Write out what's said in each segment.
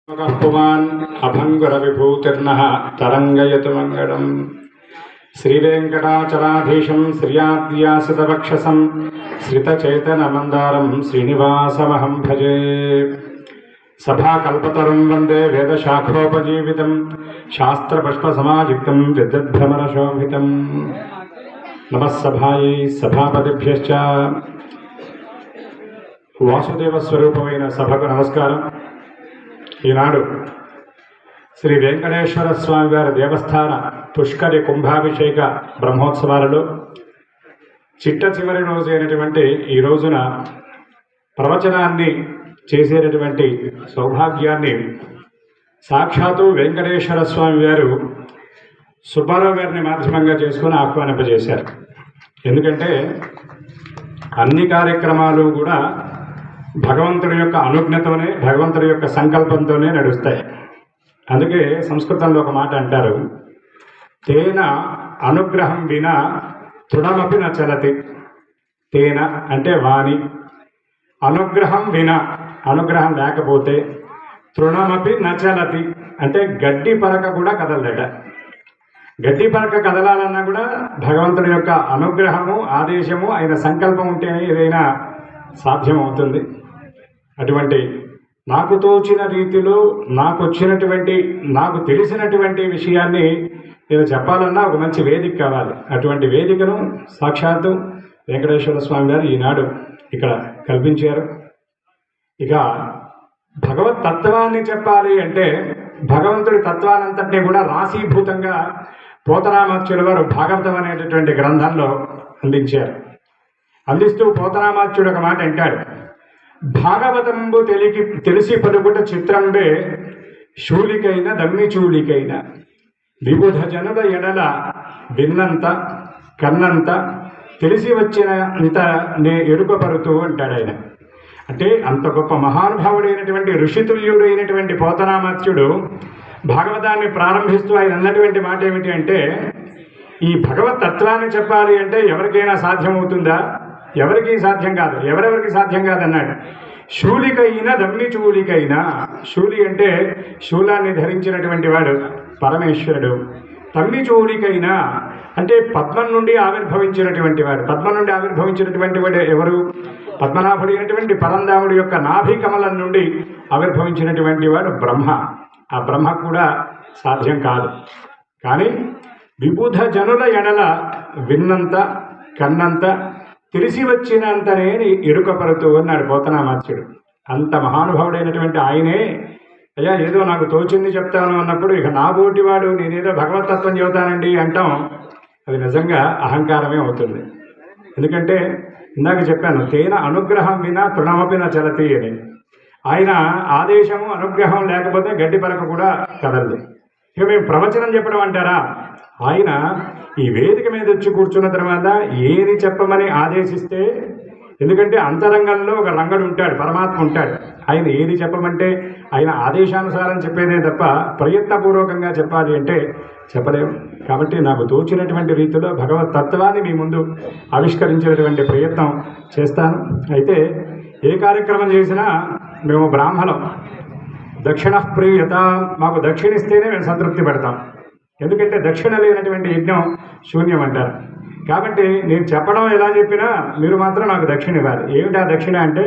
पुमान् अभङ्गुरविभूतिर्नः तरङ्गयतु मङ्गलम् श्रीवेङ्कटाचलाधीशं श्रियाद्यासितवक्षसं श्रितचेतनमन्दारं श्रीनिवासमहं भजे। सभाकल्पतरुं वन्दे वेदशाखोपजीवितं शास्त्रपुष्पसमायुक्तं विद्युद्भ्रमरशोभितं। नमः सभायै सभापतिभ्यश्च। వాసుదేవస్వరూపమైన సభకు నమస్కారం. ఈనాడు శ్రీ వెంకటేశ్వర స్వామి వారి దేవస్థాన పుష్కరి కుంభాభిషేక బ్రహ్మోత్సవాలలో చిట్ట చివరి రోజైనటువంటి ఈ రోజున ప్రవచనాన్ని చేసేటటువంటి సౌభాగ్యాన్ని సాక్షాత్తు వెంకటేశ్వర స్వామి వారు సుబ్బారావు గారిని మాధ్యమంగా చేసుకుని ఆహ్వానింపజేశారు. ఎందుకంటే అన్ని కార్యక్రమాలు కూడా భగవంతుడి యొక్క అనుజ్ఞతోనే, భగవంతుడి యొక్క సంకల్పంతోనే నడుస్తాయి. అందుకే సంస్కృతంలో ఒక మాట అంటారు, తేన అనుగ్రహం వినా తృణమపి న చలతి. తేన అంటే వాణి, అనుగ్రహం వినా అనుగ్రహం లేకపోతే, తృణమపి న చలతి అంటే గడ్డి పరక కూడా కదలదట. గడ్డి పరక కదలాలన్నా కూడా భగవంతుడి యొక్క అనుగ్రహము, ఆదేశము, ఆయన సంకల్పం ఉంటేనే ఏదైనా సాధ్యమవుతుంది. అటువంటి నాకు తోచిన రీతిలో నాకు వచ్చినటువంటి, నాకు తెలిసినటువంటి విషయాన్ని నేను చెప్పాలన్నా ఒక మంచి వేదిక కావాలి. అటువంటి వేదికను సాక్షాత్తు వెంకటేశ్వర స్వామి గారు ఈనాడు ఇక్కడ కల్పించారు. ఇక భగవత్ తత్వాన్ని చెప్పాలి అంటే భగవంతుడి తత్వానంతటినీ కూడా రాశీభూతంగా పోతనామాత్యుల వారు భాగవతం అనేటటువంటి గ్రంథంలో అందిస్తూ పోతనామాత్యుడు ఒక మాట అంటాడు, భాగవతంబు తెలిసి పలుకుట చిత్రంబే శూలికైన దమ్మిచూలికైన విబుధ జనుల ఎడల విన్నంత కన్నంత తెలిసి వచ్చిన ఇంత నే ఎరుకపరుతూ అంటాడు ఆయన. అంటే అంత గొప్ప మహానుభావుడైనటువంటి ఋషితుల్యుడైనటువంటి పోతనామాత్యుడు భాగవతాన్ని ప్రారంభిస్తూ ఆయన అన్నటువంటి మాట ఏమిటి అంటే, ఈ భగవత్ తత్వాన్ని చెప్పాలి అంటే ఎవరికైనా సాధ్యమవుతుందా? ఎవరికి సాధ్యం కాదు. ఎవరెవరికి సాధ్యం కాదన్నాడు. శూలికైన దమ్మిచూలికైనా, శూలి అంటే శూలాన్ని ధరించినటువంటి వాడు పరమేశ్వరుడు. తమ్మిచూలికైనా అంటే పద్మం నుండి ఆవిర్భవించినటువంటి వాడు. పద్మం నుండి ఆవిర్భవించినటువంటి వాడు ఎవరు? పద్మనాభుడైనటువంటి పరంధాముడి యొక్క నాభి కమలం నుండి ఆవిర్భవించినటువంటి వాడు బ్రహ్మ. ఆ బ్రహ్మ కూడా సాధ్యం కాదు. కానీ విబుధ జనుల ఎడల విన్నంత కన్నంత తెలిసి వచ్చినంతనే ఎరుకపరుతూ అన్నాడు పోతనామాత్యుడు. అంత మహానుభావుడైనటువంటి ఆయనే అయ్యా ఏదో నాకు తోచింది చెప్తాను అన్నప్పుడు ఇక నా బోటివాడు నేనేదో భగవతత్వం చెబుతానండి అంటాం, అది నిజంగా అహంకారమే అవుతుంది. ఎందుకంటే ఇందాక చెప్పాను, తేన అనుగ్రహం వినా తృణమపి న చలతి అని. ఆయన ఆదేశము అనుగ్రహం లేకపోతే గడ్డి పరక కూడా కదలదు. ఇక మేము ప్రవచనం చెప్పడం అంటారా? ఆయన ఈ వేదిక మీద వచ్చి కూర్చున్న తర్వాత ఏది చెప్పమని ఆదేశిస్తే, ఎందుకంటే అంతరంగంలో ఒక రంగడు ఉంటాడు, పరమాత్మ ఉంటాడు. ఆయన ఏది చెప్పమంటే ఆయన ఆదేశానుసారం చెప్పేదే తప్ప ప్రయత్నపూర్వకంగా చెప్పాలి అంటే చెప్పలేము. కాబట్టి నాకు తోచినటువంటి రీతిలో భగవత్ తత్వాన్ని మీ ముందు ఆవిష్కరించేటువంటి ప్రయత్నం చేస్తాను. అయితే ఏ కార్యక్రమం చేసినా మేము బ్రాహ్మణం, దక్షిణ ప్రియత, మాకు దక్షిణిస్తేనే మేము సంతృప్తి పెడతాం. ఎందుకంటే దక్షిణ లేనటువంటి యజ్ఞం శూన్యం అంటారు. కాబట్టి నేను చెప్పడం ఎలా చెప్పినా మీరు మాత్రం నాకు దక్షిణ ఇవ్వాలి. ఏమిటా దక్షిణ అంటే,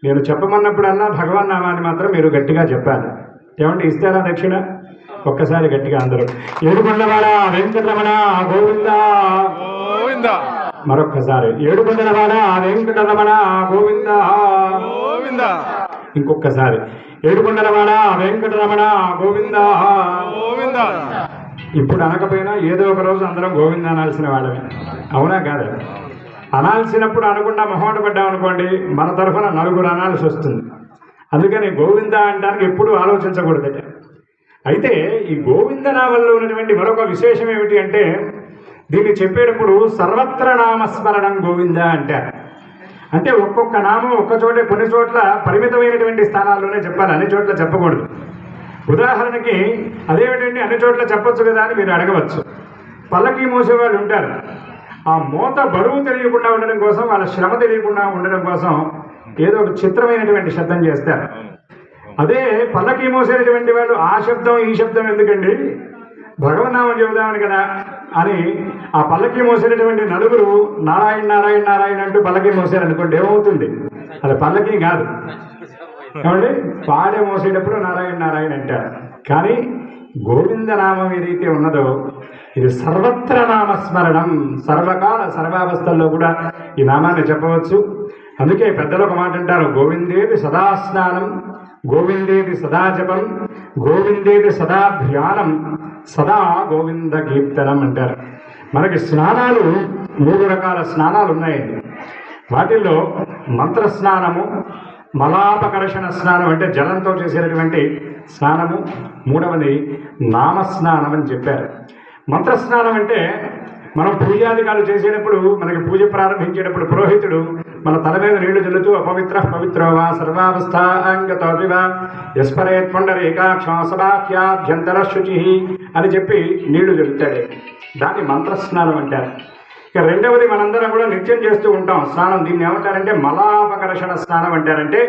నేను చెప్పమన్నప్పుడల్లా భగవన్ నామాన్ని మాత్రం మీరు గట్టిగా చెప్పాలి. ఏమంటే ఇస్తారా దక్షిణ? ఒక్కసారి గట్టిగా అందరూ ఏడుకొండవాడ వెంకటరమణ గోవింద గోవింద. మరొక్కసారి ఏడుకొండలవాడ వెంకటరమణ గోవింద గోవింద. ఇంకొకసారి ఏడుకొండలవాడ వెంకటరమణ గోవింద గోవింద. ఇప్పుడు అనకపోయినా ఏదో ఒక రోజు అందరం గోవింద అనాల్సిన వాళ్ళమే, అవునా కాదా? అనాల్సినప్పుడు అనకుండా మొహమాట పడ్డామనుకోండి, మన తరఫున నలుగురు అనాల్సి వస్తుంది. అందుకని గోవింద అనడానికి ఎప్పుడూ ఆలోచించకూడదట. అయితే ఈ గోవింద నామంలో ఉన్నటువంటి మరొక విశేషం ఏమిటి అంటే, దీన్ని చెప్పేటప్పుడు సర్వత్ర నామస్మరణం గోవింద అంటారు. అంటే ఒక్కొక్క నామం ఒక్క చోటే, కొన్ని చోట్ల పరిమితమైనటువంటి స్థానాల్లోనే చెప్పాలి, అన్ని చోట్ల చెప్పకూడదు. ఉదాహరణకి అదేమిటండి అన్ని చోట్ల చెప్పొచ్చు కదా అని మీరు అడగవచ్చు. పల్లకి మోసేవాళ్ళు ఉంటారు, ఆ మోత బరువు తెలియకుండా ఉండడం కోసం, వాళ్ళ శ్రమ తెలియకుండా ఉండడం కోసం ఏదో ఒక చిత్రమైనటువంటి శబ్దం చేస్తారు. అదే పల్లకి మోసేటటువంటి వాళ్ళు ఆ శబ్దం ఈ శబ్దం ఎందుకండి, భగవన్నామం చెబుదామని కదా అని ఆ పల్లకి మోసేటటువంటి నలుగురు నారాయణ నారాయణ నారాయణ అంటూ పల్లకి మోసారనుకోండి, ఏమవుతుంది? అది పల్లకి కాదు ఏమండి, పాడే మోసేటప్పుడు నారాయణ నారాయణ అంటారు. కానీ గోవిందనామం ఏదైతే ఉన్నదో ఇది సర్వత్ర నామస్మరణం, సర్వకాల సర్వావస్థల్లో కూడా ఈ నామాన్ని చెప్పవచ్చు. అందుకే పెద్దలు ఒక మాట అంటారు, గోవిందేది సదా స్నానం, గోవిందేది సదా జపం, గోవిందేది సదా ధ్యానం, సదా గోవింద కీర్తనం అంటారు. మనకి స్నానాలు 3 రకాల స్నానాలు ఉన్నాయండి. వాటిల్లో మంత్ర స్నానము, మలాపకర్షణ స్నానం అంటే జలంతో చేసేటటువంటి స్నానము, మూడవది నామస్నానం అని చెప్పారు. మంత్రస్నానం అంటే మనం పూజాధికారులు చేసేటప్పుడు, మనకి పూజ ప్రారంభించేటప్పుడు పురోహితుడు మన తల మీద నీళ్లు చల్లుతూ అపవిత్ర పవిత్రో వా సర్వావస్థాంగతోపి వా యస్పరేత్ పుండరీకాక్షం సభాఖ్యాభ్యంతర శుచి అని చెప్పి నీళ్లు చల్లుతాడు. దాన్ని మంత్రస్నానం అంటారు. ఇక రెండవది మనందరం కూడా నిత్యం చేస్తూ ఉంటాం స్నానం. దీన్ని ఏమంటారంటే మలాపకర్షణ స్నానం అంటారంటే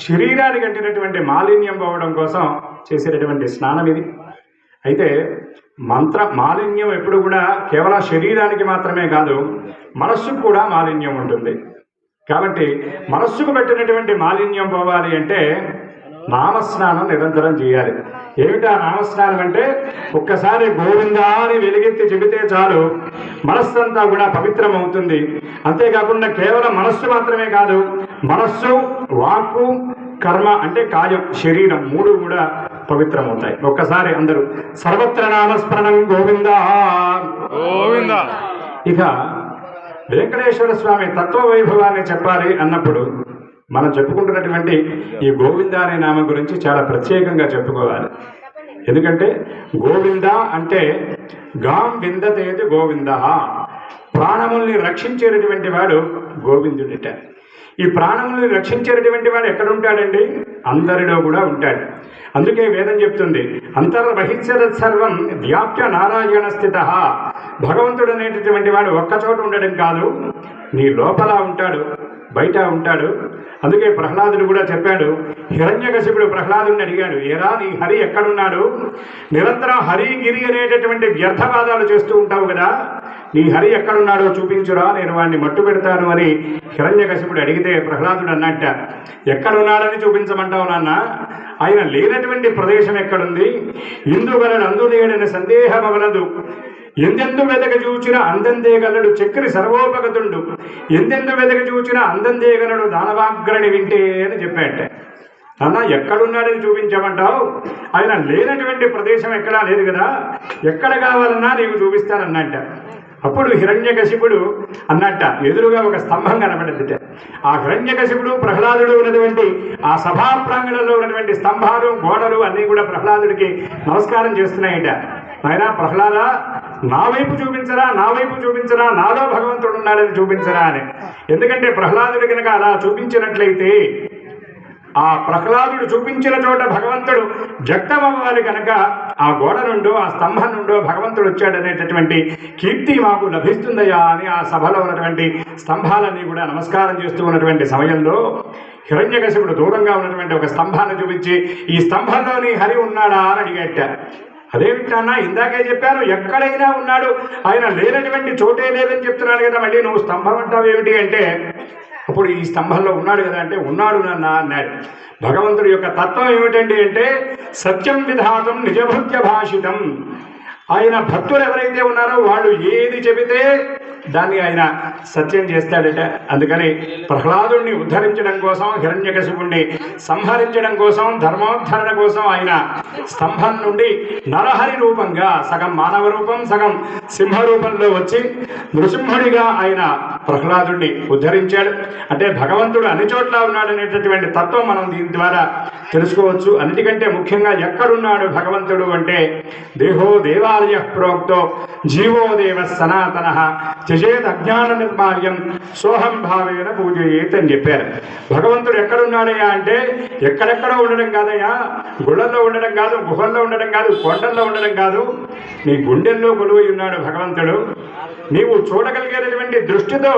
శరీరానికి అంటినటువంటి మాలిన్యం పోవడం కోసం చేసేటటువంటి స్నానం ఇది. అయితే మాలిన్యం ఎప్పుడు కూడా కేవలం శరీరానికి మాత్రమే కాదు, మనస్సుకు కూడా మాలిన్యం ఉంటుంది. కాబట్టి మనస్సుకు పెట్టినటువంటి మాలిన్యం పోవాలి అంటే నామస్నానం నిరంతరం చేయాలి. ఏమిటా నామస్నానం అంటే ఒక్కసారి గోవిందా అని వెలిగెత్తి చెబితే చాలు మనస్సంతా కూడా పవిత్రమవుతుంది. అంతేకాకుండా కేవలం మనస్సు మాత్రమే కాదు, మనస్సు, వాక్కు, కర్మ అంటే కాయం, శరీరం 3 కూడా పవిత్రమవుతాయి. ఒక్కసారి అందరూ సర్వత్ర నామస్మరణం గోవింద గోవింద. ఇక వెంకటేశ్వర స్వామి తత్వ వైభవాన్ని చెప్పాలి అన్నప్పుడు మనం చెప్పుకుంటున్నటువంటి ఈ గోవింద అనే నామం గురించి చాలా ప్రత్యేకంగా చెప్పుకోవాలి. ఎందుకంటే గోవింద అంటే గాం విందతేది గోవింద, ప్రాణముల్ని రక్షించేటటువంటి వాడు గోవిందుడిట. ఈ ప్రాణముల్ని రక్షించేటటువంటి వాడు ఎక్కడుంటాడండి? అందరిలో కూడా ఉంటాడు. అందుకే వేదం చెప్తుంది, అంతర్బహిష్యత సర్వం వ్యాప్య నారాయణ స్థిత. భగవంతుడు అనేటటువంటి వాడు ఒక్కచోట ఉండడం కాదు, నీ లోపల ఉంటాడు, బయట ఉంటాడు. అందుకే ప్రహ్లాదుడు కూడా చెప్పాడు, హిరణ్యకశిపుడు ప్రహ్లాదుని అడిగాడు, ఏరా నీ హరి ఎక్కడున్నాడు? నిరంతరం హరి గిరి అనేటటువంటి వ్యర్థవాదాలు చేస్తూ ఉంటావు కదా, నీ హరి ఎక్కడున్నాడో చూపించురా, నేను వాడిని మట్టు పెడతాను అని హిరణ్యకశిపుడు అడిగితే ప్రహ్లాదుడు అన్నట్ట, ఎక్కడున్నాడని చూపించమంటావు నాన్న? ఆయన లేనటువంటి ప్రదేశం ఎక్కడుంది? ఇందుగలడు అందులేడని సందేహమవలదు, ఎందెందు వెదక చూచిన అందందేగలడు చక్రి సర్వోపగతుండు, ఎందెందు వెదక చూచిన అందందేగలడు దానవాగ్రణి వింటే అని చెప్పాట. అన్న ఎక్కడున్నాడని చూపించమంటావు? ఆయన లేనటువంటి ప్రదేశం ఎక్కడా లేదు కదా, ఎక్కడ కావాలన్నా నీకు చూపిస్తానన్నట్ట. అప్పుడు హిరణ్యకశిపుడు అన్నట్ట, ఎదురుగా ఒక స్తంభం కనబడిందిట. ఆ హిరణ్యకశిపుడు ప్రహ్లాదుడు ఉన్నటువంటి ఆ సభా ప్రాంగణంలో ఉన్నటువంటి స్తంభాలు, గోడలు అన్నీ కూడా ప్రహ్లాదుడికి నమస్కారం చేస్తున్నాయట. ఆయన ప్రహ్లాద, నా వైపు చూపించరా, నా వైపు చూపించరా, నాలో భగవంతుడు ఉన్నాడని చూపించరా అని. ఎందుకంటే ప్రహ్లాదుడు కనుక అలా చూపించినట్లయితే ఆ ప్రహ్లాదుడు చూపించిన చోట భగవంతుడు జక్తమవ్వాలి కనుక ఆ గోడ నుండో ఆ స్తంభం నుండో భగవంతుడు వచ్చాడనేటటువంటి కీర్తి మాకు లభిస్తుందయ్యా అని ఆ సభలో ఉన్నటువంటి స్తంభాలన్నీ కూడా నమస్కారం చేస్తూ ఉన్నటువంటి సమయంలో హిరణ్యకశిపుడు దూరంగా ఉన్నటువంటి ఒక స్తంభాన్ని చూపించి, ఈ స్తంభంలోని హరి ఉన్నాడా అని అడిగేట. అదేమిటన్నా, ఇందాకే చెప్పాను ఎక్కడైనా ఉన్నాడు, ఆయన లేనటువంటి చోటే లేదని చెప్తున్నాడు కదా, మళ్ళీ నువ్వు స్తంభం అంటావు ఏమిటి అంటే, అప్పుడు ఈ స్తంభంలో ఉన్నాడు కదా అంటే, ఉన్నాడు నాన్న అన్నాడు. భగవంతుడి యొక్క తత్వం ఏమిటండి అంటే సత్యం విధాతం నిజభృత్య భాషితం. ఆయన భక్తులు ఎవరైతే ఉన్నారో వాళ్ళు ఏది చెబితే దాన్ని ఆయన సత్యం చేస్తాడట. అందుకని ప్రహ్లాదుడిని ఉద్ధరించడం కోసం, హిరణ్యకశిపుణ్ణి సంహరించడం కోసం, ధర్మోద్ధరణ కోసం ఆయన స్తంభం నుండి నరహరి రూపంగా సగం మానవ రూపం, సగం సింహ రూపంలో వచ్చి నృసింహుడిగా ఆయన ప్రహ్లాదుడిని ఉద్ధరించాడు. అంటే భగవంతుడు అన్ని చోట్ల ఉన్నాడనేటటువంటి తత్వం మనం దీని ద్వారా తెలుసుకోవచ్చు. అన్నిటికంటే ముఖ్యంగా ఎక్కడున్నాడు భగవంతుడు అంటే, దేహో దేవాలయ ప్రోక్తో జీవో దేవ సనాతన త్యజేత్ అజ్ఞాన నిర్మాల్యం సోహం భావేన పూజయేత్ అని చెప్పారు. భగవంతుడు ఎక్కడున్నాడయ్యా అంటే ఎక్కడెక్కడో ఉండడం కాదయ్యా, గుళ్ళల్లో ఉండడం కాదు, గుహల్లో ఉండడం కాదు, కొండల్లో ఉండడం కాదు, నీ గుండెల్లో కొలువై ఉన్నాడు భగవంతుడు. నీవు చూడగలిగేటటువంటి దృష్టితో,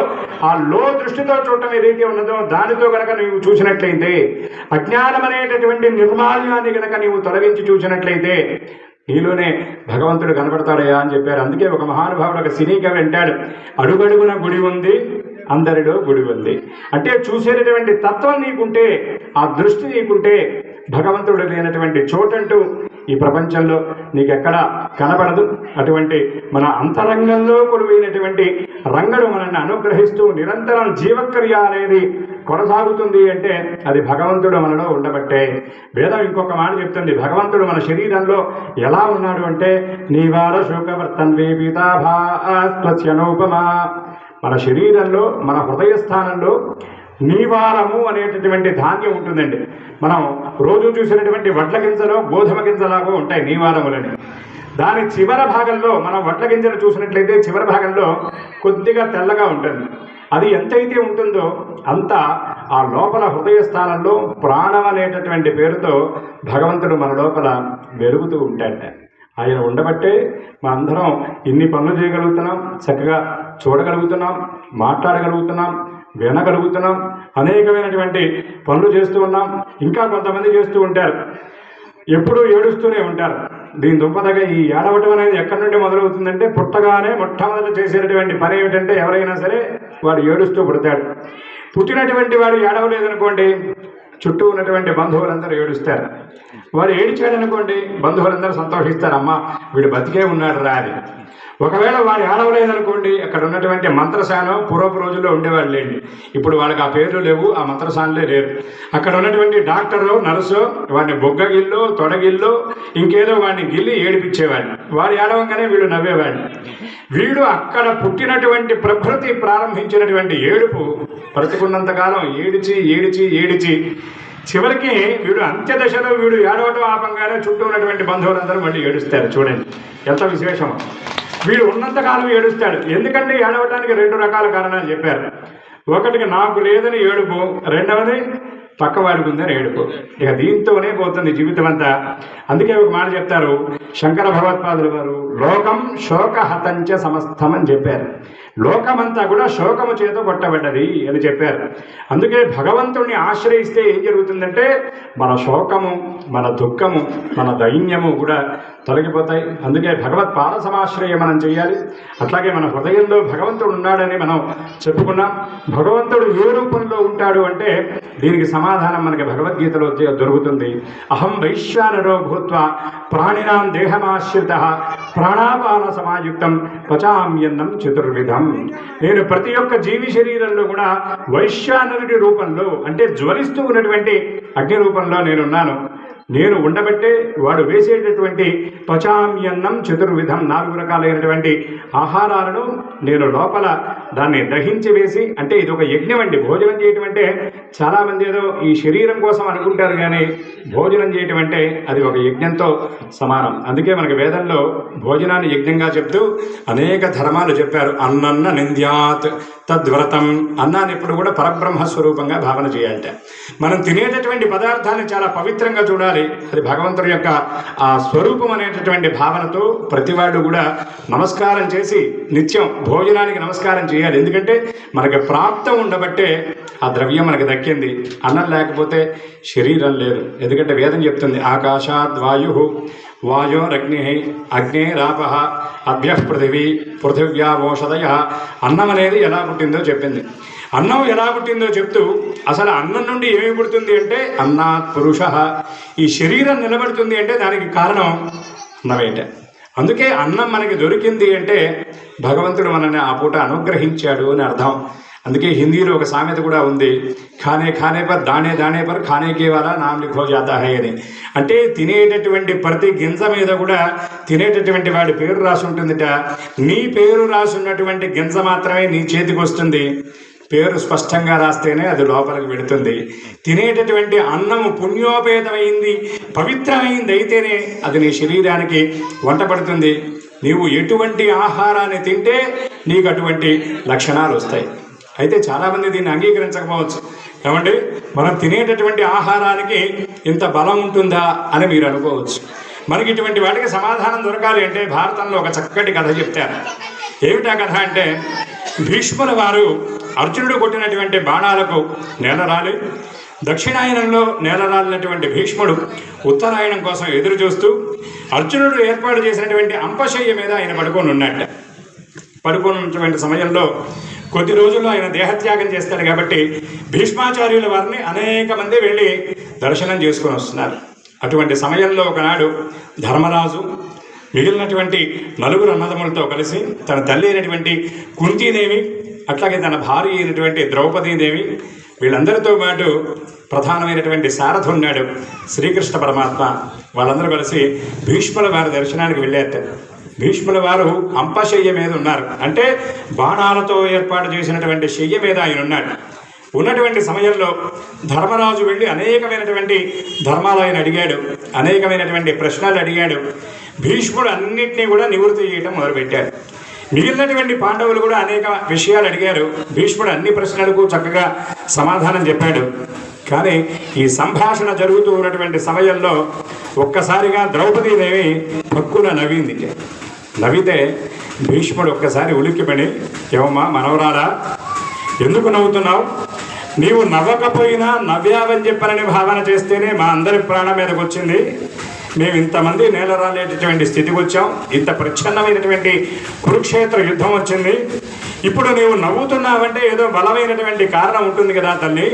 ఆ లో దృష్టితో చూడటం ఏదైతే ఉన్నదో దానితో కనుక నీవు చూసినట్లయితే, అజ్ఞానం అనేటటువంటి అనేటటువంటి నిర్మాల్యాన్ని గనక నీవు తొలగించి చూసినట్లయితే నీలోనే భగవంతుడు కనబడతాడయా అని చెప్పారు. అందుకే ఒక మహానుభావుడు ఒక సినీ కవి అంటాడు, అడుగడుగున గుడి ఉంది అందరిలో గుడి ఉంది. అంటే చూసేటటువంటి తత్వం నీకుంటే, ఆ దృష్టి నీకుంటే భగవంతుడు లేనటువంటి చోటంటూ ఈ ప్రపంచంలో నీకెక్కడా కనబడదు. అటువంటి మన అంతరంగంలో కొలువైనటువంటి రంగడు మనల్ని అనుగ్రహిస్తూ నిరంతరం జీవక్రియ అనేది కొనసాగుతుంది అంటే అది భగవంతుడు మనలో ఉండబట్టే. వేదం ఇంకొక మాట చెప్తుంది, భగవంతుడు మన శరీరంలో ఎలా ఉన్నాడు అంటే నీవార శోకవర్తన్వే పీతాభాస్పత్యనోపమా. మన శరీరంలో మన హృదయ స్థానంలో నీవారము అనేటటువంటి ధాన్యం ఉంటుందండి. మనం రోజు చూసినటువంటి వడ్ల గింజలో గోధుమ గింజలాగా ఉంటాయి నీవారములని. దాని చివరి భాగంలో మనం వడ్ల గింజలు చూసినట్లయితే చివరి భాగంలో కొద్దిగా తెల్లగా ఉంటుంది. అది ఎంతైతే ఉంటుందో అంత ఆ లోపల హృదయ స్థానంలో ప్రాణం అనేటటువంటి పేరుతో భగవంతుడు మన లోపల వెలుగుతూ ఉంటాడట. ఆయన ఉండబట్టే మా అందరం ఇన్ని పనులు చేయగలుగుతున్నాం, చక్కగా చూడగలుగుతున్నాం, మాట్లాడగలుగుతున్నాం, వినగలుగుతున్నాం, అనేకమైనటువంటి పనులు చేస్తూ ఉన్నాం. ఇంకా కొంతమంది చేస్తూ ఉంటారు, ఎప్పుడూ ఏడుస్తూనే ఉంటారు. దీని దుంపదగా ఈ ఏడవటం అనేది ఎక్కడి నుండి మొదలవుతుందంటే పుట్టగానే మొట్టమొదటి చేసేటటువంటి పని ఏమిటంటే ఎవరైనా సరే వాడు ఏడుస్తూ పుడతాడు. పుట్టినటువంటి వాడు ఏడవలేదనుకోండి చుట్టూ ఉన్నటువంటి బంధువులందరూ ఏడుస్తారు. వాడు ఏడిచాడనుకోండి బంధువులందరూ సంతోషిస్తారు, అమ్మ వీడు బతికే ఉన్నాడు రా అని. ఒకవేళ వాడు ఏడవలేదనుకోండి అక్కడ ఉన్నటువంటి మంత్రశానం పూర్వపు రోజుల్లో ఉండేవాళ్ళు లేండి, ఇప్పుడు వాళ్ళకి ఆ పేర్లు లేవు, ఆ మంత్రశానలే లేరు. అక్కడ ఉన్నటువంటి డాక్టరు నర్సు వాడిని బొగ్గగిల్లో తొడగిల్లో ఇంకేదో వాడిని గిల్లి ఏడిపించేవాడిని. వాడు ఏడవంగానే వీడు నవ్వేవాడిని. వీడు అక్కడ పుట్టినటువంటి ప్రకృతి ప్రారంభించినటువంటి ఏడుపు బ్రతికున్నంతకాలం ఏడిచి ఏడిచి ఏడిచి చివరికి వీడు అంత్యదశలో వీడు ఏడవటం ఆపంగానే చుట్టూ ఉన్నటువంటి బంధువులందరూ మళ్ళీ ఏడుస్తారు. చూడండి ఎంత విశేషమో. వీడు ఉన్నంతకాలం ఏడుస్తాడు. ఎందుకంటే ఏడవటానికి 2 రకాల కారణాలు చెప్పారు. ఒకటికి నాకు లేదని ఏడుపు, రెండవది పక్కవాడికి ఉందని ఏడుపు. ఇక దీంతోనే పోతుంది జీవితం అంతా. అందుకే ఒక మాట చెప్తారు శంకర భగవత్పాదుల వారు, లోకం శోకహతంచ సమస్తం అని చెప్పారు. లోకమంతా కూడా శోకము చేత కొట్టబడ్డది అని చెప్పారు. అందుకే భగవంతుడిని ఆశ్రయిస్తే ఏం జరుగుతుందంటే మన శోకము, మన దుఃఖము, మన దైన్యము కూడా తొలగిపోతాయి. అందుకే భగవత్ పాద సమాశ్రయం మనం చేయాలి. అట్లాగే మన హృదయంలో భగవంతుడు ఉన్నాడని మనం చెప్పుకున్నాం. భగవంతుడు ఏ రూపంలో ఉంటాడు అంటే దీనికి సమాధానం మనకి భగవద్గీతలో దొరుకుతుంది. అహం వైశ్వానరో భూత్వా ప్రాణినాం దేహమాశ్రిత ప్రాణాపాన సమాయుక్తం పచామ్యన్నం చతుర్విధం. నేను ప్రతి ఒక్క జీవి శరీరంలో కూడా వైశ్వానరుడి రూపంలో అంటే జ్వలిస్తూ ఉన్నటువంటి అగ్ని రూపంలో నేనున్నాను. నేను ఉండబట్టే వాడు వేసేటటువంటి పచామ్యన్నం చతుర్విధం 4 రకాలైనటువంటి ఆహారాలను నేను లోపల దాన్ని దహించి వేసి, అంటే ఇది ఒక యజ్ఞం అండి. భోజనం చేయటం అంటే చాలామంది ఏదో ఈ శరీరం కోసం అనుకుంటారు, కానీ భోజనం చేయటం అంటే అది ఒక యజ్ఞంతో సమానం. అందుకే మనకి వేదంలో భోజనాన్ని యజ్ఞంగా చెప్తూ అనేక ధర్మాలు చెప్పారు. అన్నన్న నింద్యాత్ తద్వ్రతం. అన్నాన్ని ఎప్పుడు కూడా పరబ్రహ్మ స్వరూపంగా భావన చేయాలట. మనం తినేటటువంటి పదార్థాన్ని చాలా పవిత్రంగా చూడాలి. అది భగవంతుడి యొక్క ఆ స్వరూపం అనేటటువంటి భావనతో ప్రతివాడు కూడా నమస్కారం చేసి నిత్యం భోజనానికి నమస్కారం చేయాలి. ఎందుకంటే మనకి ప్రాప్తం ఉండబట్టే ఆ ద్రవ్యం మనకి దక్కింది. అన్నం లేకపోతే శరీరం లేదు. ఎందుకంటే వేదం చెప్తుంది ఆకాశాద్ వాయు వాయోరగ్ని అగ్నేరాప అభ్య పృథివీ పృథివ్యావోషధయ. అన్నం అనేది ఎలా పుట్టిందో చెప్పింది. అన్నం ఎలా పుట్టిందో చెప్తూ అసలు అన్నం నుండి ఏమి పుడుతుంది అంటే అన్నాత్ పురుష. ఈ శరీరం నిలబడుతుంది అంటే దానికి కారణం అన్నమేంట. అందుకే అన్నం మనకి దొరికింది అంటే భగవంతుడు మనల్ని ఆ పూట అనుగ్రహించాడు అని అర్థం. అందుకే హిందీలో ఒక సామెత కూడా ఉంది, ఖానే ఖానే పర్ దానే దానే పర్ ఖానే కే వాలా నామ్ లిఖో జాతా హై అని. అంటే తినేటటువంటి ప్రతి గింజ మీద కూడా తినేటటువంటి వాడి పేరు రాసి ఉంటుందిట. నీ పేరు రాసి ఉన్నటువంటి గింజ మాత్రమే నీ చేతికి వస్తుంది. పేరు స్పష్టంగా రాస్తేనే అది లోపలికి వెళుతుంది. తినేటటువంటి అన్నము పుణ్యోపేతమైంది, పవిత్రమైంది అయితేనే అది నీ శరీరానికి వంటపడుతుంది. నీవు ఎటువంటి ఆహారాన్ని తింటే నీకు అటువంటి లక్షణాలు వస్తాయి. అయితే చాలామంది దీన్ని అంగీకరించకపోవచ్చు. ఏమండి మనం తినేటటువంటి ఆహారానికి ఇంత బలం ఉంటుందా అని మీరు అనుకోవచ్చు. మనకి ఇటువంటి వాటికి సమాధానం దొరకాలి అంటే భారతంలో ఒక చక్కటి కథ చెప్తారు. ఏమిటా కథ అంటే భీష్ముల వారు అర్జునుడు కొట్టినటువంటి బాణాలకు నేల రాలి దక్షిణాయనంలో నేలరాలినటువంటి భీష్ముడు ఉత్తరాయణం కోసం ఎదురు చూస్తూ అర్జునుడు ఏర్పాటు చేసినటువంటి అంపశయ్య మీద ఆయన పడుకొని ఉన్నట్ట. పడుకున్నటువంటి సమయంలో కొద్ది రోజుల్లో ఆయన దేహత్యాగం చేస్తాడు కాబట్టి భీష్మాచార్యుల వారిని అనేక మంది వెళ్ళి దర్శనం చేసుకొని వస్తున్నారు. అటువంటి సమయంలో ఒకనాడు ధర్మరాజు మిగిలినటువంటి నలుగురు అన్నదమ్ములతో కలిసి తన తల్లి అయినటువంటి కుంతీదేవి, అట్లాగే తన భార్య అయినటువంటి ద్రౌపదీదేవి, వీళ్ళందరితో పాటు ప్రధానమైనటువంటి సారథి ఉన్నాడు శ్రీకృష్ణ పరమాత్మ, వాళ్ళందరూ కలిసి భీష్ముల వారి దర్శనానికి వెళ్ళారట. భీష్ముల వారు అంపశయ్య మీద ఉన్నారు, అంటే బాణాలతో ఏర్పాటు చేసినటువంటి శయ్య మీద ఆయన ఉన్నాడు. ఉన్నటువంటి సమయంలో ధర్మరాజు వెళ్ళి అనేకమైనటువంటి ధర్మాలు ఆయన అడిగాడు, అనేకమైనటువంటి ప్రశ్నలు అడిగాడు. భీష్ముడు అన్నింటినీ కూడా నివృత్తి చేయడం మొదలుపెట్టాడు. మిగిలినటువంటి పాండవులు కూడా అనేక విషయాలు అడిగారు. భీష్ముడు అన్ని ప్రశ్నలకు చక్కగా సమాధానం చెప్పాడు. కానీ ఈ సంభాషణ జరుగుతూ ఉన్నటువంటి సమయంలో ఒక్కసారిగా ద్రౌపదీదేవి పక్కున నవ్వింది. నవ్వితే భీష్ముడు ఒక్కసారి ఉలిక్కిపడి, ఏమమ్మా మనవరాలా, ఎందుకు నవ్వుతున్నావు? నీవు నవ్వకపోయినా నవ్యావని చెప్పనని భావన చేస్తేనే మా అందరి ప్రాణం మీదకి వచ్చింది. మేము ఇంతమంది నేలరాలేటటువంటి స్థితికి వచ్చాం, ఇంత ప్రచ్ఛన్నమైనటువంటి కురుక్షేత్ర యుద్ధం వచ్చింది. ఇప్పుడు నీవు నవ్వుతున్నావంటే ఏదో బలమైనటువంటి కారణం ఉంటుంది కదా తల్లి,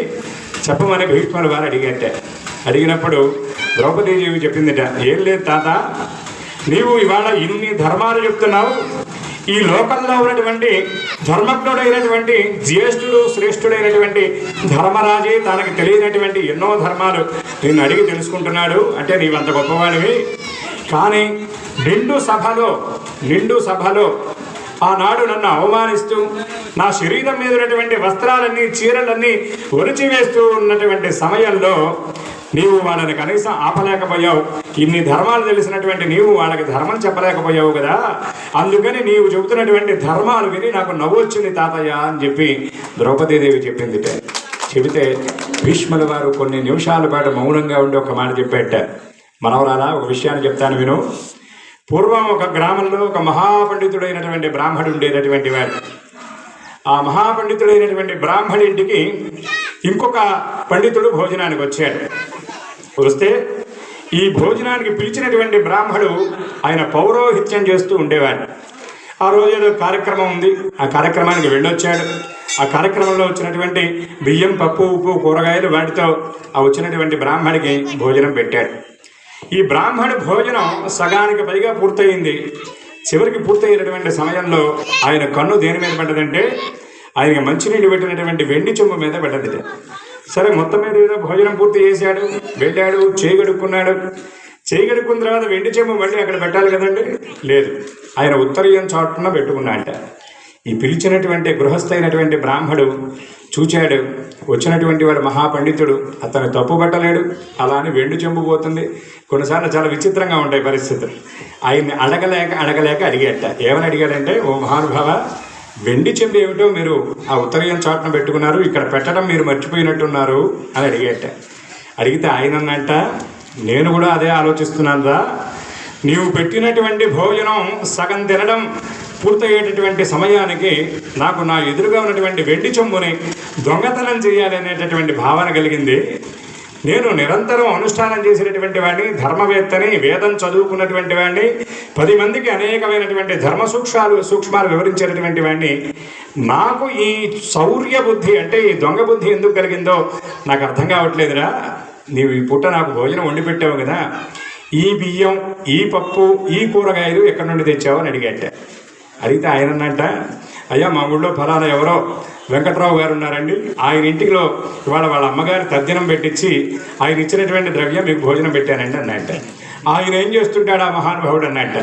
చెప్పమని భీష్ముల వారు అడిగట్టే. అడిగినప్పుడు ద్రౌపదీదేవి చెప్పిందిట, ఏం లేదు తాత, నీవు ఇవాళ ఇన్ని ధర్మాలు చెప్తున్నావు, ఈ లోకంలో ఉన్నటువంటి ధర్మజ్ఞుడైనటువంటి జ్యేష్ఠుడు శ్రేష్ఠుడైనటువంటి ధర్మరాజే తనకు తెలియనటువంటి ఎన్నో ధర్మాలు నిన్ను అడిగి తెలుసుకుంటున్నాడు, అంటే నీవంత గొప్పవాడివి. కానీ నిండు సభలో ఆనాడు నన్ను అవమానిస్తూ నా శరీరం మీద ఉన్నటువంటి వస్త్రాలన్నీ చీరలన్నీ ఒరిచివేస్తూ ఉన్నటువంటి సమయంలో నీవు వాళ్ళని కనీసం ఆపలేకపోయావు. ఇన్ని ధర్మాలు తెలిసినటువంటి నీవు వాళ్ళకి ధర్మం చెప్పలేకపోయావు కదా, అందుకని నీవు చెబుతున్నటువంటి ధర్మాలు విని నాకు నవ్వు వచ్చింది తాతయ్య అని చెప్పి ద్రౌపదీదేవి చెప్పింది. చెబితే భీష్ముల వారు కొన్ని నిమిషాల పాటు మౌనంగా ఉండి ఒక మాట చెప్పేట, మనవరాలా ఒక విషయాన్ని చెప్తాను విను. పూర్వం ఒక గ్రామంలో ఒక మహాపండితుడైనటువంటి బ్రాహ్మడు ఉండేటటువంటి వాడు. ఆ మహాపండితుడైనటువంటి బ్రాహ్మడి ఇంటికి ఇంకొక పండితుడు భోజనానికి వచ్చాడు. వస్తే ఈ భోజనానికి పిలిచినటువంటి బ్రాహ్మడు ఆయన పౌరోహిత్యం చేస్తూ ఉండేవాడు. ఆ రోజు ఏదో కార్యక్రమం ఉంది, ఆ కార్యక్రమానికి వెళ్ళొచ్చాడు. ఆ కార్యక్రమంలో వచ్చినటువంటి బియ్యం, పప్పు, ఉప్పు, కూరగాయలు వాటితో ఆ వచ్చినటువంటి బ్రాహ్మడికి భోజనం పెట్టాడు. ఈ బ్రాహ్మడి భోజనం సగానికి పైగా పూర్తయింది. చివరికి పూర్తయినటువంటి సమయంలో ఆయన కన్ను దేని మీద పడ్డదంటే ఆయనకి మంచినీళ్ళు పెట్టినటువంటి వెండి చెంబు మీద పడ్డది. సరే, మొత్తం మీద ఏదో భోజనం పూర్తి చేశాడు, వెళ్ళాడు, చేయగడుక్కున్నాడు. చేయగడుక్కున్న తర్వాత వెండి చెంబు మళ్ళీ అక్కడ పెట్టాలి కదండి, లేదు, ఆయన ఉత్తరీయం చాటున పెట్టుకున్నాడట. ఈ పిలిచినటువంటి గృహస్థైనటువంటి బ్రాహ్మడు చూచాడు, వచ్చినటువంటి వాడు మహాపండితుడు, అతను తప్పు పట్టలేడు, అలా అని వెండి చెంబు పోతుంది. కొన్నిసార్లు చాలా విచిత్రంగా ఉంటాయి పరిస్థితులు. ఆయన్ని అడగలేక అడిగాట. ఏమని అడిగాడంటే, ఓ మహానుభావ, వెండి చెంబు ఏమిటో మీరు ఆ ఉత్తరీయం చాటున పెట్టుకున్నారు, ఇక్కడ పెట్టడం మీరు మర్చిపోయినట్టున్నారు అని అడిగేట. అడిగితే ఆయన అన్నట్ట, నేను కూడా అదే ఆలోచిస్తున్నానురా, నీవు పెట్టినటువంటి భోజనం సగం తినడం పూర్తయ్యేటటువంటి సమయానికి నాకు నా ఎదురుగా ఉన్నటువంటి వెండి చెంబుని దొంగతనం చేయాలనేటటువంటి భావన కలిగింది. నేను నిరంతరం అనుష్ఠానం చేసినటువంటి వాడిని, ధర్మవేత్తని, వేదం చదువుకున్నటువంటి వాడిని, 10 మందికి అనేకమైనటువంటి ధర్మ సూక్ష్మాలు వివరించేటటువంటి వాడిని. నాకు ఈ శౌర్య బుద్ధి అంటే ఈ దొంగ బుద్ధి ఎందుకు కలిగిందో నాకు అర్థం కావట్లేదురా. నీవు ఈ పూట నాకు భోజనం వండి పెట్టావు కదా, ఈ బియ్యం, ఈ పప్పు, ఈ కూరగాయలు ఎక్కడి నుండి తెచ్చావు అని అడిగట. అడిగితే ఆయన అన్నట్ట, అయ్యా మా ఊళ్ళో ఫలానా ఎవరో వెంకట్రావు గారు ఉన్నారండి, ఆయన ఇంటిలో ఇవాళ వాళ్ళ అమ్మగారి తద్దినం పెట్టించి ఆయన ఇచ్చినటువంటి ద్రవ్యం మీకు భోజనం పెట్టానండి అన్నట్ట. ఆయన ఏం చేస్తుంటాడు ఆ మహానుభావుడు అన్నట్ట.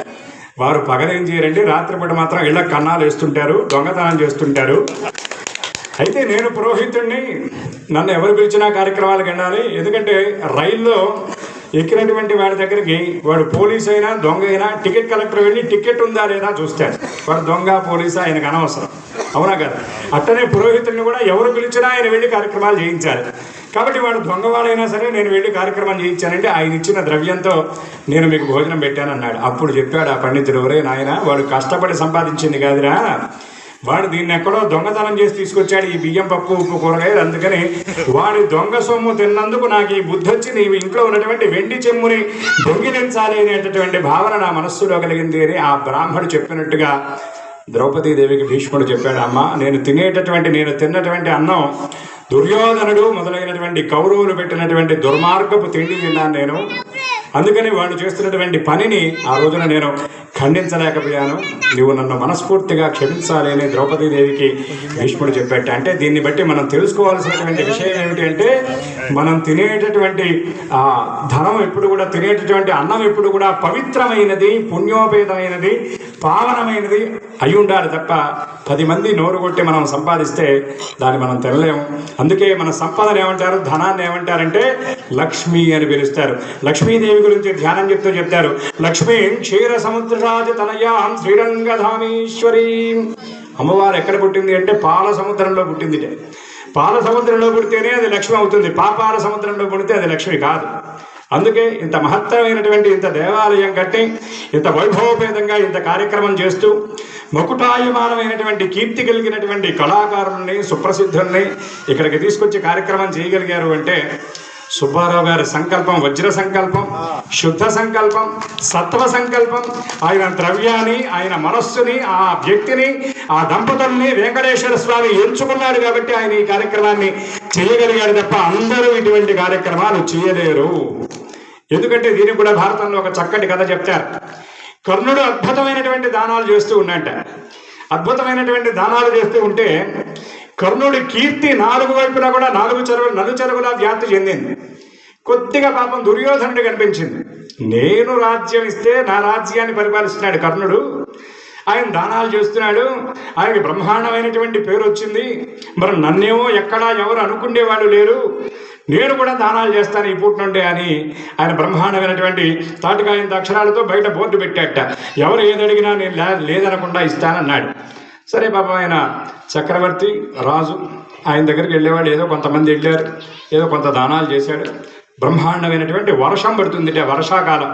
వారు పగలేం చేయరండి, రాత్రిపూట మాత్రం ఇళ్ళ కన్నాలు వేస్తుంటారు, దొంగతనం చేస్తుంటారు. అయితే నేను పురోహితుడిని, నన్ను ఎవరు పిలిచినా కార్యక్రమాలకు వెళ్ళాలి. ఎందుకంటే రైల్లో ఎక్కినటువంటి వాడి దగ్గరికి వాడు పోలీస్ అయినా దొంగ అయినా టికెట్ కలెక్టర్ వెళ్ళి టికెట్ ఉందా లేదా చూస్తాడు. వాడు దొంగ పోలీసు ఆయనకు అనవసరం, అవునా కదా? అట్టనే పురోహితుడిని కూడా ఎవరు పిలిచినా ఆయన వెళ్ళి కార్యక్రమాలు చేయించాలి. కాబట్టి వాడు దొంగవాడైనా సరే నేను వెళ్ళి కార్యక్రమం చేయించానంటే ఆయన ఇచ్చిన ద్రవ్యంతో నేను మీకు భోజనం పెట్టానన్నాడు. అప్పుడు చెప్పాడు ఆ పండితుడు, ఒరే నాయన, వాడు కష్టపడి సంపాదించింది కాదురా, వాడు దీన్ని ఎక్కడో దొంగతనం చేసి తీసుకొచ్చాడు ఈ బియ్యం పప్పు ఉప్పు కూరగాయలు, అందుకని వాడి దొంగ సొమ్ము తిన్నందుకు నాకు ఈ బుద్ధి వచ్చి నీ ఇంట్లో ఉన్నటువంటి వెండి చెమ్ముని దొంగిలించాలి అనేటటువంటి భావన నా మనస్సులో కలిగింది అని ఆ బ్రాహ్మడు చెప్పినట్టుగా ద్రౌపదీదేవికి భీష్ముడు చెప్పాడు, అమ్మ నేను తిన్నటువంటి అన్నం దుర్యోధనుడు మొదలైనటువంటి కౌరవులు పెట్టినటువంటి దుర్మార్గపు తిండి తిన్నాను నేను, అందుకని వాడు చేస్తున్నటువంటి పనిని ఆ రోజున నేను ఖండించలేకపోయాను, నువ్వు నన్ను మనస్ఫూర్తిగా క్షమించాలి అని ద్రౌపదీదేవికి భీష్ముడు చెప్పాట. అంటే దీన్ని బట్టి మనం తెలుసుకోవాల్సినటువంటి విషయం ఏమిటి అంటే, మనం తినేటటువంటి ధనం ఎప్పుడు కూడా, తినేటటువంటి అన్నం ఎప్పుడు కూడా పవిత్రమైనది, పుణ్యోపేతమైనది, పావనమైనది అయి ఉండాలి తప్ప 10 మంది నోరు కొట్టి మనం సంపాదిస్తే దాన్ని మనం తినలేము. అందుకే మన సంపదను ఏమంటారు, ధనాన్ని ఏమంటారంటే లక్ష్మి అని పిలుస్తారు. లక్ష్మీదేవి గురించి ధ్యానం చెప్తారు, లక్ష్మీ క్షీర సముద్రరాజ తనయాం శ్రీరంగధామేశ్వరి. అమ్మవారు ఎక్కడ పుట్టింది అంటే పాల సముద్రంలో పుట్టింది. పాల సముద్రంలో పుడితేనే అది లక్ష్మి అవుతుంది, పాపాల సముద్రంలో పుడితే అది లక్ష్మి కాదు. అందుకే ఇంత మహత్తరమైనటువంటి ఇంత దేవాలయం కట్టి ఇంత వైభవపేతంగా ఇంత కార్యక్రమం చేస్తూ మకుటాయమానమైనటువంటి కీర్తి కలిగినటువంటి కళాకారుల్ని, సుప్రసిద్ధుల్ని ఇక్కడికి తీసుకొచ్చి కార్యక్రమం చేయగలిగారు అంటే సుబ్బారావు గారి సంకల్పం, వజ్ర సంకల్పం, శుద్ధ సంకల్పం, సత్వ సంకల్పం, ఆయన ద్రవ్యాన్ని, ఆయన మనస్సుని, ఆ వ్యక్తిని, ఆ దంపతుల్ని వెంకటేశ్వర స్వామి ఎంచుకున్నాడు కాబట్టి ఆయన ఈ కార్యక్రమాన్ని చేయగలిగాడు తప్ప అందరూ ఇటువంటి కార్యక్రమాలు చేయలేరు. ఎందుకంటే దీనికి కూడా భారతంలో ఒక చక్కటి కథ చెప్తారు. కర్ణుడు అద్భుతమైనటువంటి దానాలు చేస్తూ ఉన్నట్ట. అద్భుతమైనటువంటి దానాలు చేస్తూ ఉంటే కర్ణుడి కీర్తి 4 వైపులా కూడా నలుచెరుగులా వ్యాప్తి చెందింది. కొద్దిగా పాపం దుర్యోధనుడు కనిపించింది. నేను రాజ్యం ఇస్తే నా రాజ్యాన్ని పరిపాలిస్తున్నాడు కర్ణుడు, ఆయన దానాలు చేస్తున్నాడు, ఆయనకి బ్రహ్మాండమైనటువంటి పేరు వచ్చింది, మరి నన్నేమో ఎక్కడా ఎవరు అనుకునేవాళ్ళు లేరు, నేను కూడా దానాలు చేస్తాను ఈ పూట నుండి అని ఆయన బ్రహ్మాండమైనటువంటి తాటికాయంత అక్షరాలతో బయట బోర్డు పెట్టాట. ఎవరు ఏదడిగినా నేను లేదనకుండా ఇస్తానన్నాడు. సరే బాబా, ఆయన చక్రవర్తి రాజు, ఆయన దగ్గరికి వెళ్ళేవాడు. ఏదో కొంతమంది వెళ్ళారు, ఏదో కొంత దానాలు చేశాడు. బ్రహ్మాండమైనటువంటి వర్షం పడుతుంది, వర్షాకాలం.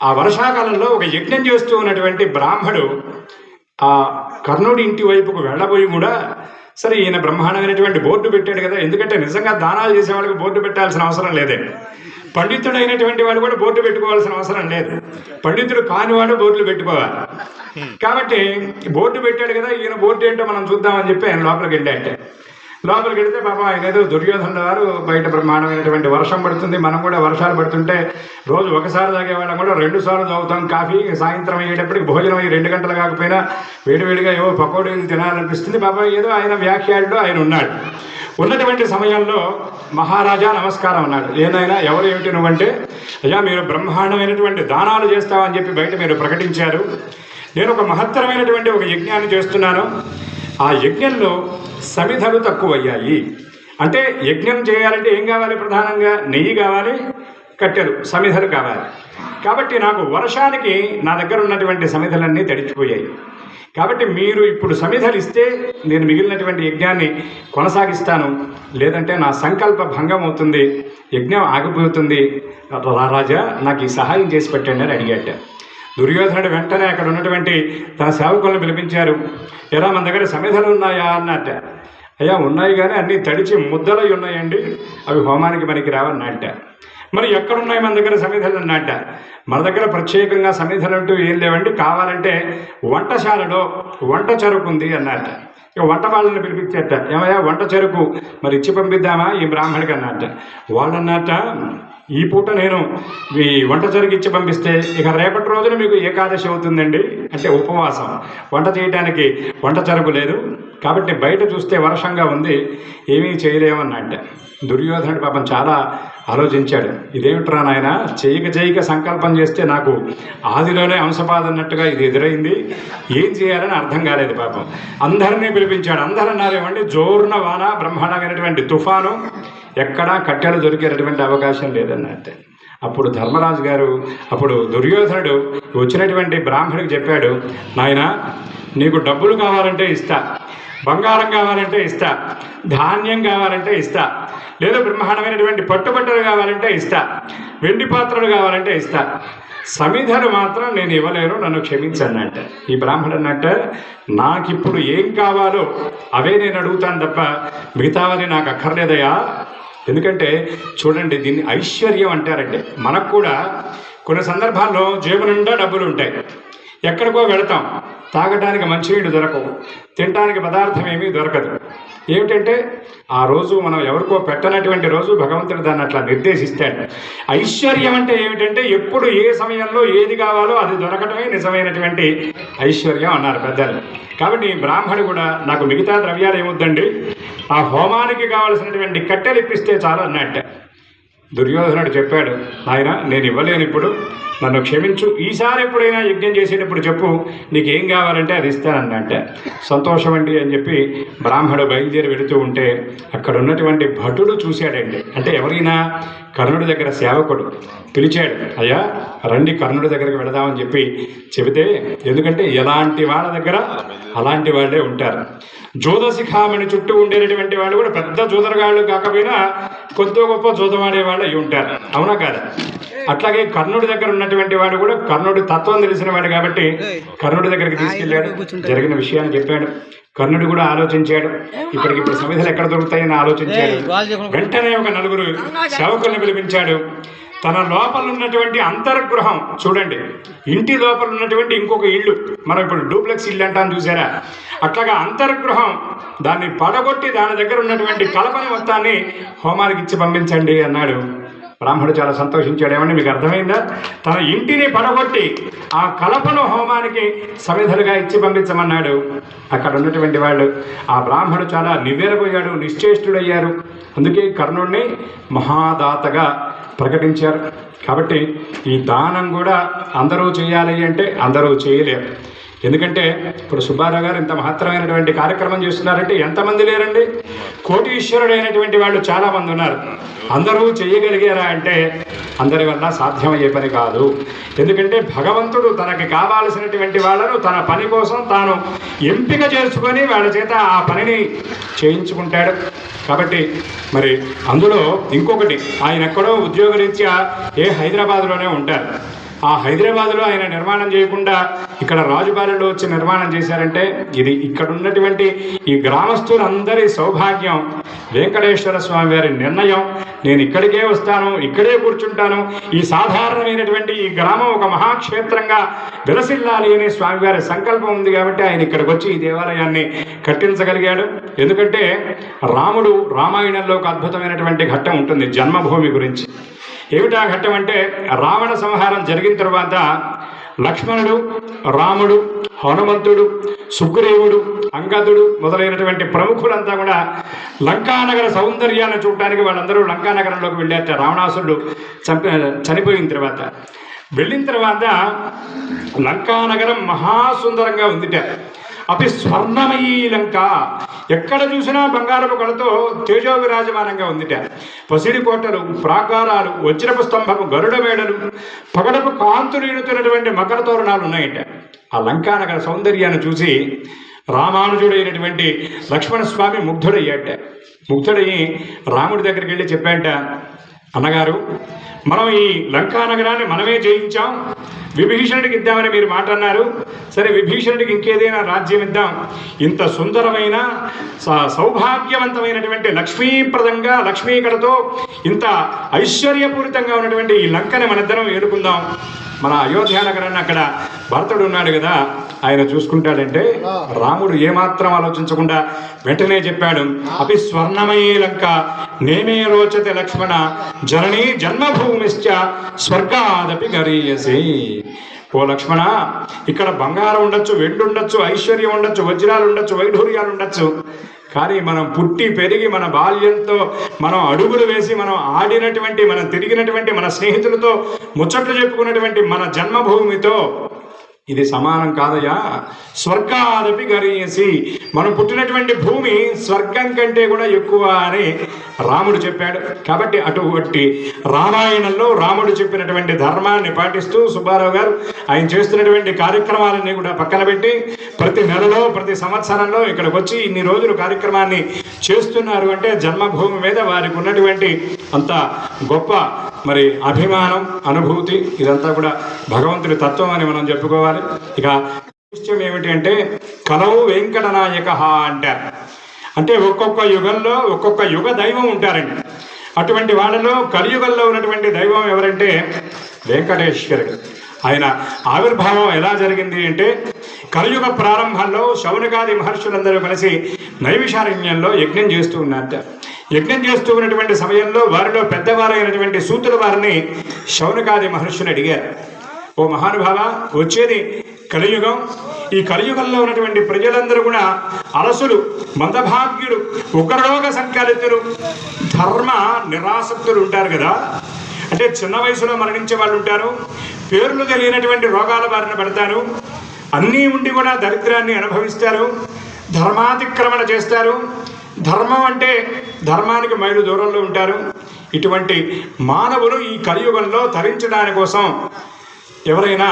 ఆ వర్షాకాలంలో ఒక యజ్ఞం చేస్తూ ఉన్నటువంటి బ్రాహ్మడు ఆ కర్ణుడి ఇంటి వైపుకు వెళ్ళబోయి కూడా, సరే ఈయన బ్రహ్మాండమైనటువంటి బోర్డు పెట్టాడు కదా, ఎందుకంటే నిజంగా దానాలు చేసే వాళ్ళకి బోర్డు పెట్టాల్సిన అవసరం లేదే, పండితుడైనటువంటి వాడు కూడా బోర్డు పెట్టుకోవాల్సిన అవసరం లేదు, పండితుడు కానివాడు బోర్డులు పెట్టుకోవాలి. కాబట్టి బోర్డు పెట్టాడు కదా, ఈయన బోర్డు ఏంటో మనం చూద్దామని చెప్పి ఆయన లోపలికి వెళ్ళాట. లోపలికి వెళితే పాపం ఆయన ఏదో దుర్యోధనుడు గారు బయట బ్రహ్మాండమైనటువంటి వర్షం పడుతుంది, మనం కూడా వర్షాలు పడుతుంటే రోజు ఒకసారి తాగేవాళ్ళం కూడా 2 సార్లు తాగుతాం కాఫీ, సాయంత్రం అయ్యేటప్పటికి భోజనం 2 గంటలు కాకపోయినా వేడివేడిగా ఏవో పకోడీలు తినాలనిపిస్తుంది. పాపం ఏదో ఆయన వ్యాఖ్యాల్లో ఆయన ఉన్నాడు. ఉన్నటువంటి సమయంలో మహారాజా నమస్కారం అన్నాడు. ఏనాయనా ఎవరు ఏమిటి నువ్వంటే, అయ్యా మీరు బ్రహ్మాండమైనటువంటి దానాలు చేస్తామని చెప్పి బయట మీరు ప్రకటించారు, నేను ఒక మహత్తరమైనటువంటి ఒక యజ్ఞాన్ని చేస్తున్నాను, ఆ యజ్ఞంలో సమిధలు తక్కువయ్యాయి. అంటే యజ్ఞం చేయాలంటే ఏం కావాలి, ప్రధానంగా నెయ్యి కావాలి, కట్టెలు, సమిధలు కావాలి. కాబట్టి నాకు వర్షానికి నా దగ్గర ఉన్నటువంటి సమిధలన్నీ తడిచిపోయాయి. కాబట్టి మీరు ఇప్పుడు సమిధలు ఇస్తే నేను మిగిలినటువంటి యజ్ఞాన్ని కొనసాగిస్తాను, లేదంటే నా సంకల్ప భంగం అవుతుంది, యజ్ఞం ఆగిపోతుంది, రాజా నాకు ఈ సహాయం చేసి పెట్టండి అని అడిగాట. దుర్యోధనుడు వెంటనే అక్కడ ఉన్నటువంటి తన సేవకులను పిలిపించారు. ఎలా మన దగ్గర సమిధలు ఉన్నాయా అన్నట్ట. అయ్యా ఉన్నాయి, కానీ అన్నీ తడిచి ముద్దలై ఉన్నాయండి, అవి హోమానికి మనకి రావన్నట్ట. మరి ఎక్కడున్నాయి మన దగ్గర సమిధలు అన్నట్ట. మన దగ్గర ప్రత్యేకంగా సమిధలు అంటూ ఏం లేవండి, కావాలంటే వంటశాలలో వంట చెరుకు ఉంది అన్నట్ట. ఇక వంట వాళ్ళని పిలిపించేట. ఏమయ్యా వంట చెరుకు మరి ఇచ్చి పంపిద్దామా ఈ బ్రాహ్మడికి అన్నట్ట. వాళ్ళన్నట్ట, ఈ పూట నేను ఈ వంట చెరుకు ఇచ్చి పంపిస్తే ఇక రేపటి రోజున మీకు ఏకాదశి అవుతుందండి, అంటే ఉపవాసం, వంట చేయడానికి వంట చెరుకు లేదు, కాబట్టి బయట చూస్తే వర్షంగా ఉంది, ఏమీ చేయలేమన్నట్ట. దుర్యోధనుడు పాపం చాలా ఆలోచించాడు. ఇదేమిట్రా నాయన, చేయక సంకల్పం చేస్తే నాకు ఆదిలోనే అంశపాదన్నట్టుగా ఇది ఎదురైంది, ఏం చేయాలని అర్థం కాలేదు పాపం. అందరినీ పిలిపించాడు. అందరూ అన్నారేమండి, జోరున వాన, బ్రహ్మాండమైనటువంటి తుఫాను, ఎక్కడా కట్టెలు దొరికేటటువంటి అవకాశం లేదన్నట్టు. అప్పుడు ధర్మరాజు గారు, అప్పుడు దుర్యోధనుడు వచ్చినటువంటి బ్రాహ్మడికి చెప్పాడు, నాయన నీకు డబ్బులు కావాలంటే ఇస్తా, బంగారం కావాలంటే ఇస్తా, ధాన్యం కావాలంటే ఇస్తా, లేదా బ్రహ్మాండమైనటువంటి పట్టుబట్టలు కావాలంటే ఇస్తా, వెండి పాత్రలు కావాలంటే ఇస్తా, సమిధను మాత్రం నేను ఇవ్వలేను, నన్ను క్షమించన్నట్ట. ఈ బ్రాహ్మడు అన్నట్ట, నాకిప్పుడు ఏం కావాలో అవే నేను అడుగుతాను తప్ప మిగతావని నాకు అక్కర్లేదయా. ఎందుకంటే చూడండి, దీన్ని ఐశ్వర్యం అంటారండి. మనకు కూడా కొన్ని సందర్భాల్లో జేబు నిండా డబ్బులు ఉంటాయి, ఎక్కడికో వెళతాం, తాగడానికి మంచినీళ్ళు దొరకవు, తినడానికి పదార్థం ఏమీ దొరకదు. ఏమిటంటే ఆ రోజు మనం ఎవరికో పెట్టనటువంటి రోజు భగవంతుడు దాన్ని అట్లా నిర్దేశిస్తాడు. ఐశ్వర్యం అంటే ఏమిటంటే ఎప్పుడు ఏ సమయంలో ఏది కావాలో అది దొరకటమే నిజమైనటువంటి ఐశ్వర్యం అన్నారు పెద్దలు. కాబట్టి బ్రాహ్మడు కూడా నాకు మిగతా ద్రవ్యాలు ఏమొద్దండి, ఆ హోమానికి కావలసినటువంటి కట్టెలు ఇప్పిస్తే చాలు అన్నట్ట. దుర్యోధనుడు చెప్పాడు, నాయన నేను ఇవ్వలేను, ఇప్పుడు నన్ను క్షమించు, ఈసారి ఎప్పుడైనా యజ్ఞం చేసేటప్పుడు చెప్పు, నీకేం కావాలంటే అది ఇస్తానన్నట్ట. సంతోషం అండి అని చెప్పి బ్రాహ్మడు బయలుదేరి వెళుతూ ఉంటే అక్కడ ఉన్నటువంటి భటుడు చూశాడండి. అంటే ఎవరైనా కర్ణుడి దగ్గర సేవకుడు పిలిచాడు, అయ్యా రండి కర్ణుడి దగ్గరికి వెళదామని చెప్పి చెబితే, ఎందుకంటే ఎలాంటి వాళ్ళ దగ్గర అలాంటి వాళ్ళే ఉంటారు. జోదశిఖామణి చుట్టూ ఉండేటటువంటి వాళ్ళు కూడా పెద్ద జోదరగాళ్ళు కాకపోయినా కొద్ది గొప్ప జోదమాడే వాళ్ళు అయి ఉంటారు, అవునా కాదా? అట్లాగే కర్ణుడి దగ్గర ఉన్నటువంటి వాడు కూడా కర్ణుడి తత్వం తెలిసిన వాడు కాబట్టి కర్ణుడి దగ్గరికి తీసుకెళ్ళాడు, జరిగిన విషయాన్ని చెప్పాడు. కర్ణుడు కూడా ఆలోచించాడు, ఇప్పటికిప్పుడు సమిధలు ఎక్కడ దొరుకుతాయని ఆలోచించాడు. వెంటనే ఒక నలుగురు సేవకుల్ని పిలిపించాడు. తన లోపల ఉన్నటువంటి అంతర్గృహం చూడండి, ఇంటి లోపల ఉన్నటువంటి ఇంకొక ఇల్లు, మనం ఇప్పుడు డూప్లెక్స్ ఇల్లు అంటాను చూసారా, అట్లాగా అంతర్గృహం, దాన్ని పడగొట్టి దాని దగ్గర ఉన్నటువంటి కలపని మొత్తాన్ని హోమానికి ఇచ్చి పంపించండి అన్నాడు. బ్రాహ్మడు చాలా సంతోషించాడు. ఏమండి మీకు అర్థమైందా? తన ఇంటిని పడగొట్టి ఆ కలపను హోమానికి సమిధలుగా ఇచ్చి పంపించమన్నాడు. అక్కడ ఉన్నటువంటి వాళ్ళు ఆ బ్రాహ్మడు చాలా నివ్వెరపోయాడు, నిశ్చేష్టుడయ్యారు. అందుకే కర్ణుడిని మహాదాతగా ప్రకటించారు. కాబట్టి ఈ దానం కూడా అందరూ చేయాలి అంటే అందరూ చేయలేరు. ఎందుకంటే ఇప్పుడు సుబ్బారావు గారు ఇంత మహత్తరమైనటువంటి కార్యక్రమం చేస్తున్నారంటే ఎంతమంది లేరండి? కోటీశ్వరుడైనటువంటి వాళ్ళు చాలామంది ఉన్నారు. అందరూ చేయగలిగారా అంటే అందరి వల్ల సాధ్యమయ్యే పని కాదు. ఎందుకంటే భగవంతుడు తనకి కావాల్సినటువంటి వాళ్ళను తన పని కోసం తాను ఎంపిక చేసుకొని వాళ్ళ చేత ఆ పనిని చేయించుకుంటాడు. కాబట్టి మరి అందులో ఇంకొకటి, ఆయన ఎక్కడో ఉద్యోగరీత్యా హైదరాబాద్లోనే ఉంటారు. ఆ హైదరాబాద్లో ఆయన నిర్మాణం చేయకుండా ఇక్కడ రాజుపాలెంలో వచ్చి నిర్మాణం చేశారంటే ఇది ఇక్కడ ఉన్నటువంటి ఈ గ్రామస్తులందరి సౌభాగ్యం, వెంకటేశ్వర స్వామి వారి నిర్ణయం. నేను ఇక్కడికే వస్తాను, ఇక్కడే కూర్చుంటాను, ఈ సాధారణమైనటువంటి ఈ గ్రామం ఒక మహాక్షేత్రంగా విలసిల్లాలి అనే స్వామివారి సంకల్పం ఉంది కాబట్టి ఆయన ఇక్కడికి వచ్చి ఈ దేవాలయాన్ని కట్టించగలిగాడు. ఎందుకంటే రాముడు రామాయణంలో ఒక అద్భుతమైనటువంటి ఘట్టం ఉంటుంది జన్మభూమి గురించి. ఏమిటా ఘట్టం అంటే, రావణ సంహారం జరిగిన తర్వాత లక్ష్మణుడు, రాముడు, హనుమంతుడు, సుగ్రీవుడు, అంగదుడు మొదలైనటువంటి ప్రముఖులంతా కూడా లంకానగర సౌందర్యాన్ని చూడటానికి వాళ్ళందరూ లంకానగరంలోకి వెళ్ళారట. రావణాసురుడు చనిపోయిన తర్వాత వెళ్ళిన తర్వాత లంకానగరం మహాసుందరంగా ఉందిట. అవి స్వర్ణమయీ లంక, ఎక్కడ చూసినా బంగారపు కళతో తేజో విరాజమానంగా ఉందిట. పసిడి కోటలు, ప్రాకారాలు, వజ్రపు స్తంభము, గరుడ మేడలు, పగడపు కాంతులు ఈడుతున్నటువంటి మకర తోరణాలు ఉన్నాయట. ఆ లంకానగర సౌందర్యాన్ని చూసి రామానుజుడైనటువంటి లక్ష్మణస్వామి ముగ్ధుడయ్యాట. ముగ్ధుడయ్యి రాముడి దగ్గరికి వెళ్ళి చెప్పాట, అన్నగారు మనం ఈ లంకానగరాన్ని మనమే జయించాం, విభీషణుడికి ఇద్దామని మీరు మాట అన్నారు. సరే విభీషణుడికి ఇంకేదైనా రాజ్యం ఇద్దాం, ఇంత సుందరమైన సౌభాగ్యవంతమైనటువంటి లక్ష్మీప్రదంగా లక్ష్మీకడతో ఇంత ఐశ్వర్యపూరితంగా ఉన్నటువంటి ఈ లంకని మనిద్దరం ఏలుకుందాం. మన అయోధ్య నగరాన్ని అక్కడ భరతుడు ఉన్నాడు కదా, ఆయన చూసుకుంటాడంటే రాముడు ఏమాత్రం ఆలోచించకుండా వెంటనే చెప్పాడు, అపి స్వర్ణమయీ లంక నేమే రోచతే లక్ష్మణ జననీ జన్మభూమిశ్చ స్వర్గాదపి గరీయసి. ఓ లక్ష్మణ, ఇక్కడ బంగారం ఉండొచ్చు, వెండి ఉండొచ్చు, ఐశ్వర్యం ఉండొచ్చు, వజ్రాలు ఉండొచ్చు, వైఢూర్యాలు ఉండొచ్చు, కానీ మనం పుట్టి పెరిగి మన బాల్యంతో మనం అడుగులు వేసి మనం ఆడినటువంటి, మనం తిరిగినటువంటి, మన స్నేహితులతో ముచ్చట్లు చెప్పుకున్నటువంటి మన జన్మభూమితో ఇది సమానం కాదయ్యా. స్వర్గాదపి గరీయసి, మనం పుట్టినటువంటి భూమి స్వర్గం కంటే కూడా ఎక్కువ అని రాముడు చెప్పాడు. కాబట్టి అటువంటి రామాయణంలో రాముడు చెప్పినటువంటి ధర్మాన్ని పాటిస్తూ సుబ్బారావు గారు ఆయన చేస్తున్నటువంటి కార్యక్రమాలన్నీ కూడా పక్కన పెట్టి ప్రతి నెలలో ప్రతి సంవత్సరంలో ఇక్కడికి వచ్చి ఇన్ని రోజులు కార్యక్రమాన్ని చేస్తున్నారు. అంటే జన్మభూమి మీద వారికి ఉన్నటువంటి అంత గొప్ప మరి అభిమానం, అనుభూతి ఇదంతా కూడా భగవంతుడి తత్వం అని మనం చెప్పుకోవాలి. ఇక విషయం ఏమిటి అంటే కలవు వెంకటనాయక అంటారు. అంటే ఒక్కొక్క యుగంలో ఒక్కొక్క యుగ దైవం ఉంటారండి. అటువంటి వాళ్ళలో కలియుగంలో ఉన్నటువంటి దైవం ఎవరంటే వెంకటేశ్వరుడు. ఆయన ఆవిర్భావం ఎలా జరిగింది అంటే కలియుగ ప్రారంభంలో శౌనకాది మహర్షులందరూ కలిసి నైమిషారణ్యంలో యజ్ఞం చేస్తూ ఉన్నారట. యజ్ఞం చేస్తూ ఉన్నటువంటి సమయంలో వారిలో పెద్దవారైనటువంటి సూతుల వారిని శౌనకాది మహర్షులు అడిగారు, ఓ మహానుభావ, వచ్చేది కలియుగం. ఈ కలియుగంలో ఉన్నటువంటి ప్రజలందరూ కూడా అలసులు, మందభాగ్యులు, ఉగ్రరోగ సంకలితులు, ధర్మ నిరాసక్తులు ఉంటారు కదా. అంటే చిన్న వయసులో మరణించే వాళ్ళు ఉంటారు, పేర్లు తెలియనటువంటి రోగాల బారిన పడతారు, అన్నీ ఉండి కూడా దరిద్రాన్ని అనుభవిస్తారు, ధర్మాతిక్రమణ చేస్తారు, ధర్మం అంటే ధర్మానికి మైలు దూరంలో ఉంటారు. ఇటువంటి మానవులు ఈ కలియుగంలో తరించడాని కోసం ఎవరైనా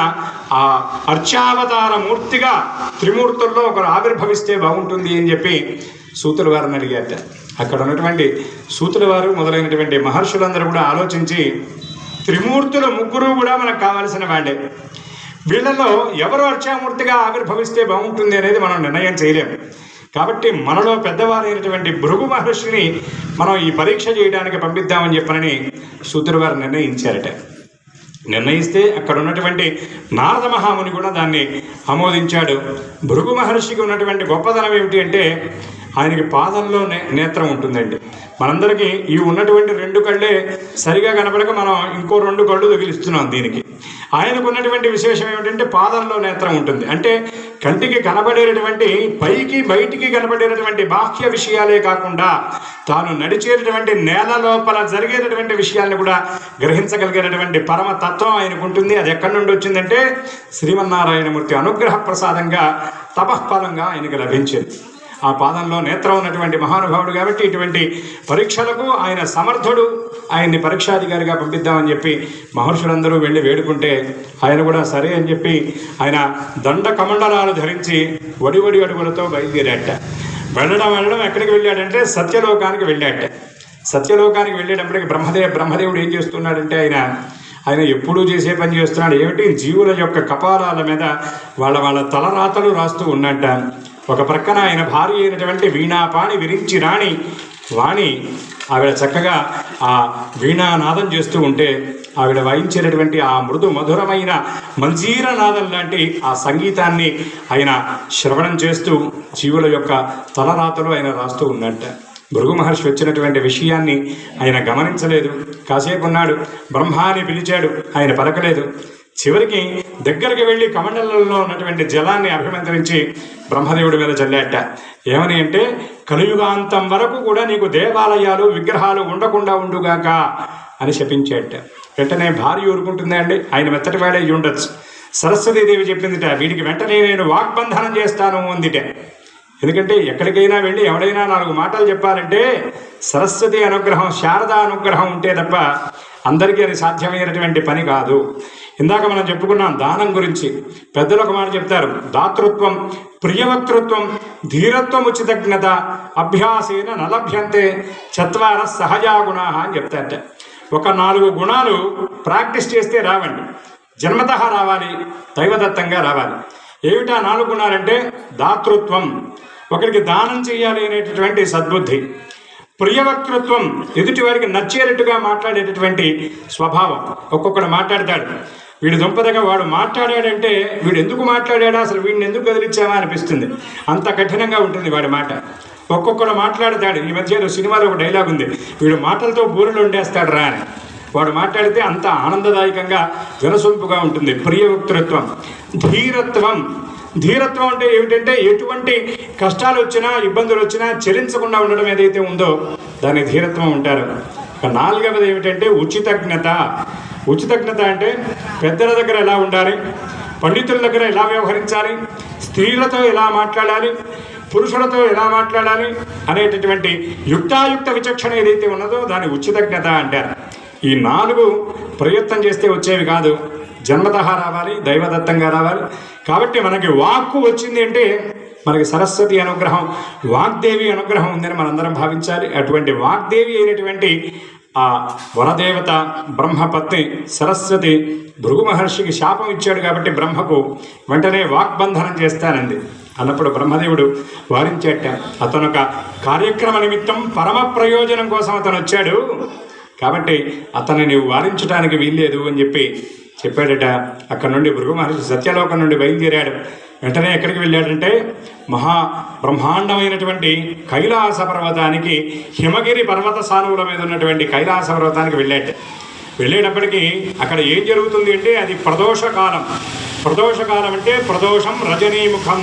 ఆ అర్చావతార మూర్తిగా త్రిమూర్తుల్లో ఒకరు ఆవిర్భవిస్తే బాగుంటుంది అని చెప్పి సూతుల వారిని అడిగారట. అక్కడ ఉన్నటువంటి సూతుల వారు మొదలైనటువంటి మహర్షులందరూ కూడా ఆలోచించి త్రిమూర్తులు ముగ్గురు కూడా మనకు కావాల్సిన వాళ్ళే, వీళ్ళలో ఎవరు అర్చామూర్తిగా ఆవిర్భవిస్తే బాగుంటుంది అనేది మనం నిర్ణయం చేయలేము. కాబట్టి మనలో పెద్దవారైనటువంటి భృగు మహర్షిని మనం ఈ పరీక్ష చేయడానికి పంపిద్దామని చెప్పనని సూతుల వారు నిర్ణయించారట. నిర్ణయిస్తే అక్కడ ఉన్నటువంటి నారద మహాముని కూడా దాన్ని ఆమోదించాడు. భృగు మహర్షికి ఉన్నటువంటి గొప్పదనం ఏమిటి అంటే ఆయనకి పాదంలో నేత్రం ఉంటుందండి. మనందరికీ ఈ ఉన్నటువంటి 2 కళ్ళే సరిగా కనపడక మనం ఇంకో 2 కళ్ళు తగిలిస్తున్నాం దీనికి. ఆయనకు ఉన్నటువంటి విశేషం ఏమిటంటే పాదంలో నేత్రం ఉంటుంది. అంటే కంటికి కనబడేటటువంటి పైకి బయటికి కనబడేటటువంటి బాహ్య విషయాలే కాకుండా తాను నడిచేటటువంటి నేల లోపల జరిగేటటువంటి విషయాలను కూడా గ్రహించగలిగేటటువంటి పరమ తత్వం ఆయనకు ఉంటుంది. అది ఎక్కడి నుండి వచ్చిందంటే శ్రీమన్నారాయణమూర్తి అనుగ్రహ ప్రసాదంగా తపఃఫలంగా ఆయనకు లభించింది. ఆ పాదంలో నేత్రం ఉన్నటువంటి మహానుభావుడు కాబట్టి ఇటువంటి పరీక్షలకు ఆయన సమర్థుడు. ఆయన్ని పరీక్షాధికారిగా పంపిద్దామని చెప్పి మహర్షులందరూ వెళ్ళి వేడుకుంటే ఆయన కూడా సరే అని చెప్పి ఆయన దండ కమండలాలు ధరించి వడి అడుగులతో బయలుదేరాట. వెళ్ళడం ఎక్కడికి వెళ్ళాడంటే సత్యలోకానికి వెళ్ళాట. సత్యలోకానికి వెళ్ళేటప్పటికి బ్రహ్మదేవుడు ఏం చేస్తున్నాడంటే ఆయన ఎప్పుడూ చేసే పని చేస్తున్నాడు. ఏమిటి, జీవుల యొక్క కపాలాల మీద వాళ్ళ తలరాతలు రాస్తూ ఉన్నట్ట. ఒక ప్రక్కన ఆయన భార్య అయినటువంటి వీణాపాణి విరించి రాణి వాణి ఆవిడ చక్కగా ఆ వీణానాదం చేస్తూ ఉంటే ఆవిడ వాయించేటటువంటి ఆ మృదు మధురమైన మంజీర నాదం లాంటి ఆ సంగీతాన్ని ఆయన శ్రవణం చేస్తూ జీవుల యొక్క తలరాతలు ఆయన రాస్తూ ఉన్నట్ట. భృగు మహర్షి వచ్చినటువంటి విషయాన్ని ఆయన గమనించలేదు. కాసేపు ఉన్నాడు, బ్రహ్మాని పిలిచాడు, ఆయన పలకలేదు. చివరికి దగ్గరికి వెళ్ళి కమండలంలో ఉన్నటువంటి జలాన్ని అభిమంత్రించి బ్రహ్మదేవుడి మీద చల్లాట. ఏమని అంటే కలియుగాంతం వరకు కూడా నీకు దేవాలయాలు విగ్రహాలు ఉండకుండా ఉండుగాక అని శపించాట. వెంటనే భార్య ఊరుకుంటుందా అండి? ఆయన మెత్తటి వాడే ఉండొచ్చు. సరస్వతీదేవి చెప్పిందిట, వీడికి వెంటనే నేను వాగ్బంధనం చేస్తాను అందిట. ఎందుకంటే ఎక్కడికైనా వెళ్ళి ఎవడైనా 4 మాటలు చెప్పాలంటే సరస్వతి అనుగ్రహం, శారదా అనుగ్రహం ఉంటే తప్ప అందరికీ అది సాధ్యమైనటువంటి పని కాదు. ఇందాక మనం చెప్పుకున్నాం దానం గురించి. పెద్దలు ఒక మాట చెప్తారు, దాతృత్వం, ప్రియవక్తృత్వం, ధీరత్వం, ఉచితజ్ఞత, అభ్యాసేన నలభ్యంతే చత్వార సహజా గుణా అని చెప్తారట. ఒక 4 గుణాలు ప్రాక్టీస్ చేస్తే రావండి, జన్మతః రావాలి, దైవదత్తంగా రావాలి. ఏమిటా 4 గుణాలంటే దాతృత్వం, ఒకరికి దానం చేయాలి అనేటటువంటి సద్బుద్ధి. ప్రియవక్తృత్వం, ఎదుటి వారికి నచ్చేటట్టుగా మాట్లాడేటటువంటి స్వభావం. ఒక్కొక్కడు మాట్లాడతాడు, వీడు దుంపదగా వాడు మాట్లాడాడంటే వీడు ఎందుకు మాట్లాడా, అసలు వీడిని ఎందుకు కదిలించావా అనిపిస్తుంది. అంత కఠినంగా ఉంటుంది వాడి మాట. ఒక్కొక్కడు మాట్లాడతాడు. ఈ మధ్య సినిమాలో ఒక డైలాగ్ ఉంది, వీడు మాటలతో బూరెలు వండేస్తాడు రా అని. వాడు మాట్లాడితే అంత ఆనందదాయకంగా వినసొంపుగా ఉంటుంది. ప్రియవక్తృత్వం. ధీరత్వం, ధీరత్వం అంటే ఏమిటంటే ఎటువంటి కష్టాలు వచ్చినా ఇబ్బందులు వచ్చినా చెలించకుండా ఉండడం ఏదైతే ఉందో దాన్ని ధీరత్వం అంటారు. 4వది ఏమిటంటే ఉచితజ్ఞత. ఉచితజ్ఞత అంటే పెద్దల దగ్గర ఎలా ఉండాలి, పండితుల దగ్గర ఎలా వ్యవహరించాలి, స్త్రీలతో ఎలా మాట్లాడాలి, పురుషులతో ఎలా మాట్లాడాలి అనేటటువంటి యుక్తాయుక్త విచక్షణ ఏదైతే ఉన్నదో దాన్ని ఉచితజ్ఞత అంటారు. ఈ 4 ప్రయత్నం చేస్తే వచ్చేవి కాదు, జన్మతః రావాలి, దైవదత్తంగా రావాలి. కాబట్టి మనకి వాక్కు వచ్చింది అంటే మనకి సరస్వతి అనుగ్రహం, వాగ్దేవి అనుగ్రహం ఉందని మనందరం భావించాలి. అటువంటి వాగ్దేవి అయినటువంటి ఆ వరదేవత బ్రహ్మపత్ని సరస్వతి భృగు మహర్షికి శాపం ఇచ్చాడు కాబట్టి బ్రహ్మకు వెంటనే వాగ్బంధనం చేస్తానంది. అన్నప్పుడు బ్రహ్మదేవుడు వారించేట, అతను ఒక కార్యక్రమ నిమిత్తం పరమ ప్రయోజనం కోసం అతను వచ్చాడు కాబట్టి అతన్ని నీవు వారించడానికి వీల్లేదు అని చెప్పాడట. అక్కడ నుండి భృగు మహర్షి సత్యలోకం నుండి బయలుదేరాడు. వెంటనే ఎక్కడికి వెళ్ళాడంటే మహా బ్రహ్మాండమైనటువంటి కైలాస పర్వతానికి, హిమగిరి పర్వత సానువుల మీద ఉన్నటువంటి కైలాస పర్వతానికి వెళ్ళేటప్పటికీ అక్కడ ఏం జరుగుతుంది అంటే అది ప్రదోషకాలం. ప్రదోషకాలం అంటే ప్రదోషం రజనీముఖం,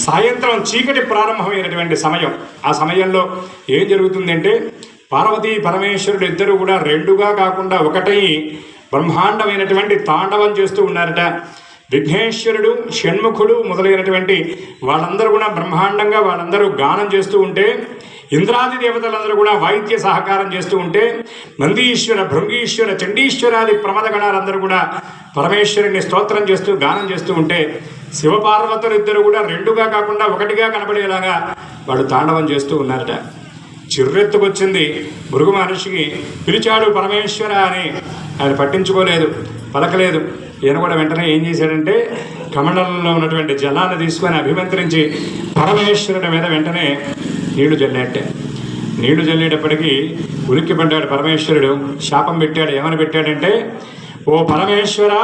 సాయంత్రం చీకటి ప్రారంభమైనటువంటి సమయం. ఆ సమయంలో ఏం జరుగుతుందంటే పార్వతీ పరమేశ్వరుడు ఇద్దరు కూడా రెండుగా కాకుండా ఒకటై బ్రహ్మాండమైనటువంటి తాండవం చేస్తూ ఉన్నారట. విఘ్నేశ్వరుడు, షణ్ముఖుడు మొదలైనటువంటి వాళ్ళందరూ కూడా బ్రహ్మాండంగా వాళ్ళందరూ గానం చేస్తూ ఉంటే, ఇంద్రాది దేవతలందరూ కూడా వాయిద్య సహకారం చేస్తూ ఉంటే, నందీశ్వర, భృంగీశ్వర, చండీశ్వరాది ప్రమదగణాలందరూ కూడా పరమేశ్వరుని స్తోత్రం చేస్తూ గానం చేస్తూ ఉంటే, శివపార్వతులు ఇద్దరు కూడా రెండుగా కాకుండా ఒకటిగా కనబడేలాగా వాడు తాండవం చేస్తూ ఉన్నారట. చిర్రెత్తుకొచ్చింది భృగు మహర్షికి. పిలిచాడు పరమేశ్వర అని, ఆయన పట్టించుకోలేదు, పలకలేదు. ఈయన కూడా వెంటనే ఏం చేశాడంటే కమండలంలో ఉన్నటువంటి జలాన్ని తీసుకొని అభిమంత్రించి పరమేశ్వరుడి మీద వెంటనే నీళ్లు జల్లేట. నీళ్లు జల్లేటప్పటికీ ఉలిక్కి పడ్డాడు పరమేశ్వరుడు. శాపం పెట్టాడు. ఏమని పెట్టాడంటే, ఓ పరమేశ్వర,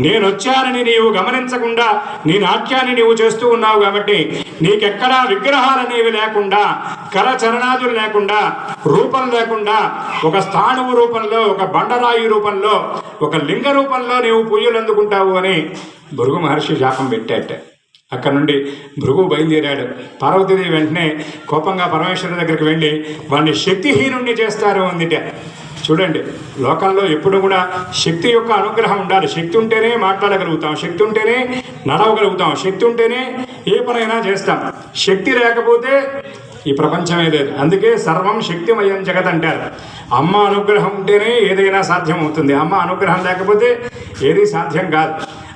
నేను వచ్చానని నీవు గమనించకుండా నీ నాట్యాన్ని నీవు చేస్తూ ఉన్నావు కాబట్టి నీకెక్కడా విగ్రహాలనేవి లేకుండా, కరచరణాదులు లేకుండా, రూపం లేకుండా, ఒక స్థాణువు రూపంలో, ఒక బండరాయి రూపంలో, ఒక లింగ రూపంలో నీవు పూజలు అందుకుంటావు అని భృగు మహర్షి శాపం పెట్టాట. అక్కడ నుండి భృగు బయలుదేరాడు. పార్వతీదేవి వెంటనే కోపంగా పరమేశ్వరుడి దగ్గరికి వెళ్ళి వాడిని శక్తిహీనుణ్ణి చేస్తారు అందిట. చూడండి, లోకంలో ఎప్పుడు కూడా శక్తి యొక్క అనుగ్రహం ఉండాలి. శక్తి ఉంటేనే మాట్లాడగలుగుతాం, శక్తి ఉంటేనే నడవగలుగుతాం, శక్తి ఉంటేనే ఏ పనైనా చేస్తాం. శక్తి లేకపోతే ఈ ప్రపంచమే లేదు. అందుకే సర్వం శక్తిమయం జగత్ అంటారు. అమ్మ అనుగ్రహం ఉంటేనే ఏదైనా సాధ్యం అవుతుంది. అమ్మ అనుగ్రహం లేకపోతే ఏది సాధ్యం కాదు.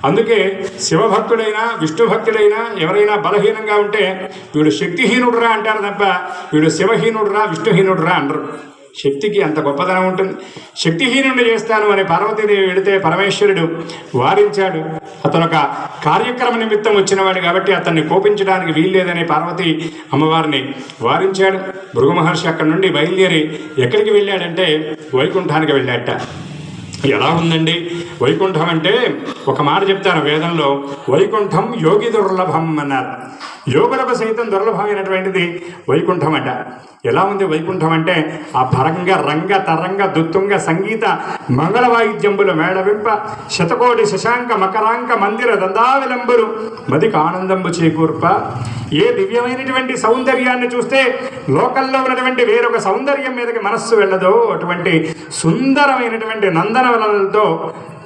అందుకే శివభక్తుడైనా విష్ణు భక్తుడైనా ఎవరైనా బలహీనంగా ఉంటే వీడు శక్తిహీనుడురా అంటారు తప్ప వీడు శివహీనుడురా విష్ణుహీనుడురా అంటారు. శక్తికి అంత గొప్పదనం ఉంటుంది. శక్తిహీనుడిని చేస్తాను అని పార్వతీదేవి వెళితే పరమేశ్వరుడు వారించాడు. అతను ఒక కార్యక్రమ నిమిత్తం వచ్చినవాడు కాబట్టి అతన్ని కోపించడానికి వీల్లేదని పార్వతీ అమ్మవారిని వారించాడు. భృగు మహర్షి అక్కడి నుండి బయలుదేరి ఎక్కడికి వెళ్ళాడంటే వైకుంఠానికి వెళ్ళాట. ఎలా ఉందండి వైకుంఠం అంటే? ఒక మాట చెప్తాను వేదంలో, వైకుంఠం యోగి దుర్లభం అన్నారు. యోగులకు సైతం దుర్లభమైనటువంటిది వైకుంఠం అంట. ఎలా ఉంది వైకుంఠం అంటే ఆ భరంగ రంగ తరంగ దుత్తుంగ సంగీత మంగళ వాయిద్యంబులు మేడవింప శతకోటి శశాంక మకరాంక మందిర దందావిలంబులు మదికి ఆనందంబు చేకూర్ప. ఏ దివ్యమైనటువంటి సౌందర్యాన్ని చూస్తే లోకల్లో ఉన్నటువంటి వేరొక సౌందర్యం మీదకి మనస్సు వెళ్ళదో అటువంటి సుందరమైనటువంటి నందనవలతో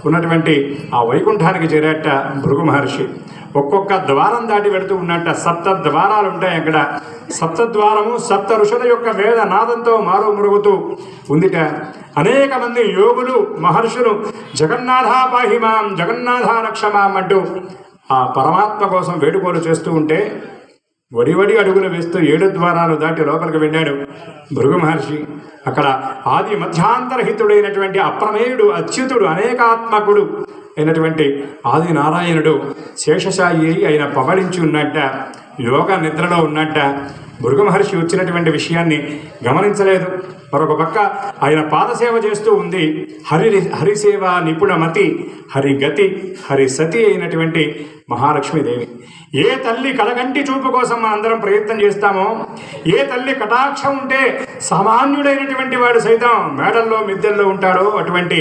ఉన్నటువంటి ఆ వైకుంఠానికి చేరేట భృగు మహర్షి. ఒక్కొక్క ద్వారం దాటి పెడుతూ ఉన్నట్ట. 7 ద్వారాలు ఉంటాయి అక్కడ. 7 ద్వారము 7 ఋషుల యొక్క వేద నాదంతో మారు మురుగుతూ ఉందిట. అనేక మంది యోగులు మహర్షులు జగన్నాథ పాహిమాం, జగన్నాథ రక్షమాం అంటూ ఆ పరమాత్మ కోసం వేడుకోలు చేస్తూ ఉంటే వడివడి అడుగులు వేస్తూ 7 ద్వారాలు దాటి లోపలికి వెళ్ళాడు భృగు మహర్షి. అక్కడ ఆది మధ్యాంతరహితుడైనటువంటి అప్రమేయుడు, అచ్యుతుడు, అనేకాత్మకుడు అయినటువంటి ఆది నారాయణుడు శేషశాయి ఆయన పవళించి ఉన్నట్ట, యోగ నిద్రలో ఉన్నట్ట. భృగు మహర్షి వచ్చినటువంటి విషయాన్ని గమనించలేదు. మరొక పక్క ఆయన పాదసేవ చేస్తూ ఉంది. హరిసేవ నిపుణమతి, హరిగతి, హరిసతి అయినటువంటి మహాలక్ష్మీదేవి. ఏ తల్లి కలగంటి చూపు కోసం మనందరం ప్రయత్నం చేస్తామో, ఏ తల్లి కటాక్షం ఉంటే సామాన్యుడైనటువంటి వాడు సైతం మేడల్లో మిద్దెల్లో ఉంటాడో అటువంటి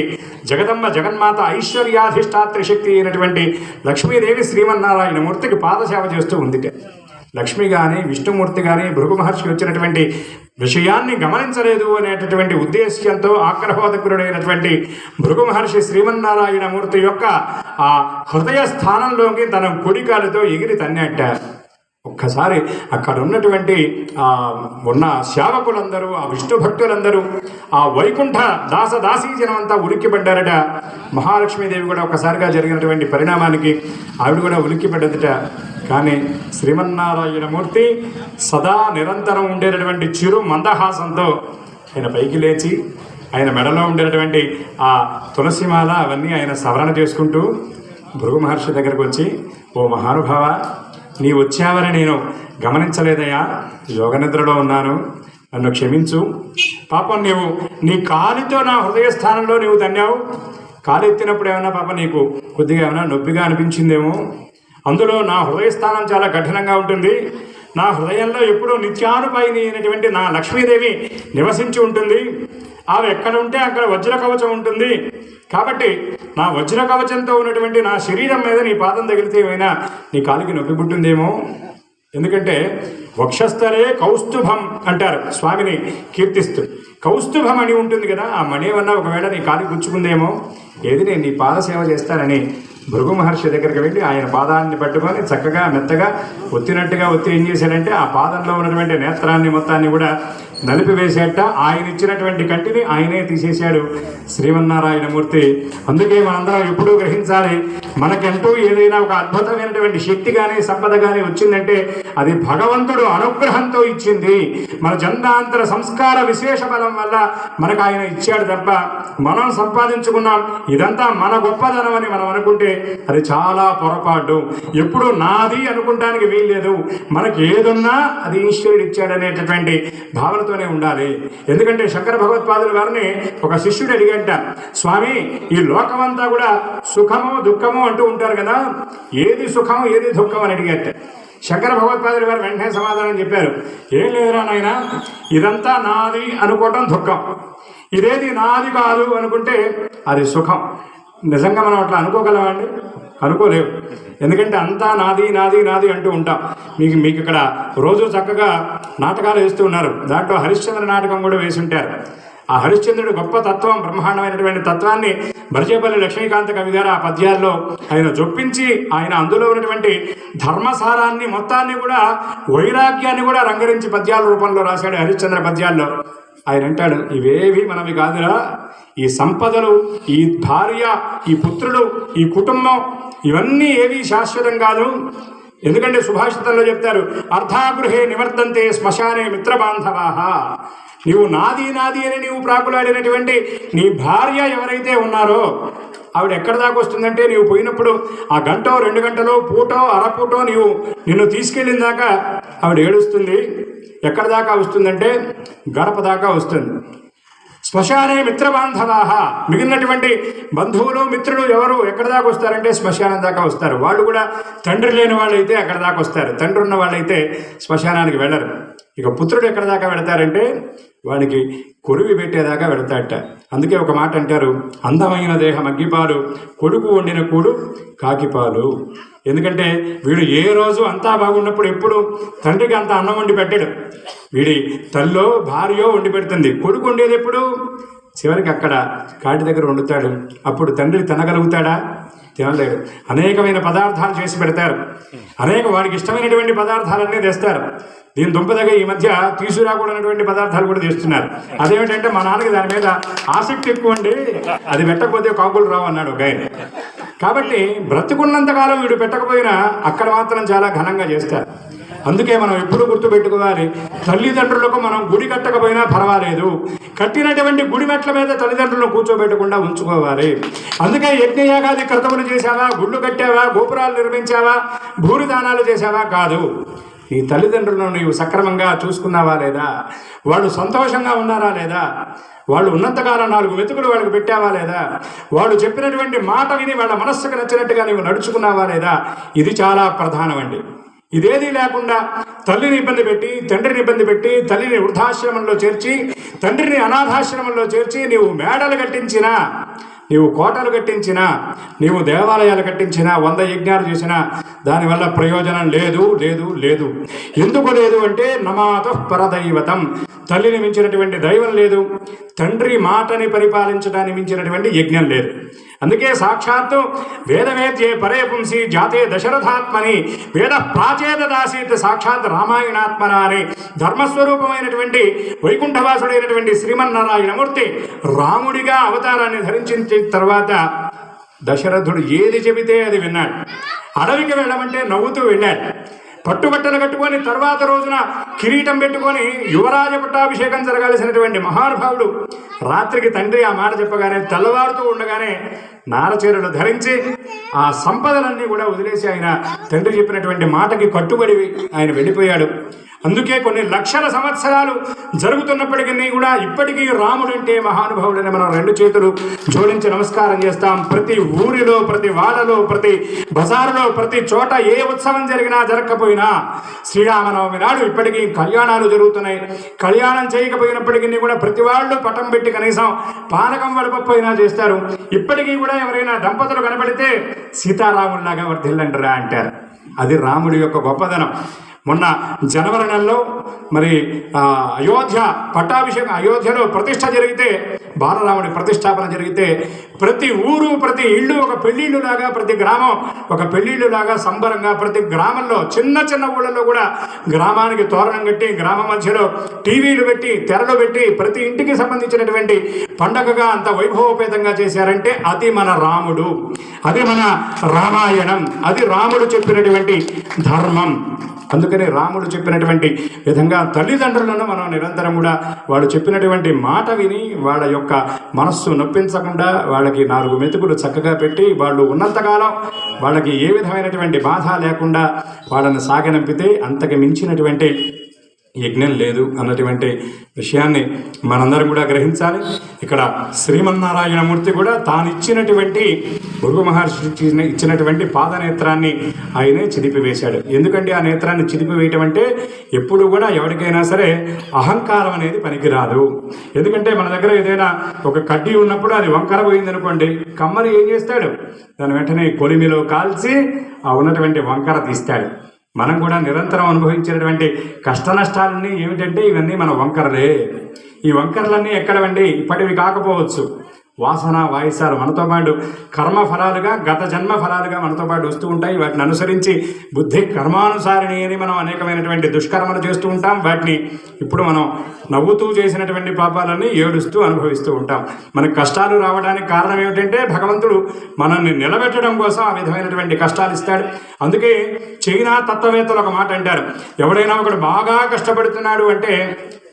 జగదమ్మ జగన్మాత ఐశ్వర్యాధిష్టాత్రి శక్తి అయినటువంటి లక్ష్మీదేవి శ్రీమన్నారాయణ మూర్తికి పాదసేవ చేస్తూ ఉంది. లక్ష్మి కానీ విష్ణుమూర్తి కానీ భృగు మహర్షి వచ్చినటువంటి విషయాన్ని గమనించలేదు అనేటటువంటి ఉద్దేశ్యంతో ఆగ్రహోదగ్రుడైనటువంటి భృగు మహర్షి శ్రీమన్నారాయణ మూర్తి యొక్క ఆ హృదయ స్థానంలోకి తన కుడికాలతో ఎగిరి తన్నట్ట. ఒక్కసారి అక్కడ ఉన్నటువంటి ఉన్న సేవకులందరూ, ఆ విష్ణు భక్తులందరూ, ఆ వైకుంఠ దాసదాసీజనం అంతా ఉలిక్కిపడ్డారట. మహాలక్ష్మీదేవి కూడా ఒకసారిగా జరిగినటువంటి పరిణామానికి ఆవిడ కూడా ఉలిక్కిపడ్డదట. కానీ శ్రీమన్నారాయణమూర్తి సదా నిరంతరం ఉండేటటువంటి చిరు మందహాసంతో ఆయన పైకి లేచి ఆయన మెడలో ఉండేటువంటి ఆ తులసిమాల అవన్నీ ఆయన సవరణ చేసుకుంటూ భృగు మహర్షి దగ్గరకు వచ్చి, ఓ మహానుభావ, నీ వచ్చావని నేను గమనించలేదయ్యా, యోగనిద్రలో ఉన్నాను, నన్ను క్షమించు. పాపం నీవు నీ కాలితో నా హృదయ స్థానంలో నీవు తన్నావు. కాలు ఎత్తినప్పుడు ఏమన్నా పాపం నీకు కొద్దిగా ఏమైనా నొప్పిగా అనిపించిందేమో. అందులో నా హృదయ స్థానం చాలా కఠినంగా ఉంటుంది. నా హృదయంలో ఎప్పుడూ నిత్యానుపాయిని అయినటువంటి నా లక్ష్మీదేవి నివసించి ఉంటుంది. ఆమె ఎక్కడ ఉంటే అక్కడ వజ్ర కవచం ఉంటుంది. కాబట్టి నా వజ్ర కవచంతో ఉన్నటువంటి నా శరీరం మీద నీ పాదం తగిలితే ఏమైనా నీ కాలికి నొప్పి పుట్టిందేమో. ఎందుకంటే వక్షస్థలే కౌస్తుభం అంటారు స్వామిని కీర్తిస్తూ. కౌస్తుభం అని ఉంటుంది కదా, ఆ మణి ఏమన్నా ఒకవేళ నీ కాలికి గుచ్చుకుందేమో. ఏది నేను నీ పాద సేవ చేస్తానని భృగు మహర్షి దగ్గరికి వెళ్ళి ఆయన పాదాన్ని పట్టుకొని చక్కగా మెత్తగా ఒత్తినట్టుగా ఒత్తి ఏం చేశాడంటే ఆ పాదంలో ఉన్నటువంటి నేత్రాన్ని మొత్తాన్ని కూడా నలిపివేసేట. ఆయన ఇచ్చినటువంటి కంటిని ఆయనే తీసేశాడు శ్రీమన్నారాయణమూర్తి. అందుకే మనందరం ఎప్పుడూ గ్రహించాలి, మనకంటూ ఏదైనా ఒక అద్భుతమైనటువంటి శక్తి కానీ సంపద కానీ వచ్చిందంటే అది భగవంతుడు అనుగ్రహంతో ఇచ్చింది. మన జన్మాంతర సంస్కార విశేష బలం వల్ల మనకు ఆయన ఇచ్చాడు తప్ప మనం సంపాదించుకున్నాం ఇదంతా మన గొప్పదనం అని మనం అనుకుంటే అది చాలా పొరపాటు. ఎప్పుడు నాది అనుకుంటానికి వీల్లేదు. మనకి ఏదున్నా అది ఈశ్వరుడు ఇచ్చాడనేటటువంటి భావనతోనే ఉండాలి. ఎందుకంటే శంకర భగవత్పాదుల వారిని ఒక శిష్యుడు అడిగంట, స్వామి ఈ లోకమంతా కూడా సుఖము దుఃఖము అంటూ ఉంటారు కదా, ఏది సుఖము ఏది దుఃఖం అని అడిగట. శంకర భగవత్పాదుల వారు వెంటనే సమాధానం చెప్పారు, ఏం లేదురా నాయన, ఇదంతా నాది అనుకోవటం దుఃఖం, ఇదేది నాది కాదు అనుకుంటే అది సుఖం. నిజంగా మనం అట్లా అనుకోగలమండి? అనుకోలేవు. ఎందుకంటే అంతా నాది నాది నాది అంటూ ఉంటాం. మీకు ఇక్కడ రోజు చక్కగా నాటకాలు వేస్తూ ఉన్నారు. దాంట్లో హరిశ్చంద్ర నాటకం కూడా వేసి ఉంటారు. ఆ హరిశ్చంద్రుడు గొప్ప తత్వం, బ్రహ్మాండమైనటువంటి తత్వాన్ని బరిచేపల్లి లక్ష్మీకాంత కవి గారు ఆ పద్యాల్లో ఆయన జొప్పించి ఆయన అందులో ఉన్నటువంటి ధర్మసారాన్ని మొత్తాన్ని కూడా వైరాగ్యాన్ని కూడా రంగరించి పద్యాల రూపంలో రాశాడు హరిశ్చంద్ర పద్యాల్లో. ఆయన అంటాడు, ఇవేవి మనవి కాదురా, ఈ సంపదలు, ఈ భార్య, ఈ పుత్రులు, ఈ కుటుంబం ఇవన్నీ ఏవి శాశ్వతం కాదు. ఎందుకంటే సుభాషితంలో చెప్తారు, అర్ధాగృహే నివర్తంతే శ్మశానే మిత్రబాంధవాహ. నీవు నాది నాది అని నీవు ప్రాకులాడినటువంటి నీ భార్య ఎవరైతే ఉన్నారో ఆవిడ ఎక్కడి దాకా వస్తుందంటే నీవు పోయినప్పుడు ఆ గంటో 2 గంటలో పూటో అరపూటో నిన్ను తీసుకెళ్ళిన దాకా ఆవిడ ఏడుస్తుంది. ఎక్కడి దాకా వస్తుందంటే గడప దాకా వస్తుంది. శ్మశానే మిత్రబాంధవాహ. మిగిలినటువంటి బంధువులు మిత్రులు ఎవరు ఎక్కడి దాకా వస్తారంటే శ్మశానం దాకా వస్తారు. వాళ్ళు కూడా తండ్రి లేని వాళ్ళైతే అక్కడ దాకా వస్తారు, తండ్రి ఉన్న వాళ్ళైతే శ్మశానానికి వెళ్ళరు. ఇక పుత్రుడు ఎక్కడ దాకా వెళతారంటే వాడికి కొరివి పెట్టేదాకా వెళతాడట. అందుకే ఒక మాట అంటారు, అందమైన దేహం అగ్గిపాలు, కొడుకు వండిన కూడు కాకిపాలు. ఎందుకంటే వీడు ఏ రోజు అంతా బాగున్నప్పుడు ఎప్పుడు తండ్రికి అంత అన్నం వండి పెట్టాడు. వీడి తల్లో భార్యో వండి పెడుతుంది. కొడుకు వండేది ఎప్పుడు చివరికి అక్కడ కాటి దగ్గర వండుతాడు. అప్పుడు తండ్రి తినగలుగుతాడా? తినలేడు. అనేకమైన పదార్థాలు చేసి పెడతారు, వాడికి ఇష్టమైనటువంటి పదార్థాలన్నీ తెస్తారు. దీని దుంపదగా ఈ మధ్య తీసుకురాకూడనటువంటి పదార్థాలు కూడా తెస్తున్నారు. అదేమిటంటే మా నాన్నకి దాని మీద ఆసక్తి ఎక్కువ అండి, అది పెట్టకపోతే కాకులు రావు అన్నాడు ఒక ఆయన. కాబట్టి బ్రతుకున్నంతకాలం వీడు పెట్టకపోయినా అక్కడ మాత్రం చాలా ఘనంగా చేస్తారు. అందుకే మనం ఎప్పుడూ గుర్తుపెట్టుకోవాలి, తల్లిదండ్రులకు మనం గుడి కట్టకపోయినా పర్వాలేదు, కట్టినటువంటి గుడి మెట్ల మీద తల్లిదండ్రులను కూర్చోబెట్టకుండా ఉంచుకోవాలి. అందుకే యజ్ఞయాగాది క్రతువులు చేశావా, గుళ్ళు కట్టావా, గోపురాలు నిర్మించావా, భూరిదానాలు చేశావా కాదు, నీ తల్లిదండ్రులను నీవు సక్రమంగా చూసుకున్నావా లేదా, వాళ్ళు సంతోషంగా ఉన్నారా లేదా, వాళ్ళు ఉన్నంతకాలం 4 మెతుకులు వాళ్ళకి పెట్టావా లేదా, వాళ్ళు చెప్పినటువంటి మాట విని వాళ్ళ మనస్సుకు నచ్చినట్టుగా నీవు నడుచుకున్నావా లేదా, ఇది చాలా ప్రధానమండి. ఇదేదీ లేకుండా తల్లిని ఇబ్బంది పెట్టి, తండ్రిని ఇబ్బంది పెట్టి, తల్లిని వృద్ధాశ్రమంలో చేర్చి, తండ్రిని అనాథాశ్రమంలో చేర్చి నీవు మేడలు కట్టించినా, నీవు కోటలు కట్టించినా, నీవు దేవాలయాలు కట్టించినా, 100 యజ్ఞాలు చేసినా దానివల్ల ప్రయోజనం లేదు లేదు లేదు. ఎందుకు లేదు అంటే నమాతః పరదైవతం, తల్లిని మించినటువంటి దైవం లేదు, తండ్రి మాటని పరిపాలించడాన్ని మించినటువంటి యజ్ఞం లేదు. అందుకే సాక్షాత్తు వేదవేద్యే పరే పుంసి జాతే దశరథాత్మని వేద ప్రాచేదాసీత్ సాక్షాత్ రామాయణాత్మన అని ధర్మస్వరూపమైనటువంటి వైకుంఠవాసుడైనటువంటి శ్రీమన్నారాయణమూర్తి రాముడిగా అవతారాన్ని ధరించిన తర్వాత దశరథుడు ఏది చెబితే అది విన్నాడు. అడవికి వెళ్ళమంటే నవ్వుతూ వెళ్ళాడు. పట్టుబట్టలు కట్టుకొని తర్వాత రోజున కిరీటం పెట్టుకొని యువరాజ పట్టాభిషేకం జరగాల్సినటువంటి మహానుభావుడు రాత్రికి తండ్రి ఆ మాట చెప్పగానే తెల్లవారుతూ ఉండగానే నారచీరలు ధరించి ఆ సంపదలన్నీ కూడా వదిలేసి ఆయన తండ్రి చెప్పినటువంటి మాటకి కట్టుబడి ఆయన వెళ్ళిపోయాడు. అందుకే కొన్ని లక్షల సంవత్సరాలు జరుగుతున్నప్పటికీ కూడా ఇప్పటికీ రాముడంటే మహానుభావుడని మనం రెండు చేతులు జోడించి నమస్కారం చేస్తాం. ప్రతి ఊరిలో, ప్రతి వాడలో, ప్రతి బజారులో, ప్రతి చోట ఏ ఉత్సవం జరిగినా జరగకపోయినా శ్రీరామనవమి నాడు ఇప్పటికీ కళ్యాణాలు జరుగుతున్నాయి. కళ్యాణం చేయకపోయినప్పటికీ కూడా ప్రతి వాళ్ళు పటం పెట్టి కనీసం పానకం వడపపోయినా చేస్తారు. ఇప్పటికీ కూడా ఎవరైనా దంపతులు కనబడితే సీతారాముల్లాగా వర్ధిల్లంటారా అంటారు. అది రాముడి యొక్క గొప్పదనం. మొన్న జనవరి నెలలో మరి అయోధ్య పట్టాభిషేకం, అయోధ్యలో ప్రతిష్ఠ జరిగితే, బాలరాముడి ప్రతిష్టాపన జరిగితే ప్రతి ఊరు, ప్రతి ఇళ్ళు ఒక పెళ్ళిళ్ళులాగా, ప్రతి గ్రామం ఒక పెళ్ళిళ్ళులాగా సంబరంగా, ప్రతి గ్రామంలో చిన్న చిన్న ఊళ్ళలో కూడా గ్రామానికి తోరణం కట్టి, గ్రామ మధ్యలో టీవీలు పెట్టి, తెరలు పెట్టి ప్రతి ఇంటికి సంబంధించినటువంటి పండగగా అంత వైభవోపేతంగా చేశారంటే అది మన రాముడు, అది మన రామాయణం, అది రాముడు చెప్పినటువంటి ధర్మం. అందుకని రాముడు చెప్పినటువంటి విధంగా తల్లిదండ్రులను మనం నిరంతరం కూడా వాళ్ళు చెప్పినటువంటి మాట విని వాళ్ళ యొక్క మనస్సు నొప్పించకుండా వాళ్ళకి 4 మెతుకులు చక్కగా పెట్టి వాళ్ళు ఉన్నంతకాలం వాళ్ళకి ఏ విధమైనటువంటి బాధ లేకుండా వాళ్ళని సాగనంపితే అంతకు మించినటువంటి యజ్ఞం లేదు అన్నటువంటి విషయాన్ని మనందరం కూడా గ్రహించాలి. ఇక్కడ శ్రీమన్నారాయణమూర్తి కూడా తాను ఇచ్చినటువంటి భృగు మహర్షి ఇచ్చినటువంటి పాదనేత్రాన్ని ఆయనే చిదిపివేశాడు. ఎందుకంటే ఆ నేత్రాన్ని చిదిపివేయటం అంటే ఎప్పుడు కూడా ఎవరికైనా సరే అహంకారం అనేది పనికిరాదు. ఎందుకంటే మన దగ్గర ఏదైనా ఒక కడ్డీ ఉన్నప్పుడు అది వంకర పోయిందనుకోండి, కమ్మరి ఏం చేస్తాడు, దాని వెంటనే కొలిమిలో కాల్చి ఆ ఉన్నటువంటి వంకర తీస్తాడు. మనం కూడా నిరంతరం అనుభవించినటువంటి కష్ట నష్టాలన్నీ ఏమిటంటే ఇవన్నీ మన వంకరలే. ఈ వంకరలన్నీ ఎక్కడవండి, ఇప్పటివి కాకపోవచ్చు. వాసన వాయిసాలు మనతో పాటు కర్మ ఫలాలుగా, గత జన్మ ఫలాలుగా మనతో పాటు వస్తూ ఉంటాయి. వాటిని అనుసరించి బుద్ధి కర్మానుసారిణి అని మనం అనేకమైనటువంటి దుష్కర్మలు చేస్తూ ఉంటాం. వాటిని ఇప్పుడు మనం నవ్వుతూ చేసినటువంటి పాపాలన్నీ ఏడుస్తూ అనుభవిస్తూ ఉంటాం. మనకు కష్టాలు రావడానికి కారణం ఏమిటంటే భగవంతుడు మనల్ని నిలబెట్టడం కోసం ఆ విధమైనటువంటి కష్టాలు ఇస్తాడు. అందుకే చైనా తత్వవేత్తలు ఒక మాట అంటారు, ఎవడైనా ఒకడు బాగా కష్టపడుతున్నాడు అంటే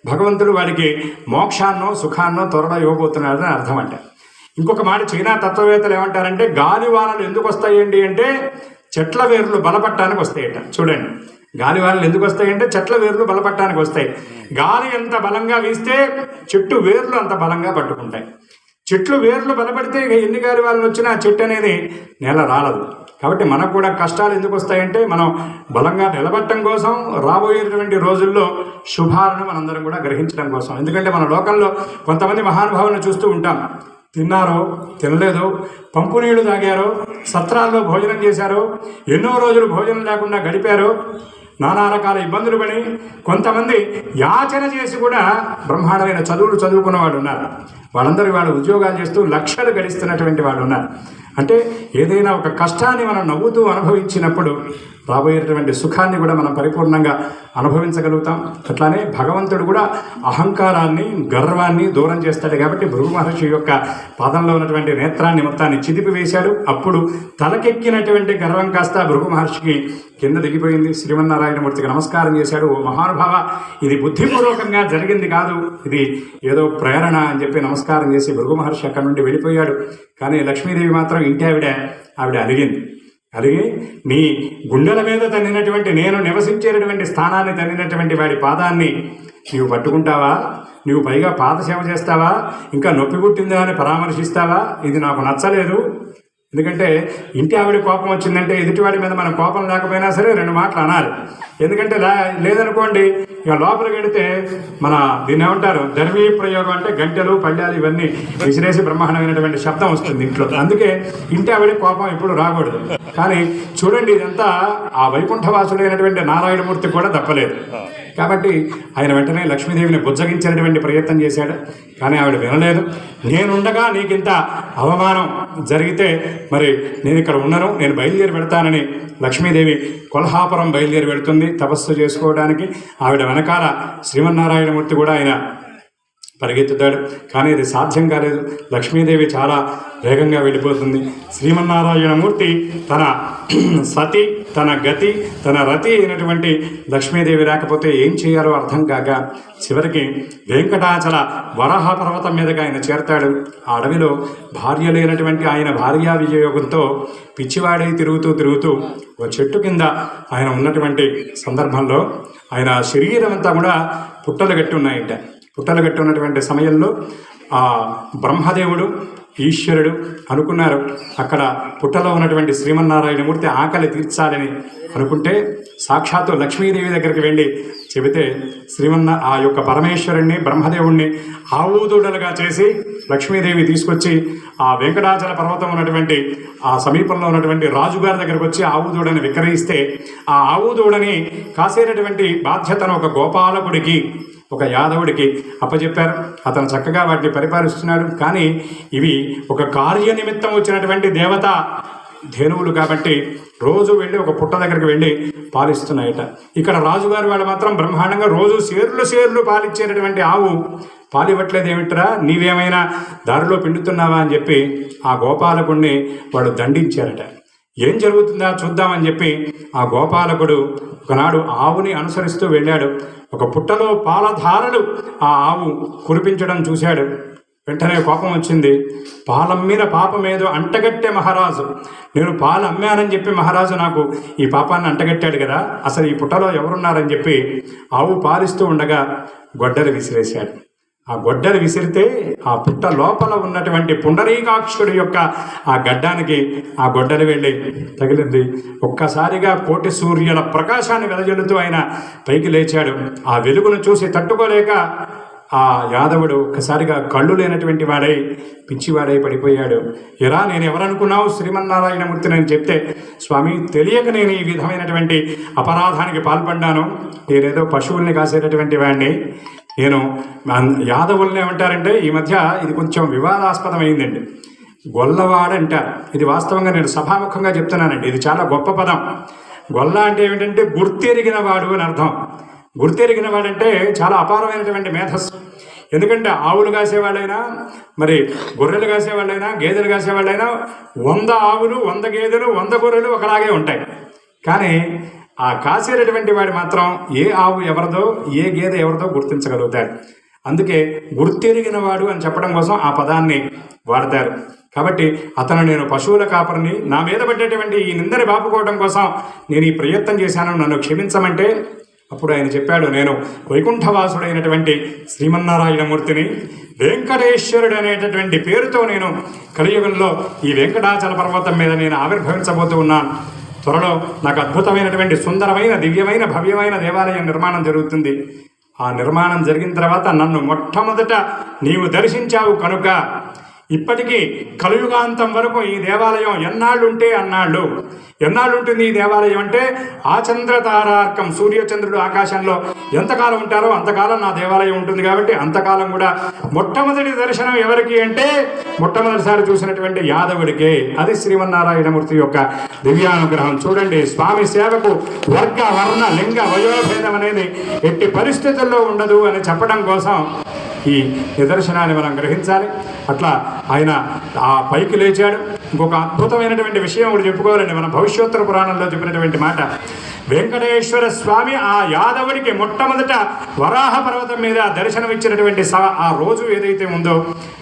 భగవంతుడు వాడికి మోక్షాన్నో సుఖాన్నో త్వరలో ఇవ్వబోతున్నాడని అర్థం అంటారు. ఇంకొక మాట చైనా తత్వవేత్తలు ఏమంటారంటే గాలివానలు ఎందుకు వస్తాయండి అంటే చెట్ల వేర్లు బలపట్టడానికి వస్తాయట. చూడండి, గాలివానలు ఎందుకు వస్తాయంటే చెట్ల వేర్లు బలపట్టడానికి వస్తాయి. గాలి ఎంత బలంగా వీస్తే చెట్టు వేర్లు అంత బలంగా పట్టుకుంటాయి. చెట్లు వేర్లు బలపడితే ఎన్ని గాలివానలు వచ్చినా చెట్టు అనేది నేల రాలదు. కాబట్టి మనకు కూడా కష్టాలు ఎందుకు వస్తాయంటే మనం బలంగా నిలబట్టడం కోసం, రాబోయేటువంటి రోజుల్లో శుభాలను మనందరం కూడా గ్రహించడం కోసం. ఎందుకంటే మన లోకంలో కొంతమంది మహానుభావులను చూస్తూ ఉంటాం, తిన్నారో తినలేదో, పంపు నీళ్లు తాగారో, సత్రాల్లో భోజనం చేశారో, ఎన్నో రోజులు భోజనం లేకుండా గడిపారో, నానా రకాల ఇబ్బందులు పడి కొంతమంది యాచన చేసి కూడా బ్రహ్మాండమైన చదువులు చదువుకున్న వాళ్ళు ఉన్నారు. వాళ్ళందరూ వాళ్ళు ఉద్యోగాలు చేస్తూ లక్షలు గడిస్తున్నటువంటి వాళ్ళు ఉన్నారు. అంటే ఏదైనా ఒక కష్టాన్ని మనం నవ్వుతూ అనుభవించినప్పుడు రాబోయేటువంటి సుఖాన్ని కూడా మనం పరిపూర్ణంగా అనుభవించగలుగుతాం. అట్లానే భగవంతుడు కూడా అహంకారాన్ని, గర్వాన్ని దూరం చేస్తాడు. కాబట్టి భృగు మహర్షి యొక్క పాదంలో ఉన్నటువంటి నేత్రాన్ని మొత్తాన్ని చిదిపివేశాడు. అప్పుడు తలకెక్కినటువంటి గర్వం కాస్త భృగు మహర్షికి కింద దిగిపోయింది. శ్రీమన్నారాయణమూర్తికి నమస్కారం చేశాడు. ఓ మహానుభావ, ఇది బుద్ధిపూర్వకంగా జరిగింది కాదు, ఇది ఏదో ప్రేరణ అని చెప్పి నమస్కారం చేసి భృగు మహర్షి అక్కడి నుండి వెళ్ళిపోయాడు. కానీ లక్ష్మీదేవి మాత్రం ఇంటి ఆవిడ అడిగింది. అలాగే నీ గుండెల మీద తన్నినటువంటి, నేను నివసించేటటువంటి స్థానాన్ని తన్నినటువంటి వాడి పాదాన్ని నీవు పట్టుకుంటావా? నీవు పైగా పాదసేవ చేస్తావా? ఇంకా నొప్పి పుట్టిందా అని పరామర్శిస్తావా? ఇది నాకు నచ్చలేదు. ఎందుకంటే ఇంటి ఆవిడ కోపం వచ్చిందంటే ఎదుటివాడి మీద మనం కోపం లేకపోయినా సరే 2 మాటలు అనాలి. ఎందుకంటే లేదనుకోండి ఇక లోపలికి వెడితే మన దీన్ని ఏమంటారు, దర్వీ ప్రయోగం అంటే గంటెలు పళ్ళాలు ఇవన్నీ విసిరేసి బ్రహ్మాండమైనటువంటి శబ్దం వస్తుంది ఇంట్లో. అందుకే ఇంటి ఆవిడ కోపం ఎప్పుడు రాకూడదు. కానీ చూడండి, ఇదంతా ఆ వైకుంఠవాసుడైనటువంటి నారాయణమూర్తి కూడా తప్పలేదు. కాబట్టి ఆయన వెంటనే లక్ష్మీదేవిని బుజ్జగించేటువంటి ప్రయత్నం చేశాడు. కానీ ఆవిడ వినలేదు. నేనుండగా నీకింత అవమానం జరిగితే మరి నేను ఇక్కడ ఉన్నాను, నేను బయలుదేరి పెడతానని లక్ష్మీదేవి కొల్హాపురం బయలుదేరి పెడుతుంది తపస్సు చేసుకోవడానికి. ఆవిడ వెనకాల శ్రీమన్నారాయణమూర్తి కూడా ఆయన పరిగెత్తుతాడు. కానీ అది సాధ్యం కాలేదు. లక్ష్మీదేవి చాలా వేగంగా వెళ్ళిపోతుంది. శ్రీమన్నారాయణమూర్తి తన సతి, తన గతి, తన రతి అయినటువంటి లక్ష్మీదేవి లేకపోతే ఏం చేయాలో అర్థం కాక చివరికి వెంకటాచల వరాహ పర్వతం మీదగా ఆయన చేరతాడు. ఆ అడవిలో భార్య లేనటువంటి ఆయన భార్యా విజయోగంతో పిచ్చివాడై తిరుగుతూ ఒక చెట్టు కింద ఆయన ఉన్నటువంటి సందర్భంలో ఆయన శరీరం అంతా కూడా పుట్టలు గట్టి ఉన్నాయంట. పుట్టలు గట్టి ఉన్నటువంటి సమయంలో ఆ బ్రహ్మదేవుడు, ఈశ్వరుడు అనుకున్నారు అక్కడ పుట్టలో ఉన్నటువంటి శ్రీమన్నారాయణమూర్తి ఆకలి తీర్చాలని అనుకుంటే సాక్షాత్తు లక్ష్మీదేవి దగ్గరికి వెళ్ళి చెబితే ఆ యొక్క పరమేశ్వరుణ్ణి, బ్రహ్మదేవుణ్ణి ఆవుదూడలుగా చేసి లక్ష్మీదేవి తీసుకొచ్చి ఆ వెంకటాచల పర్వతం ఉన్నటువంటి ఆ సమీపంలో ఉన్నటువంటి రాజుగారి దగ్గరకు వచ్చి ఆవుదూడని విక్రయిస్తే ఆ ఆవుదూడని కాసేటటువంటి బాధ్యతను ఒక గోపాలకుడికి, ఒక యాదవుడికి అప్పచెప్పారు. అతను చక్కగా వాటిని పరిపాలిస్తున్నాడు. కానీ ఇవి ఒక కార్యనిమిత్తం వచ్చినటువంటి దేవత ధేనువులు కాబట్టి రోజు వెళ్ళి ఒక పుట్ట దగ్గరికి వెళ్ళి పాలిస్తున్నాయట. ఇక్కడ రాజుగారి వాళ్ళు మాత్రం బ్రహ్మాండంగా రోజు సేర్లు పాలిచ్చేటటువంటి ఆవు పాలివ్వట్లేదు. ఏమిట్రా, నీవేమైనా దారిలో పిండుతున్నావా అని చెప్పి ఆ గోపాలకుడిని వాళ్ళు దండించారట. ఏం జరుగుతుందా చూద్దామని చెప్పి ఆ గోపాలకుడు ఒకనాడు ఆవుని అనుసరిస్తూ వెళ్ళాడు. ఒక పుట్టలో పాలధారలు ఆ ఆవు కురిపించడం చూశాడు. వెంటనే కోపం వచ్చింది. పాలమ్మిన పాపమేదో అంటగట్టే మహారాజు, నేను పాలు అమ్మానని చెప్పి మహారాజు నాకు ఈ పాపాన్ని అంటగట్టాడు కదా, అసలు ఈ పుట్టలో ఎవరున్నారని చెప్పి ఆవు పాలిస్తూ ఉండగా గొడ్డలు విసిరేశాడు. ఆ గొడ్డలు విసిరితే ఆ పుట్ట లోపల ఉన్నటువంటి పుండరీకాక్షుడి యొక్క ఆ గడ్డానికి ఆ గొడ్డలు వెళ్ళి తగిలింది. ఒక్కసారిగా కోటి సూర్యుల ప్రకాశాన్ని వెదజల్లుతూ ఆయన పైకి లేచాడు. ఆ వెలుగును చూసి తట్టుకోలేక ఆ యాదవుడు ఒక్కసారిగా కళ్ళు లేనటువంటి వాడై పిచ్చివాడై పడిపోయాడు. ఎరా, నేను ఎవరనుకున్నావు శ్రీమన్నారాయణమూర్తిని అని చెప్తే, స్వామి తెలియక నేను ఈ విధమైనటువంటి అపరాధానికి పాల్పడ్డాను. నేనేదో పశువుల్ని కాసేటటువంటి వాడిని. నేను యాదవుల్ని ఏమంటారంటే ఈ మధ్య ఇది కొంచెం వివాదాస్పదమైందండి. గొల్లవాడు అంటారు. ఇది వాస్తవంగా నేను సభాముఖంగా చెప్తున్నానండి. ఇది చాలా గొప్ప పదం. గొల్ల అంటే ఏమిటంటే గుర్తెరిగిన వాడు అని అర్థం. గుర్తెరిగిన వాడంటే చాలా అపారమైనటువంటి మేధస్సు. ఎందుకంటే ఆవులు కాసేవాళ్ళైనా, మరి గొర్రెలు కాసేవాళ్ళైనా, గేదెలు కాసేవాళ్ళైనా 100 ఆవులు, 100 గేదెలు, 100 గొర్రెలు ఒకలాగే ఉంటాయి. కానీ ఆ కాసేటటువంటి వాడు మాత్రం ఏ ఆవు ఎవరిదో, ఏ గేదె ఎవరిదో గుర్తించగలుగుతాడు. అందుకే గుర్తెరిగిన వాడు అని చెప్పడం కోసం ఆ పదాన్ని వాడతారు. కాబట్టి అతను నేను పశువుల కాపరిని, నా మీద పడ్డేటువంటి ఈ నిందని బాపుకోవడం కోసం నేను ఈ ప్రయత్నం చేశాను, నన్ను క్షమించమంటే అప్పుడు ఆయన చెప్పాడు, నేను వైకుంఠవాసుడైనటువంటి శ్రీమన్నారాయణమూర్తిని, వెంకటేశ్వరుడు అనేటటువంటి పేరుతో నేను కలియుగంలో ఈ వెంకటాచల పర్వతం మీద నేను ఆవిర్భవించబోతూ ఉన్నాను. త్వరలో నాకు అద్భుతమైనటువంటి సుందరమైన దివ్యమైన భవ్యమైన దేవాలయం నిర్మాణం జరుగుతుంది. ఆ నిర్మాణం జరిగిన తర్వాత నన్ను మొట్టమొదట నీవు దర్శించావు కనుక ఇప్పటికీ కలియుగాంతం వరకు ఈ దేవాలయం ఎన్నాళ్ళు ఉంటే అన్నాళ్ళు. ఎన్నాళ్ళు ఉంటుంది ఈ దేవాలయం అంటే ఆచంద్రతారార్కం, సూర్యచంద్రుడు ఆకాశంలో ఎంతకాలం ఉంటారో అంతకాలం నా దేవాలయం ఉంటుంది. కాబట్టి అంతకాలం కూడా మొట్టమొదటి దర్శనం ఎవరికి అంటే మొట్టమొదటిసారి చూసినటువంటి యాదవుడికే. అది శ్రీమన్నారాయణమూర్తి యొక్క దివ్యానుగ్రహం. చూడండి, స్వామి సేవకు వర్గ వర్ణ లింగ వయోభేదం అనేది ఎట్టి పరిస్థితుల్లో ఉండదు అని చెప్పడం కోసం ఈ నిదర్శనాన్ని మనం గ్రహించాలి. అట్లా ఆయన ఆ పైకి లేచాడు. ఇంకొక అద్భుతమైనటువంటి విషయం ఒకటి చెప్పుకోవాలండి. మన భవిష్యోత్తర పురాణంలో చెప్పినటువంటి మాట, వెంకటేశ్వర స్వామి ఆ యాదవుడికి మొట్టమొదట వరాహ పర్వతం మీద దర్శనమిచ్చినటువంటి ఆ రోజు ఏదైతే ఉందో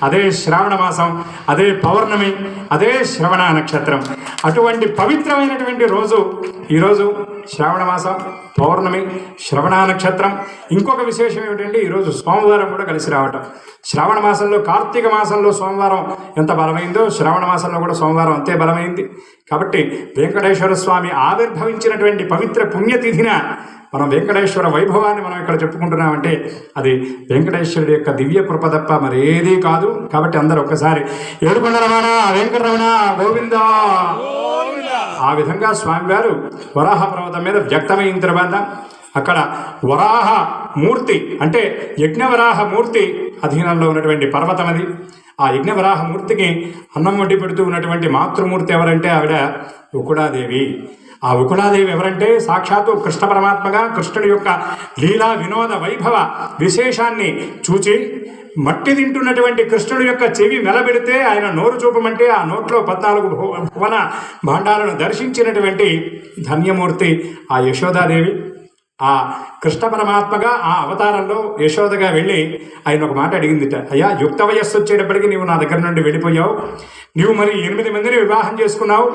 అదే శ్రావణ మాసం, అదే పౌర్ణమి, అదే శ్రవణ నక్షత్రం. అటువంటి పవిత్రమైనటువంటి రోజు ఈరోజు శ్రావణ మాసం, పౌర్ణమి, శ్రవణ నక్షత్రం. ఇంకొక విశేషం ఏమిటంటే ఈరోజు సోమవారం కూడా కలిసి రావటం. శ్రావణ మాసంలో, కార్తీక మాసంలో సోమవారం ఎంత బలమైందో శ్రావణ మాసంలో కూడా సోమవారం అంతే బలమైంది. కాబట్టి వెంకటేశ్వర స్వామి ఆవిర్భవించినటువంటి పవిత్ర పుణ్యతిథిన మనం వెంకటేశ్వర వైభవాన్ని మనం ఇక్కడ చెప్పుకుంటున్నామంటే అది వెంకటేశ్వరుడి యొక్క దివ్య కృప తప్ప మరేదీ కాదు. కాబట్టి అందరూ ఒక్కసారి ఏడుకొండలవాడ వెంకటరమణ గోవిందా. ఆ విధంగా స్వామివారు వరాహ పర్వతం మీద వ్యక్తమైన తర్వాత అక్కడ వరాహ మూర్తి అంటే యజ్ఞవరాహ మూర్తి అధీనంలో ఉన్నటువంటి పర్వతం అది. ఆ యజ్ఞవరాహమూర్తికి అన్నం వండి పెడుతూ ఉన్నటువంటి మాతృమూర్తి ఎవరంటే ఆవిడ ఉకుడాదేవి. ఆ ఉకుడాదేవి ఎవరంటే సాక్షాత్తు కృష్ణ పరమాత్మగా కృష్ణుడి యొక్క లీలా వినోద వైభవ విశేషాన్ని చూచి మట్టి తింటున్నటువంటి కృష్ణుడి యొక్క చెవి మెలబెడితే ఆయన నోరు చూపమంటే ఆ నోట్లో 14 భువన భాండాలను దర్శించినటువంటి ధన్యమూర్తి ఆ యశోదాదేవి. ఆ కృష్ణ పరమాత్మగా ఆ అవతారంలో యశోదగా వెళ్ళి ఆయన ఒక మాట అడిగిందిట, అయ్యా యుక్త వయస్సు వచ్చేటప్పటికి నీవు నా దగ్గర నుండి వెళ్ళిపోయావు, నీవు మరి 8 మందిని వివాహం చేసుకున్నావు,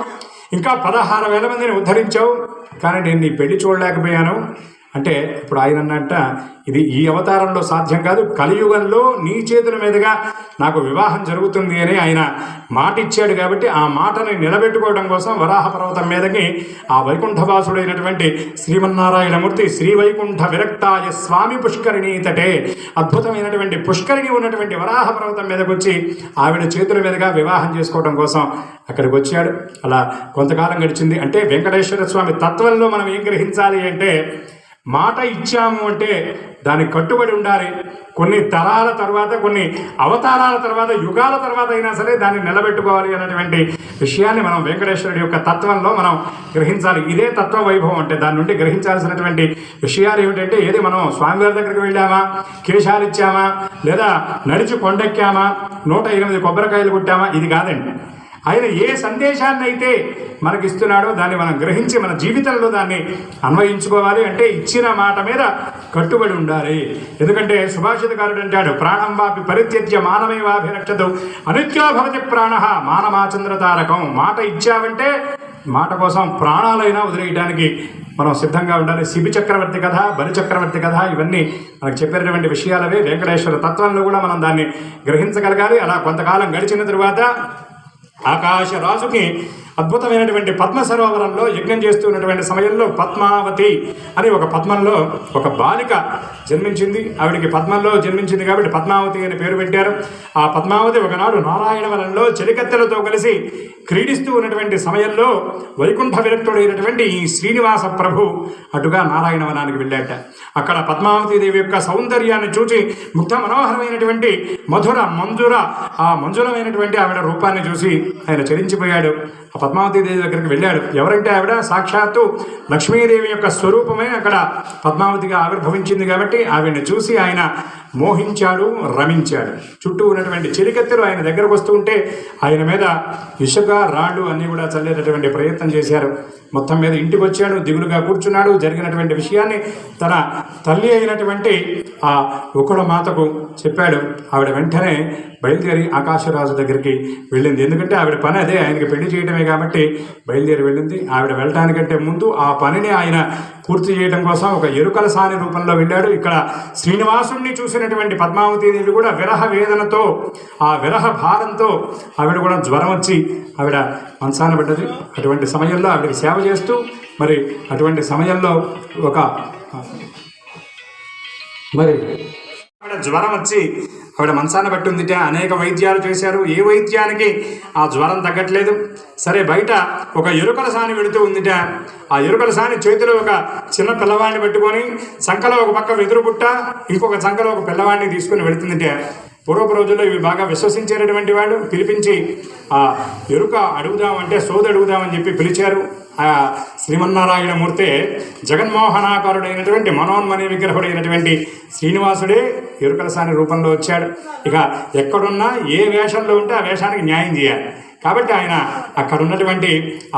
ఇంకా 16,000 మందిని ఉద్ధరించావు, కానీ నేను నీ పెళ్లి చూడలేకపోయాను అంటే ఇప్పుడు ఆయన అన్నట్ట ఇది ఈ అవతారంలో సాధ్యం కాదు, కలియుగంలో నీ చేతుల మీదుగా నాకు వివాహం జరుగుతుంది అని ఆయన మాట ఇచ్చాడు. కాబట్టి ఆ మాటని నిలబెట్టుకోవడం కోసం వరాహ పర్వతం మీదకి ఆ వైకుంఠవాసుడైనటువంటి శ్రీమన్నారాయణమూర్తి శ్రీ వైకుంఠ విరక్తాయ స్వామి పుష్కరిణి తటే అద్భుతమైనటువంటి పుష్కరిణి ఉన్నటువంటి వరాహ పర్వతం మీదకి వచ్చి ఆవిడ చేతుల మీదుగా వివాహం చేసుకోవడం కోసం అక్కడికి వచ్చాడు. అలా కొంతకాలం గడిచింది. అంటే వెంకటేశ్వర స్వామి తత్వంలో మనం ఏం గ్రహించాలి అంటే మాట ఇచ్చాము అంటే దానికి కట్టుబడి ఉండాలి. కొన్ని తరాల తర్వాత, కొన్ని అవతారాల తర్వాత, యుగాల తర్వాత అయినా సరే దాన్ని నిలబెట్టుకోవాలి అనేటువంటి విషయాన్ని మనం వెంకటేశ్వరుడి యొక్క తత్వంలో మనం గ్రహించాలి. ఇదే తత్వ వైభవం అంటే. దాని నుండి గ్రహించాల్సినటువంటి విషయాలు ఏమిటంటే, ఏది మనం స్వామివారి దగ్గరికి వెళ్ళామా, కేశాలు ఇచ్చామా, లేదా నడిచి కొండెక్కామా, 108 కొబ్బరికాయలు కొట్టామా, ఇది కాదండి. ఆయన ఏ సందేశాన్ని అయితే మనకిస్తున్నాడో దాన్ని మనం గ్రహించి మన జీవితంలో దాన్ని అన్వయించుకోవాలి. అంటే ఇచ్చిన మాట మీద కట్టుబడి ఉండాలి. ఎందుకంటే సుభాషితకారుడు అంటాడు, ప్రాణం వాపి పరిత్యజ్య మానమేవాభిరక్షతు అనిత్యో భవతి ప్రాణ మానమాచంద్రతారకం. మాట ఇచ్చావంటే మాట కోసం ప్రాణాలైనా వదిలేయడానికి మనం సిద్ధంగా ఉండాలి. శిబి చక్రవర్తి కథ, బలి చక్రవర్తి కథ, ఇవన్నీ మనకు చెప్పినటువంటి విషయాలవే. వెంకటేశ్వర తత్వంలో కూడా మనం దాన్ని గ్రహించగలగాలి. అలా కొంతకాలం గడిచిన తరువాత ఆకాశరాజుకి అద్భుతమైనటువంటి పద్మ సరోవరంలో యజ్ఞం చేస్తున్నటువంటి సమయంలో పద్మావతి అని ఒక పద్మంలో ఒక బాలిక జన్మించింది. ఆవిడికి పద్మంలో జన్మించింది కాబట్టి పద్మావతి అని పేరు పెట్టారు. ఆ పద్మావతి ఒకనాడు నారాయణవనంలో చెలికత్తెలతో కలిసి క్రీడిస్తూ ఉన్నటువంటి సమయంలో వైకుంఠ విరక్తుడైనటువంటి ఈ శ్రీనివాస ప్రభు అటుగా నారాయణవనానికి వెళ్ళాట. అక్కడ పద్మావతీదేవి యొక్క సౌందర్యాన్ని చూసి ముగ్ధ మనోహరమైనటువంటి మధుర మంజుర ఆ మంజురమైనటువంటి ఆవిడ రూపాన్ని చూసి ఆయన చలించిపోయాడు. ఆ పద్మావతీదేవి దగ్గరికి వెళ్ళాడు. ఎవరంటే ఆవిడ సాక్షాత్తు లక్ష్మీదేవి యొక్క స్వరూపమే అక్కడ పద్మావతిగా ఆవిర్భవించింది కాబట్టి ఆవిడని చూసి ఆయన మోహించాడు, రమించాడు. చుట్టూ ఉన్నటువంటి చెలికత్తెలు ఆయన దగ్గరకు వస్తూ ఉంటే ఆయన మీద ఇసుక, రాళ్ళు అన్నీ కూడా చల్లేటటువంటి ప్రయత్నం చేశారు. మొత్తం మీద ఇంటికి వచ్చాడు, దిగులుగా కూర్చున్నాడు. జరిగినటువంటి విషయాన్ని తన తల్లి అయినటువంటి ఆ ఉకుడ మాతకు చెప్పాడు. ఆవిడ వెంటనే బయలుదేరి ఆకాశరాజు దగ్గరికి వెళ్ళింది. ఎందుకంటే ఆవిడ పని అదే, ఆయనకి పెళ్లి చేయడమే కాబట్టి బయలుదేరి వెళ్ళింది. ఆవిడ వెళ్ళటానికంటే ముందు ఆ పనిని ఆయన పూర్తి చేయడం కోసం ఒక ఎరుకల సాని రూపంలో వెళ్ళాడు. ఇక్కడ శ్రీనివాసుడిని చూసినటువంటి పద్మావతీదేవి కూడా విరహ వేదనతో, ఆ విరహ భారంతో ఆవిడ కూడా జ్వరం వచ్చి ఆవిడ మంచాన పడ్డది. అటువంటి సమయంలో ఆవిడకి సేవ చేస్తూ మరి అటువంటి సమయంలో ఒక మరి ఆవిడ జ్వరం వచ్చి ఆవిడ మంచాన పట్టిందిట. అనేక వైద్యాలు చేశారు, ఏ వైద్యానికి ఆ జ్వరం తగ్గట్లేదు. సరే బయట ఒక ఎరుకల సాని వెళుతూ ఉందిట. ఆ ఎరుకల సాని చేతిలో ఒక చిన్న పిల్లవాడిని పెట్టుకొని సంకలో ఒక పక్క వెదురు పుట్ట, ఇంకొక సంకలో ఒక పిల్లవాడిని తీసుకుని వెళుతుందిట. పూర్వపు రోజుల్లో ఇవి బాగా విశ్వసించేటటువంటి వాడు పిలిపించి ఆ ఎరుక అడుగుదామంటే సోది అడుగుదామని చెప్పి పిలిచారు. ఆ శ్రీమన్నారాయణమూర్తే జగన్మోహనాకారుడైనటువంటి మనోన్మని విగ్రహుడైనటువంటి శ్రీనివాసుడే ఎరుకల సాని రూపంలో వచ్చాడు. ఇక ఎక్కడున్నా ఏ వేషంలో ఉంటే ఆ వేషానికి న్యాయం చేయాలి. కాబట్టి ఆయన అక్కడ ఉన్నటువంటి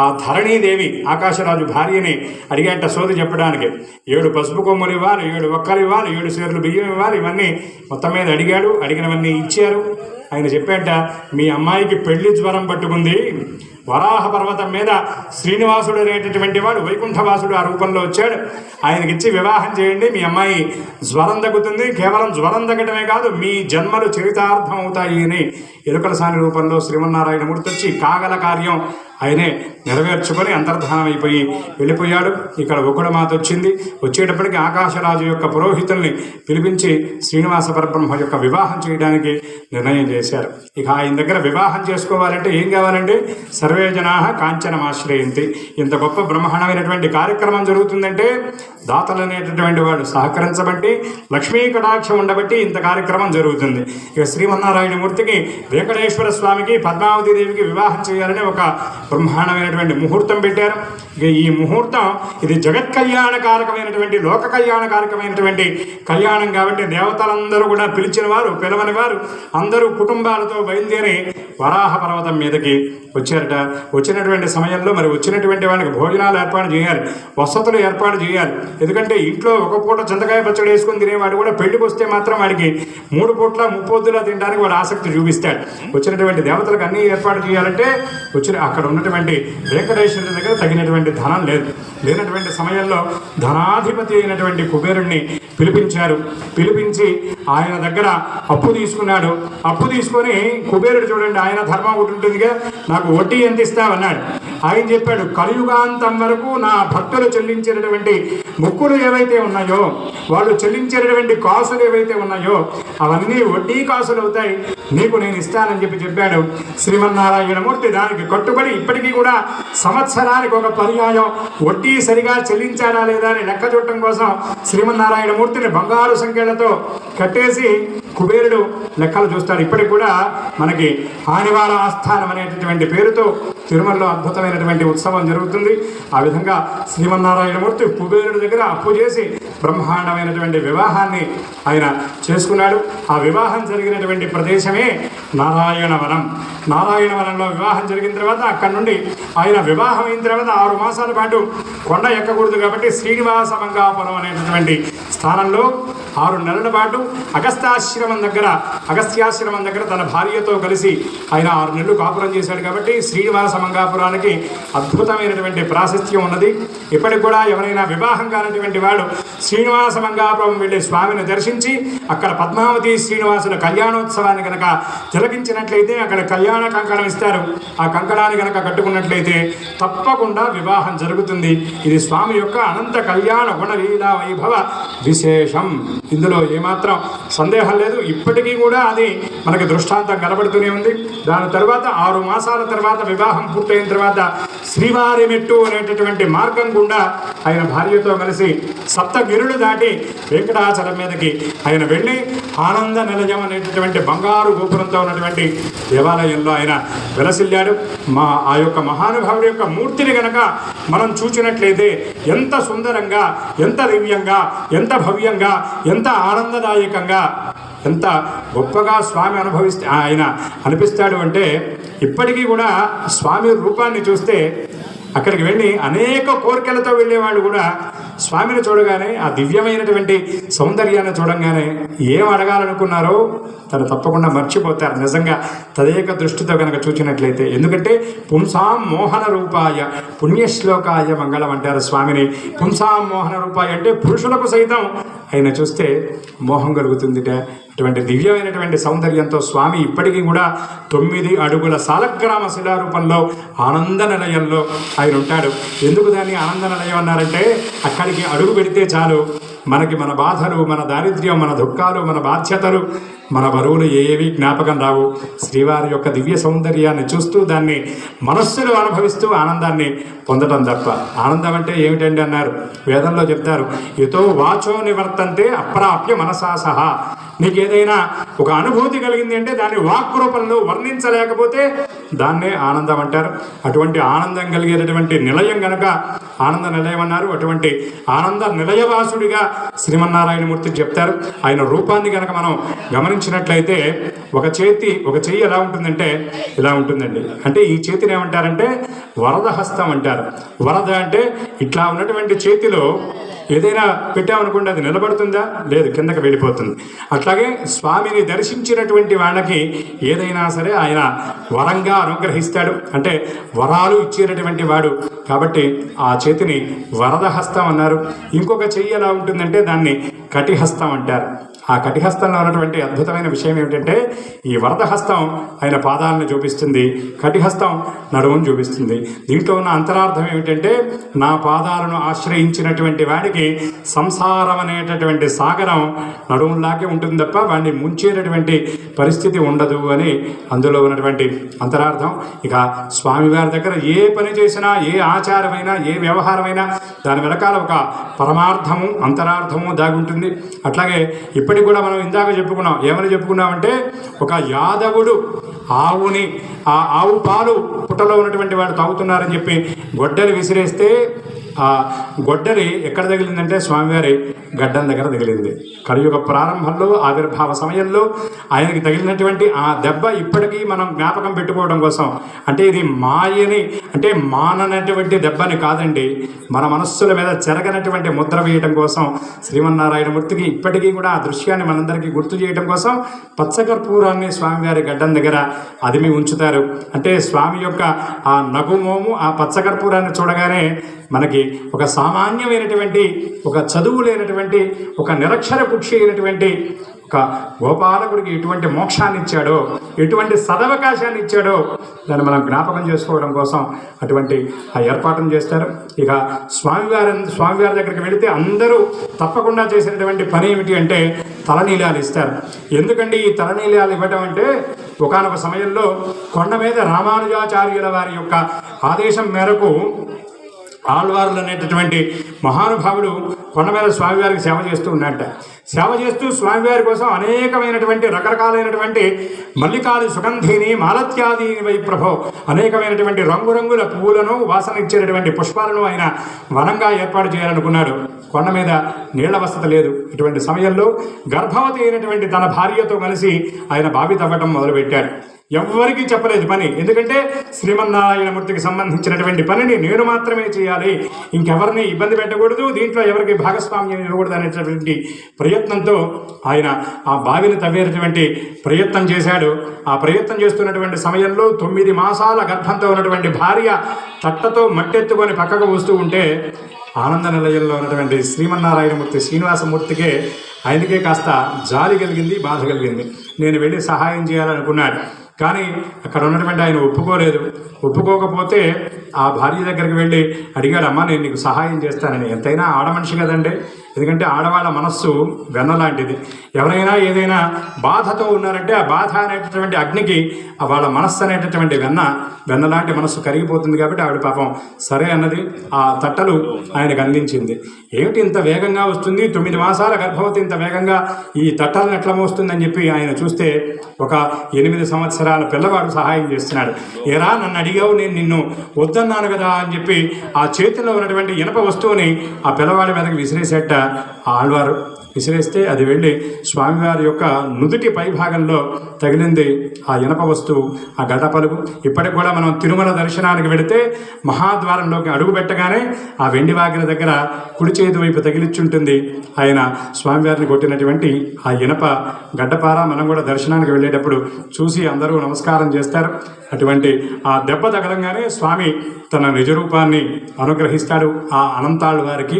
ఆ ధరణీదేవి ఆకాశరాజు భార్యని అడిగేట సోది చెప్పడానికి 7 పసుపు కొమ్ములు ఇవ్వాలి, 7 ఒక్కలు ఇవ్వాలి, 7 సేర్లు బియ్యం ఇవ్వాలి, ఇవన్నీ మొత్తం మీద అడిగాడు. అడిగినవన్నీ ఇచ్చారు. ఆయన చెప్పేట, మీ అమ్మాయికి పెళ్లి జ్వరం పట్టుకుంది, వరాహ పర్వతం మీద శ్రీనివాసుడు అనేటటువంటి వాడు వైకుంఠవాసుడు ఆ రూపంలో వచ్చాడు, ఆయనకిచ్చి వివాహం చేయండి, మీ అమ్మాయి జ్వరం తగ్గుతుంది, కేవలం జ్వరం తగ్గటమే కాదు మీ జన్మలు చరితార్థం అవుతాయి అని ఎరుకల సాని రూపంలో శ్రీమన్నారాయణమూర్తి వచ్చి కాగల కార్యం ఆయనే నెరవేర్చుకొని అంతర్ధానం అయిపోయి వెళ్ళిపోయాడు. ఇక్కడ ఒకడమాత వచ్చింది. వచ్చేటప్పటికి ఆకాశరాజు యొక్క పురోహితుల్ని పిలిపించి శ్రీనివాస పరబ్రహ్మ యొక్క వివాహం చేయడానికి నిర్ణయం చేశారు. ఇక ఆయన దగ్గర వివాహం చేసుకోవాలంటే ఏం కావాలంటే సర్వే జనా కాంచనమాశ్రయంతి. ఇంత గొప్ప బ్రహ్మాండమైనటువంటి కార్యక్రమం జరుగుతుందంటే దాతలు అనేటటువంటి వాడు సహకరించబట్టి లక్ష్మీ కటాక్షం ఉండబట్టి ఇంత కార్యక్రమం జరుగుతుంది. ఇక శ్రీమన్నారాయణమూర్తికి వెంకటేశ్వర స్వామికి పద్మావతి దేవికి వివాహం చేయాలని ఒక బ్రహ్మాండమైనటువంటి ముహూర్తం పెట్టారు. ఇక ఈ ముహూర్తం ఇది జగత్ కళ్యాణకారకమైనటువంటి లోక కళ్యాణకారకమైనటువంటి కళ్యాణం కాబట్టి దేవతలందరూ కూడా పిలిచిన వారు పిలవని వారు అందరూ కుటుంబాలతో బయలుదేరి వరాహ పర్వతం మీదకి వచ్చారట. వచ్చినటువంటి సమయంలో మరి వచ్చినటువంటి వాళ్ళకి భోజనాలు ఏర్పాటు చేయాలి, వసతులు ఏర్పాటు చేయాలి. ఎందుకంటే ఇంట్లో ఒక పూట చింతకాయ పచ్చడి వేసుకొని తినేవాడు కూడా పెళ్లికి వస్తే మాత్రం వాడికి 3 పూట్ల 3 పొద్దులా తినడానికి వాడు ఆసక్తి చూపిస్తాడు. వచ్చినటువంటి దేవతలకు అన్నీ ఏర్పాటు చేయాలంటే అక్కడ ఉన్నటువంటి వెంకటేశ్వరుడి దగ్గర తగినటువంటి ధనం లేదు. లేనటువంటి సమయంలో ధనాధిపతి అయినటువంటి కుబేరుణ్ణి పిలిపించారు. పిలిపించి ఆయన దగ్గర అప్పు తీసుకున్నాడు. అప్పు తీసుకొని కుబేరుడు చూడండి, ఆయన ధర్మం ఒకటి ఉంటుందిగా, నాకు వడ్డీ ఎంత ఇస్తావన్నాడు. ఆయన చెప్పాడు, కలియుగాంతం వరకు నా భక్తులు చెల్లించేటటువంటి మొక్కులు ఏవైతే ఉన్నాయో, వాళ్ళు చెల్లించేటటువంటి కాసులు ఏవైతే ఉన్నాయో అవన్నీ వడ్డీ కాసులు అవుతాయి, నీకు నేను ఇస్తానని చెప్పాడు శ్రీమన్నారాయణమూర్తి. దానికి కట్టుబడి ఇప్పటికీ కూడా సంవత్సరానికి ఒక పర్యాయం వడ్డీ సరిగా చెల్లించాడా లేదా అని లెక్క చూడటం కోసం శ్రీమన్నారాయణమూర్తిని బంగారు సంఖ్యలతో కట్టేసి కుబేరుడు లెక్కలు చూస్తాడు. ఇప్పటికి కూడా మనకి హానివార ఆస్థానం అనేటటువంటి పేరుతో తిరుమలలో అద్భుతమైనటువంటి ఉత్సవం జరుగుతుంది. ఆ విధంగా శ్రీమన్నారాయణమూర్తి కుబేరుడి దగ్గర అప్పు చేసి బ్రహ్మాండమైనటువంటి వివాహాన్ని ఆయన చేసుకున్నాడు. ఆ వివాహం జరిగినటువంటి ప్రదేశమే నారాయణవనం. నారాయణవనంలో వివాహం జరిగిన తర్వాత అక్కడి నుండి ఆయన వివాహం అయిన తర్వాత 6 మాసాల పాటు కొండ ఎక్కకూడదు కాబట్టి శ్రీనివాస మంగాపురం అనేటటువంటి స్థానంలో 6 నెలల పాటు అగస్త్యాశ్రమం దగ్గర తన భార్యతో కలిసి ఆయన 6 నెలలు కాపురం చేశాడు. కాబట్టి శ్రీనివాస మంగాపురానికి అద్భుతమైనటువంటి ప్రాశస్త్యం ఉన్నది. ఇప్పటికి కూడా ఎవరైనా వివాహం కానటువంటి వాడు శ్రీనివాస మంగాపురం వెళ్ళి స్వామిని దర్శించి అక్కడ పద్మావతి శ్రీనివాసుల కళ్యాణోత్సవాన్ని కనుక తిలకించినట్లయితే అక్కడ కళ్యాణ కంకణం ఇస్తారు. ఆ కంకణాన్ని కనుక కట్టుకున్నట్లయితే తప్పకుండా వివాహం జరుగుతుంది. ఇది స్వామి యొక్క అనంత కళ్యాణ గుణలీలా వైభవ విశేషం. ఇందులో ఏమాత్రం సందేహం లేదు. ఇప్పటికీ కూడా అది మనకి దృష్టాంతం కనబడుతూనే ఉంది. దాని తర్వాత 6 మాసాల తర్వాత వివాహం పూర్తయిన తర్వాత శ్రీవారి మెట్టు అనేటటువంటి మార్గం గుండా ఆయన భార్యతో కలిసి సప్తగిరులు దాటి వెంకటాచలం మీదకి ఆయన వెళ్ళి ఆనంద నిలయం అనేటటువంటి బంగారు గోపురంతో ఉన్నటువంటి దేవాలయంలో ఆయన వెలసిల్లాడు. ఆ యొక్క మహానుభావుడి యొక్క మూర్తిని గనక మనం చూచినట్లయితే ఎంత సుందరంగా, ఎంత దివ్యంగా, ఎంత భవ్యంగా, ఎంత ఆనందదాయకంగా, ఎంత గొప్పగా స్వామి ఆయన అనిపిస్తాడు అంటే ఇప్పటికీ కూడా స్వామి రూపాన్ని చూస్తే అక్కడికి వెళ్ళి అనేక కోరికలతో వెళ్ళేవాళ్ళు కూడా స్వామిని చూడగానే ఆ దివ్యమైనటువంటి సౌందర్యాన్ని చూడంగానే ఏం అడగాలనుకున్నారో తను తప్పకుండా మర్చిపోతారు. నిజంగా తదేక దృష్టితో కనుక చూచినట్లయితే. ఎందుకంటే పుంసాం మోహన రూపాయ పుణ్యశ్లోకాయ మంగళం అంటారు స్వామిని. పుంసాం మోహన రూపాయ అంటే పురుషులకు సైతం ఆయన చూస్తే మోహం కలుగుతుందిట. అటువంటి దివ్యమైనటువంటి సౌందర్యంతో స్వామి ఇప్పటికీ కూడా 9 అడుగుల సాలగ్రామ శిలారూపంలో ఆనంద నిలయంలో ఆయన ఉంటాడు. ఎందుకు దాన్ని ఆనంద నిలయం అన్నారంటే అక్కడికి అడుగు పెడితే చాలు మనకి మన బాధలు, మన దారిద్ర్యం, మన దుఃఖాలు, మన బాధ్యతలు, మన బరువులు ఏవి జ్ఞాపకం రావు. శ్రీవారి యొక్క దివ్య సౌందర్యాన్ని చూస్తూ దాన్ని మనస్సులో అనుభవిస్తూ ఆనందాన్ని పొందడం తప్ప. ఆనందం అంటే ఏమిటండి అన్నారు, వేదంలో చెప్తారు, యతో వాచో నివర్తంతే అప్రాప్య మనసా సహా. నీకు ఏదైనా ఒక అనుభూతి కలిగింది అంటే దాన్ని వాక్ రూపంలో వర్ణించలేకపోతే దాన్నే ఆనందం అంటారు. అటువంటి ఆనందం కలిగేటటువంటి నిలయం కనుక ఆనంద నిలయం అన్నారు. అటువంటి ఆనంద నిలయవాసుడిగా శ్రీమన్నారాయణమూర్తి చెప్తారు. ఆయన రూపాన్ని కనుక మనం గమనించినట్లయితే ఒక చెయ్యి ఎలా ఉంటుందంటే ఇలా ఉంటుందండి. అంటే ఈ చేతిని ఏమంటారంటే వరద హస్తం అంటారు. వరద అంటే ఇట్లా ఉన్నటువంటి చేతిలో ఏదైనా పెట్టామనుకోండి అది నిలబడుతుందా? లేదు, కిందకి వెళ్ళిపోతుంది. అట్లాగే స్వామిని దర్శించినటువంటి వాళ్ళకి ఏదైనా సరే ఆయన వరంగా అనుగ్రహిస్తాడు. అంటే వరాలు ఇచ్చేటటువంటి వాడు కాబట్టి ఆ చేతిని వరద హస్తం అన్నారు. ఇంకొక చెయ్యి ఎలా ఉంటుందంటే దాన్ని కటిహస్తం అంటారు. ఆ కటిహస్తంలో ఉన్నటువంటి అద్భుతమైన విషయం ఏమిటంటే ఈ వరదహస్తం ఆయన పాదాలను చూపిస్తుంది, కటిహస్తం నడుమును చూపిస్తుంది. దీంట్లో ఉన్న అంతరార్థం ఏమిటంటే నా పాదాలను ఆశ్రయించినటువంటి వాడికి సంసారం అనేటటువంటి సాగరం నడుములాగే ఉంటుంది తప్ప వాడిని ముంచేటటువంటి పరిస్థితి ఉండదు అని అందులో ఉన్నటువంటి అంతరార్థం. ఇక స్వామివారి దగ్గర ఏ పని చేసినా, ఏ ఆచారమైనా, ఏ వ్యవహారమైనా దాని వెనకాల ఒక పరమార్థము అంతరార్థము దాగుంటుంది. అట్లాగే ఇప్పటికి కూడా మనం ఇందాక చెప్పుకున్నాం, ఏమని చెప్పుకున్నామంటే ఒక యాదవుడు ఆవుని ఆ ఆవు పాలు పుట్టలో ఉన్నటువంటి వాడు తాగుతున్నారని చెప్పి గొడ్డలి విసిరేస్తే ఆ గొడ్డలి ఎక్కడ తగిలిందంటే స్వామివారి గడ్డం దగ్గర తగిలింది. కలియుగ ప్రారంభంలో ఆవిర్భావ సమయంలో ఆయనకి తగిలినటువంటి ఆ దెబ్బ ఇప్పటికీ మనం జ్ఞాపకం పెట్టుకోవడం కోసం, అంటే ఇది మాయని అంటే మాననటువంటి దెబ్బని కాదండి, మన మనస్సుల మీద చెరగనటువంటి ముద్ర వేయడం కోసం శ్రీమన్నారాయణమూర్తికి ఇప్పటికీ కూడా ఆ దృశ్యాన్ని మనందరికీ గుర్తు చేయడం కోసం పచ్చకర్పూరాన్ని స్వామివారి గడ్డం దగ్గర అదిమి ఉంచుతారు. అంటే స్వామి యొక్క ఆ నగుమోము ఆ పచ్చకర్పూరాన్ని చూడగానే మనకి ఒక సామాన్యమైనటువంటి ఒక చదువు లేనటువంటి ఒక నిరక్షర కుక్షి అయినటువంటి ఒక గోపాలకుడికి ఎటువంటి మోక్షాన్ని ఇచ్చాడో, ఎటువంటి సదవకాశాన్ని ఇచ్చాడో దాన్ని మనం జ్ఞాపకం చేసుకోవడం కోసం అటువంటి ఆ ఏర్పాటును చేస్తారు. ఇక స్వామివారి దగ్గరికి వెళితే అందరూ తప్పకుండా చేసినటువంటి పని ఏమిటి అంటే తలనీలాలు ఇస్తారు. ఎందుకండి ఈ తలనీలాలు ఇవ్వటం అంటే ఒకానొక సమయంలో కొండ మీద రామానుజాచార్యుల వారి యొక్క ఆదేశం మేరకు ఆళ్వారులు అనేటటువంటి మహానుభావుడు కొండ మీద స్వామివారికి సేవ చేస్తూ ఉన్నట్ట. సేవ చేస్తూ స్వామివారి కోసం అనేకమైనటువంటి రకరకాలైనటువంటి మల్లికాది సుగంధిని మాలత్యాదీని వై ప్రభో అనేకమైనటువంటి రంగురంగుల పువ్వులను వాసన ఇచ్చేటటువంటి పుష్పాలను ఆయన వనంగా ఏర్పాటు చేయాలనుకున్నాడు. కొండ మీద నీళ్ల వసతి లేదు. ఇటువంటి సమయంలో గర్భవతి అయినటువంటి తన భార్యతో కలిసి ఆయన బావి తవ్వటం మొదలుపెట్టాడు. ఎవ్వరికీ చెప్పలేదు పని, ఎందుకంటే శ్రీమన్నారాయణమూర్తికి సంబంధించినటువంటి పనిని నేను మాత్రమే చేయాలి, ఇంకెవరిని ఇబ్బంది పెట్టకూడదు, దీంట్లో ఎవరికి భాగస్వామ్యం ఇవ్వకూడదు అనేటటువంటి ప్రయత్నంతో ఆయన ఆ బావిని తవ్వేటటువంటి ప్రయత్నం చేశాడు. ఆ ప్రయత్నం చేస్తున్నటువంటి సమయంలో 9 మాసాల గర్భంతో ఉన్నటువంటి భార్య తట్టతో మట్టెత్తుకొని పక్కకు వస్తూ ఉంటే ఆనంద నిలయంలో ఉన్నటువంటి శ్రీమన్నారాయణమూర్తి శ్రీనివాసమూర్తికే ఆయనకే కాస్త జాలి కలిగింది, బాధ కలిగింది. నేను వెళ్ళి సహాయం చేయాలనుకున్నాడు, కానీ అక్కడ ఉన్నటువంటి ఆయన ఒప్పుకోలేదు. ఒప్పుకోకపోతే ఆ భార్య దగ్గరికి వెళ్ళి అడిగాడు, అమ్మ నేను నీకు సహాయం చేస్తానని. ఎంతైనా ఆడమనిషి కదండి, ఎందుకంటే ఆడవాళ్ళ మనస్సు వెన్నలాంటిది. ఎవరైనా ఏదైనా బాధతో ఉన్నారంటే ఆ బాధ అనేటటువంటి అగ్నికి వాళ్ళ మనస్సు అనేటటువంటి వెన్నలాంటి మనస్సు కరిగిపోతుంది. కాబట్టి ఆవిడ పాపం సరే అన్నది. ఆ తట్టలు ఆయనకు అందించింది. ఏమిటి ఇంత వేగంగా వస్తుంది, 9 మాసాల గర్భవతి ఇంత వేగంగా ఈ తట్టలను ఎట్లా మోస్తుందని చెప్పి ఆయన చూస్తే ఒక 8 సంవత్సరాల పిల్లవాడు సహాయం చేస్తున్నాడు. ఏరా నన్ను అడిగావు, నేను నిన్ను వద్దన్నాను కదా అని చెప్పి ఆ చేతిలో ఉన్నటువంటి ఇనప వస్తువుని ఆ పిల్లవాడి మీదకి విసిరేసేట ఆళ్వారు. విసిరేస్తే అది వెళ్ళి స్వామివారి యొక్క నుదుటి పైభాగంలో తగిలింది ఆ ఇనప వస్తువు, ఆ గడ్డ పలుగు. ఇప్పటికి కూడా మనం తిరుమల దర్శనానికి వెళితే మహాద్వారంలోకి అడుగు పెట్టగానే ఆ వెండి వాకిల దగ్గర కుడి చేతి వైపు తగిలిచ్చుంటుంది ఆయన స్వామివారిని కొట్టినటువంటి ఆ ఇనప గడ్డపార. మనం కూడా దర్శనానికి వెళ్ళేటప్పుడు చూసి అందరూ నమస్కారం చేస్తారు. అటువంటి ఆ దెబ్బ తగలంగానే స్వామి తన నిజరూపాన్ని అనుగ్రహిస్తాడు ఆ అనంతాళ్వారికి.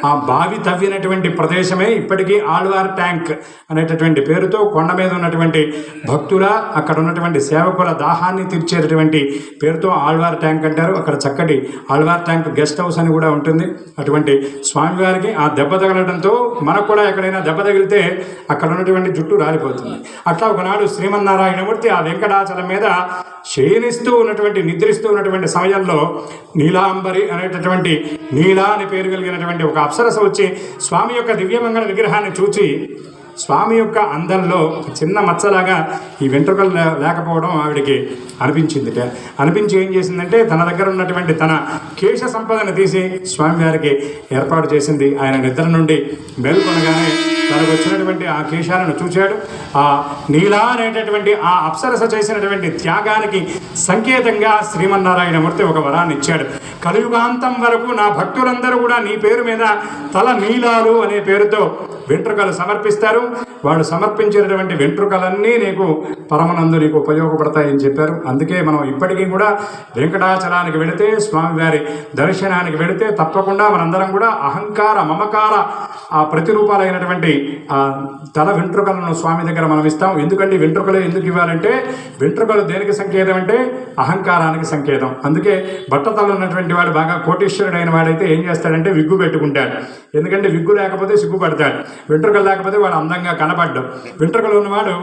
ఆ బావి తవ్వినటువంటి ప్రదేశమే ఇప్పటికీ ఆళ్వార్ ట్యాంక్ అనేటటువంటి పేరుతో కొండ మీద ఉన్నటువంటి భక్తుల, అక్కడ ఉన్నటువంటి సేవకుల దాహాన్ని తీర్చేటటువంటి పేరుతో ఆళ్వార్ ట్యాంక్ అంటారు. అక్కడ చక్కటి ఆళ్వార్ ట్యాంక్ గెస్ట్ హౌస్ అని కూడా ఉంటుంది. అటువంటి స్వామివారికి ఆ దెబ్బ తగలడంతో మనకు కూడా ఎక్కడైనా దెబ్బ తగిలితే అక్కడ ఉన్నటువంటి జుట్టు రాలిపోతుంది. అట్లా ఒకనాడు శ్రీమన్నారాయణమూర్తి ఆ వెంకటాచలం మీద శయనిస్తూ ఉన్నటువంటి నిద్రిస్తూ ఉన్నటువంటి సమయంలో నీలాంబరి అనేటటువంటి నీలా అని పేరు కలిగినటువంటి ఒక అప్సరస వచ్చి స్వామి యొక్క దివ్యమంగళ విగ్రహాన్ని చూచి స్వామి యొక్క అందంలో చిన్న మచ్చలాగా ఈ వెంట్రుకలు లేకపోవడం ఆవిడికి అనిపించింది. అనిపించి ఏం చేసిందంటే తన దగ్గర ఉన్నటువంటి తన కేశ సంపదను తీసి స్వామివారికి ఏర్పాటు చేసింది. ఆయన నిద్ర నుండి మేల్కొనగానే తనకు వచ్చినటువంటి ఆ కేశాలను చూశాడు. ఆ నీలా అనేటటువంటి ఆ అప్సరస చేసినటువంటి త్యాగానికి సంకేతంగా శ్రీమన్నారాయణమూర్తి ఒక వరాన్ని ఇచ్చాడు. కలియుగాంతం వరకు నా భక్తులందరూ కూడా నీ పేరు మీద తల నీలాలు అనే పేరుతో వెంట్రుకలు సమర్పిస్తారు. వాళ్ళు సమర్పించినటువంటి వెంట్రుకలన్నీ నీకు పరమనందు నీకు ఉపయోగపడతాయని చెప్పారు. అందుకే మనం ఇప్పటికీ కూడా వెంకటాచలానికి వెళితే, స్వామివారి దర్శనానికి వెళితే తప్పకుండా మనందరం కూడా అహంకార మమకార ఆ ప్రతిరూపాలైనటువంటి ఆ తల వెంట్రుకలను స్వామి దగ్గర మనం ఇస్తాం. ఎందుకంటే వెంట్రుకలు ఎందుకు ఇవ్వాలంటే, వెంట్రుకలు దేనికి సంకేతం అంటే అహంకారానికి సంకేతం. అందుకే బట్టతలు ఉన్నటువంటి వాడు బాగా కోటీశ్వరుడు అయిన వాడైతే ఏం చేస్తాడంటే విగ్గు పెట్టుకుంటాడు. ఎందుకంటే విగ్గు లేకపోతే సిగ్గుపడతాడు, వెంట్రుకలు లేకపోతే వాడు అందంగా కనపడ్డాడు. వెంట్రుకలు ఉన్నవాడు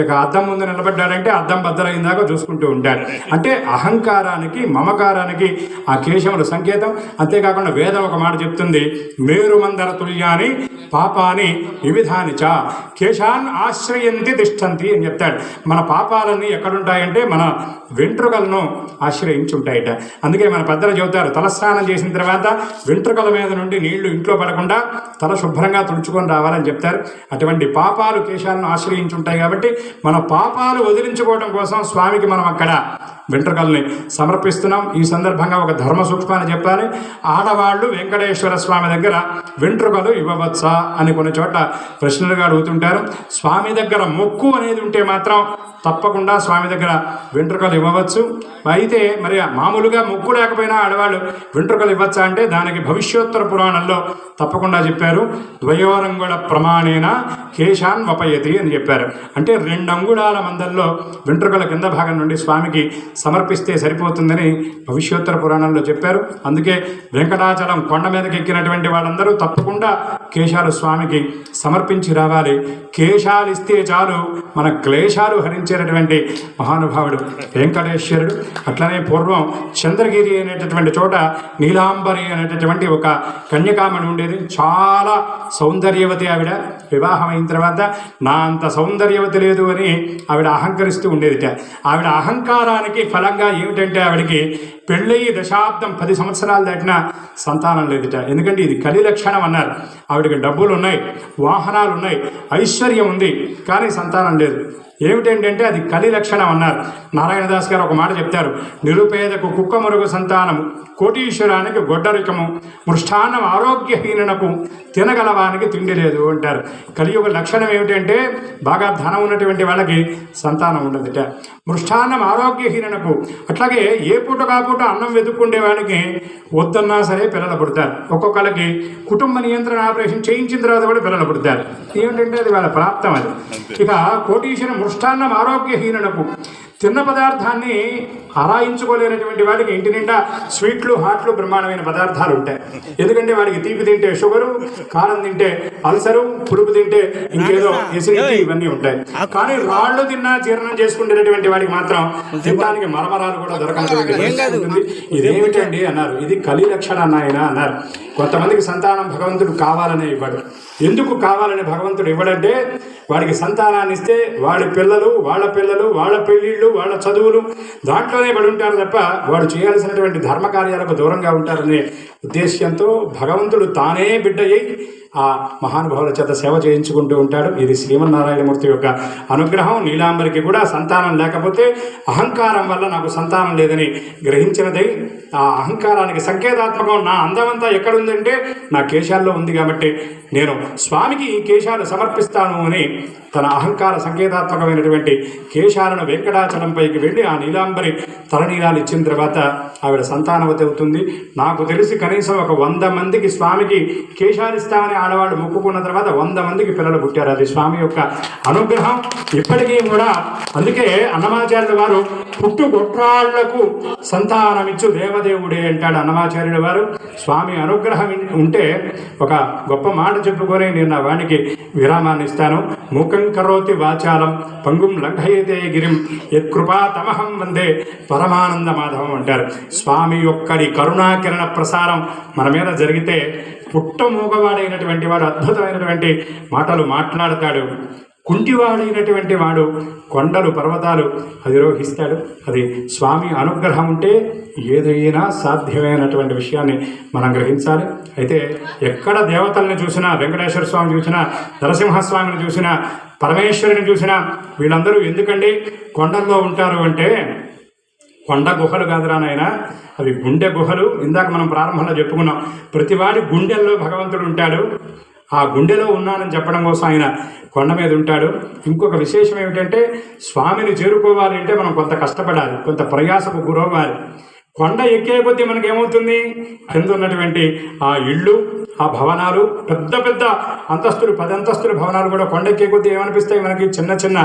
ఇక అద్దం ముందు నిలబడ్డాడంటే అద్దం బద్దలైందాకా చూసుకుంటూ ఉంటాడు. అంటే అహంకారానికి మమకారానికి ఆ కేశములు సంకేతం. అంతేకాకుండా వేదం ఒక మాట చెప్తుంది, మేరుమందర తుల్యాని పాపాని వివిధాని చ కేశాన్ ఆశ్రయంతి తిష్టంతి అని చెప్తాడు. మన పాపాలన్నీ ఎక్కడుంటాయంటే మన వెంట్రుకలను ఆశ్రయించుంటాయట. అందుకే మన పెద్దలు చెబుతారు, తలస్నానం చేసిన తర్వాత వెంట్రుకల మీద నుండి నీళ్లు ఇంట్లో పడకుండా తల శుభ్రంగా తుడుచుకొని రావాలని చెప్తారు. అటువంటి పాపాలు కేశాలను ఆశ్రయించుంటాయి కాబట్టి మన పాపాలు వదిలించుకోవడం కోసం స్వామికి మనం అక్కడ వెంట్రుకల్ని సమర్పిస్తున్నాం. ఈ సందర్భంగా ఒక ధర్మ సూక్ష్మాన్ని చెప్పాలి. ఆడవాళ్ళు వెంకటేశ్వర స్వామి దగ్గర వెంట్రుకలు ఇవ్వవచ్చా అని కొన్ని చోట్ల ప్రశ్నలుగా అడుగుతుంటారు. స్వామి దగ్గర మొక్కు అనేది ఉంటే మాత్రం తప్పకుండా స్వామి దగ్గర వెంట్రుకలు ఇవ్వవచ్చు. అయితే మరి మామూలుగా మొక్కు లేకపోయినా ఆడవాళ్ళు వెంట్రుకలు ఇవ్వచ్చా అంటే దానికి భవిష్యోత్తర పురాణంలో తప్పకుండా చెప్పారు. ద్వయోరంగుళ ప్రమాణేన కేశాన్ వపయతి అని చెప్పారు. అంటే 2 అంగుళాల మందల్లో వెంట్రుకల కింద భాగం నుండి స్వామికి సమర్పిస్తే సరిపోతుందని భవిష్యోత్తర పురాణంలో చెప్పారు. అందుకే వెంకటాచలం కొండ మీదకి ఎక్కినటువంటి వాళ్ళందరూ తప్పకుండా కేశాలు స్వామికి సమర్పించి రావాలి. కేశాలు ఇస్తే చాలు మన క్లేశాలు హరించేటటువంటి మహానుభావుడు వెంకటేశ్వరుడు. అట్లనే పూర్వం చంద్రగిరి అనేటటువంటి చోట నీలాంబరి అనేటటువంటి ఒక కన్యకామణి ఉండేది. చాలా సౌందర్యవతి ఆవిడ. వివాహం అయిన తర్వాత నా అంత సౌందర్యవతి లేదు అని ఆవిడ అహంకరిస్తూ ఉండేదిట. ఆవిడ అహంకారానికి ఫలంగా ఏమిటంటే ఆవిడకి పెళ్ళయి 10 సంవత్సరాలు దాటినా సంతానం లేదుట. ఎందుకంటే ఇది కలి లక్షణం అన్నారు. ఆవిడకి డబ్బులు ఉన్నాయి, వాహనాలు ఉన్నాయి, ఐశ్వర్యం ఉంది, కానీ సంతానం లేదు. ఏమిటంటే అది కలి లక్షణం అన్నారు. నారాయణదాస్ గారు ఒక మాట చెప్తారు, నిరుపేదకు కుక్క మరుగు సంతానము, కోటీశ్వరానికి గొడ్డరికము, మృష్టాన్నం ఆరోగ్యహీనకు తినగలవానికి తిండి లేదు అంటారు. కలియుగ లక్షణం ఏమిటంటే బాగా ధనం ఉన్నటువంటి వాళ్ళకి సంతానం ఉండదుట. మృష్టాన్నం ఆరోగ్యహీనకు, అట్లాగే ఏ పూట కాపూట అన్నం వెతుక్కుండే వాడికి వద్దన్నా సరే పిల్లలు పుడతారు. ఒక్కొక్కరికి కుటుంబ నియంత్రణ ఆపరేషన్ చేయించిన తర్వాత కూడా పిల్లలు పుడతారు. ఏమిటంటే అది వాళ్ళ ప్రాప్తం. అది ఇక కోటీశ్వరం మృష్టాన్నం ఆరోగ్యహీనకు, తిన్న పదార్థాన్ని ఆరాయించుకోలేనటువంటి వాడికి ఇంటి నిండా స్వీట్లు, హాట్లు, బ్రహ్మాండమైన పదార్థాలు ఉంటాయి. ఎందుకంటే వాడికి తీపి తింటే షుగరు, కారం తింటే అల్సరు, పులుపు తింటే ఇంకేదో ఎసిడిటీ, ఇవన్నీ ఉంటాయి. కానీ రాళ్ళు తిన్నా జీర్ణం చేసుకునేటటువంటి వాడికి మాత్రం తినడానికి మరమరాలు కూడా దొరకనటువంటి. ఇదేమిటండి అన్నారు. ఇది కలి లక్షణం ఆయన అన్నారు. కొంతమందికి సంతానం భగవంతుడు కావాలనే ఇవ్వడు. ఎందుకు కావాలని భగవంతుడు ఇవ్వడంటే, వాడికి సంతానాన్ని ఇస్తే వాడి పిల్లలు, వాళ్ళ పెళ్ళిళ్ళు, వాళ్ళ చదువులు దాంట్లోనే పడి ఉంటారు తప్ప వాడు చేయాల్సినటువంటి ధర్మకార్యాలకు దూరంగా ఉంటారనే ఉద్దేశ్యంతో భగవంతుడు తానే బిడ్డయ్యి ఆ మహానుభావుల చేత సేవ చేయించుకుంటూ ఉంటాడు. ఇది శ్రీమన్నారాయణమూర్తి యొక్క అనుగ్రహం. నీలాంబరికి కూడా సంతానం లేకపోతే అహంకారం వల్ల నాకు సంతానం లేదని గ్రహించినదై ఆ అహంకారానికి సంకేతాత్మకం నా అందమంతా ఎక్కడుందంటే నా కేశాల్లో ఉంది కాబట్టి నేను స్వామికి ఈ కేశాలు సమర్పిస్తాను అని తన అహంకార సంకేతాత్మకమైనటువంటి కేశాలను వెంకటాచలంపైకి వెళ్ళి ఆ నీలాంబరి తలనీలాలు ఇచ్చిన తర్వాత ఆవిడ సంతానవతి అవుతుంది. నాకు తెలిసి కనీసం ఒక 100 మందికి స్వామికి కేశాలు ఇస్తామని ఆడవాళ్ళు మొక్కుకున్న తర్వాత 100 మందికి పిల్లలు పుట్టారు. అది స్వామి యొక్క అనుగ్రహం ఇప్పటికీ కూడా. అందుకే అన్నమాచార్యుల వారు పుట్టుగొట్రాళ్లకు సంతానమిచ్చు దేవదేవుడే అంటాడు అన్నమాచార్యుల వారు. స్వామి అనుగ్రహం ఉంటే ఒక గొప్ప మాట చెప్పుకొని నేను నా వానికి విరామాన్ని ఇస్తాను. మూకం కరోతి వాచాలం పంగుం లంఘయతే గిరిం యత్కృపా తమహం వందే పరమానంద మాధవం అంటారు. స్వామి యొక్కడి కరుణాకిరణ ప్రసారం మన మీద జరిగితే పుట్టమూగవాడైనటువంటి వాడు అద్భుతమైనటువంటి మాటలు మాట్లాడతాడు. కుంటివాడైనటువంటి వాడు కొండలు, పర్వతాలు అధిరోహిస్తాడు. అది స్వామి అనుగ్రహం ఉంటే ఏదైనా సాధ్యమైనటువంటి విషయాన్ని మనం గ్రహించాలి. అయితే ఎక్కడ దేవతల్ని చూసినా, వెంకటేశ్వర స్వామిని చూసినా, నరసింహస్వామిని చూసినా, పరమేశ్వరుని చూసినా వీళ్ళందరూ ఎందుకండి కొండల్లో ఉంటారు అంటే, కొండ గుహలు కాదురా నాయన, అవి గుండె గుహలు. ఇందాక మనం ప్రారంభంలో చెప్పుకున్నాం, ప్రతివాడి గుండెల్లో భగవంతుడు ఉంటాడు. ఆ గుండెలో ఉన్నానని చెప్పడం కోసం ఆయన కొండ మీద ఉంటాడు. ఇంకొక విశేషం ఏమిటంటే స్వామిని చేరుకోవాలి అంటే మనం కొంత కష్టపడాలి, కొంత ప్రయాసకు గురవ్వాలి. కొండ ఎక్కే కొద్దీ మనకేమవుతుంది, కింద ఉన్నటువంటి ఆ ఇళ్ళు, ఆ భవనాలు, పెద్ద పెద్ద అంతస్తులు, 10 అంతస్తుల భవనాలు కూడా కొండ ఎక్కే కొద్దీ ఏమనిపిస్తాయి, మనకి చిన్న చిన్న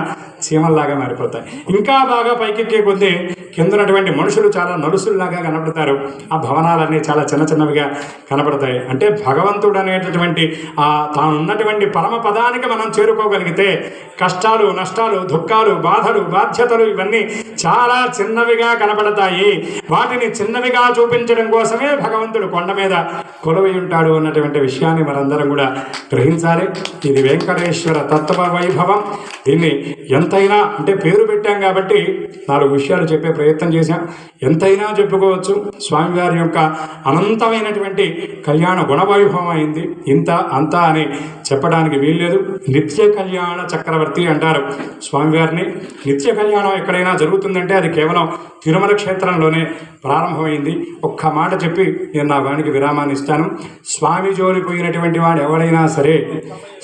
చీమల్లాగా మారిపోతాయి. ఇంకా బాగా పైకెక్కే కొద్దీ కింద ఉన్నటువంటి మనుషులు చాలా నలుసుల్లాగా కనపడతారు. ఆ భవనాలన్నీ చాలా చిన్న చిన్నవిగా కనపడతాయి. అంటే భగవంతుడు అనేటటువంటి ఆ తాను ఉన్నటువంటి పరమ పదానికి మనం చేరుకోగలిగితే కష్టాలు, నష్టాలు, దుఃఖాలు, బాధలు, బాధ్యతలు ఇవన్నీ చాలా చిన్నవిగా కనపడతాయి. వాటిని చిన్నవిగా చూపించడం కోసమే భగవంతుడు కొండ మీద కొలువై ఉంటాడు అన్నటువంటి విషయాన్ని మనందరం కూడా గ్రహించాలి. ఇది వెంకటేశ్వర తత్వ వైభవం. దీన్ని ఎంతైనా అంటే పేరు పెట్టాం కాబట్టి 4 విషయాలు చెప్పే ప్రయత్నం చేశాం. ఎంతైనా చెప్పుకోవచ్చు. స్వామివారి యొక్క అనంతమైనటువంటి కళ్యాణ గుణవైభవం అయింది. ఇంత అంత అని చెప్పడానికి వీల్లేదు. నిత్య కళ్యాణ చక్రవర్తి అంటారు స్వామివారిని. నిత్య కళ్యాణం ఎక్కడైనా జరుగుతుందంటే అది కేవలం తిరుమల క్షేత్రంలోనే ప్రారంభమైంది. ఒక్క మాట చెప్పి నేను నా వానికి విరామాన్ని ఇస్తాను. స్వామి జోలిపోయినటువంటి వాడు ఎవరైనా సరే,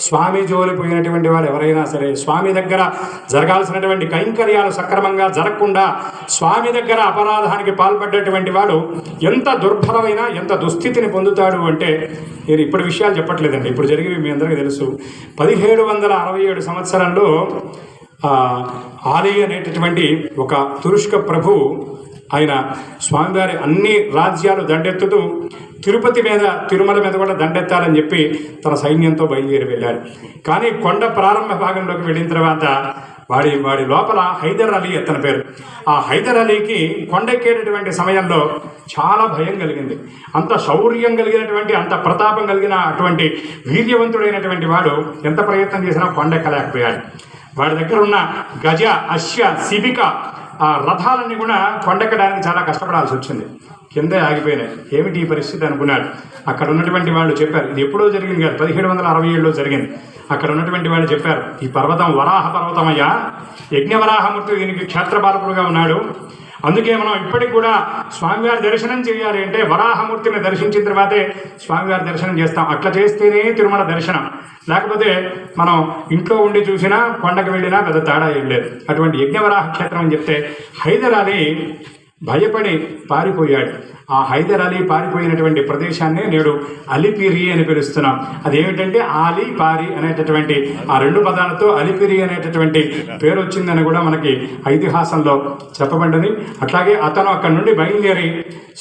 స్వామి జోలిపోయినటువంటి వాడు ఎవరైనా సరే, స్వామి దగ్గర జరగాల్సినటువంటి కైంకర్యాలు సక్రమంగా జరగకుండా స్వామి దగ్గర అపరాధానికి పాల్పడ్డటువంటి వాడు ఎంత దుర్భరమైన, ఎంత దుస్థితిని పొందుతాడు అంటే, నేను ఇప్పుడు విషయాలు చెప్పట్లేదండి, ఇప్పుడు జరిగేవి మీ అందరికీ తెలుసు. 1767 సంవత్సరంలో ఆలీ అనేటటువంటి ఒక తురుష్క ప్రభు, ఆయన స్వామివారి అన్ని రాజ్యాలు దండెత్తుతూ తిరుపతి మీద, తిరుమల మీద కూడా దండెత్తాలని చెప్పి తన సైన్యంతో బయలుదేరి వెళ్ళాడు. కానీ కొండ ప్రారంభ భాగంలోకి వెళ్ళిన తర్వాత వాడి లోపల హైదర్ అలీ అతని పేరు. ఆ హైదర్ అలీకి కొండెక్కేటటువంటి సమయంలో చాలా భయం కలిగింది. అంత శౌర్యం కలిగినటువంటి, అంత ప్రతాపం కలిగిన అటువంటి వీర్యవంతుడైనటువంటి వాడు ఎంత ప్రయత్నం చేసినా కొండెక్కలేకపోయాడు. వాడి దగ్గర ఉన్న గజ, అశ్వ, శిబిక ఆ రథాలన్నీ కూడా కొండెక్కడానికి చాలా కష్టపడాల్సి వచ్చింది. కిందే ఆగిపోయినాయి. ఏమిటి ఈ పరిస్థితి అనుకున్నాడు. అక్కడ ఉన్నటువంటి వాళ్ళు చెప్పారు, ఇది ఎప్పుడో జరిగింది కాదు, 1767లో జరిగింది. అక్కడ ఉన్నటువంటి వాళ్ళు చెప్పారు, ఈ పర్వతం వరాహ పర్వతం అయ్యా, యజ్ఞవరాహమూర్తి దీనికి క్షేత్రపాలకుడుగా ఉన్నాడు. అందుకే మనం ఇప్పటికి కూడా స్వామివారి దర్శనం చేయాలి అంటే వరాహమూర్తిని దర్శించిన తర్వాతే స్వామివారి దర్శనం చేస్తాం. అట్లా చేస్తేనే తిరుమల దర్శనం. లేకపోతే మనం ఇంట్లో ఉండి చూసినా, కొండకు వెళ్ళినా పెద్ద తేడా ఏం లేదు. అటువంటి యజ్ఞవరాహ క్షేత్రం అని చెప్తే హైదర్ అలీ భయపడి పారిపోయాడు. ఆ హైదర్ అలీ పారిపోయినటువంటి ప్రదేశాన్ని నేడు అలిపిరి అని పిలుస్తున్నాం. అదేమిటంటే ఆలి పారి అనేటటువంటి ఆ 2 పదాలతో అలిపిరి అనేటటువంటి పేరు వచ్చిందని కూడా మనకి ఐతిహాసంలో చెప్పబడింది. అట్లాగే అతను అక్కడి నుండి బయలుదేరి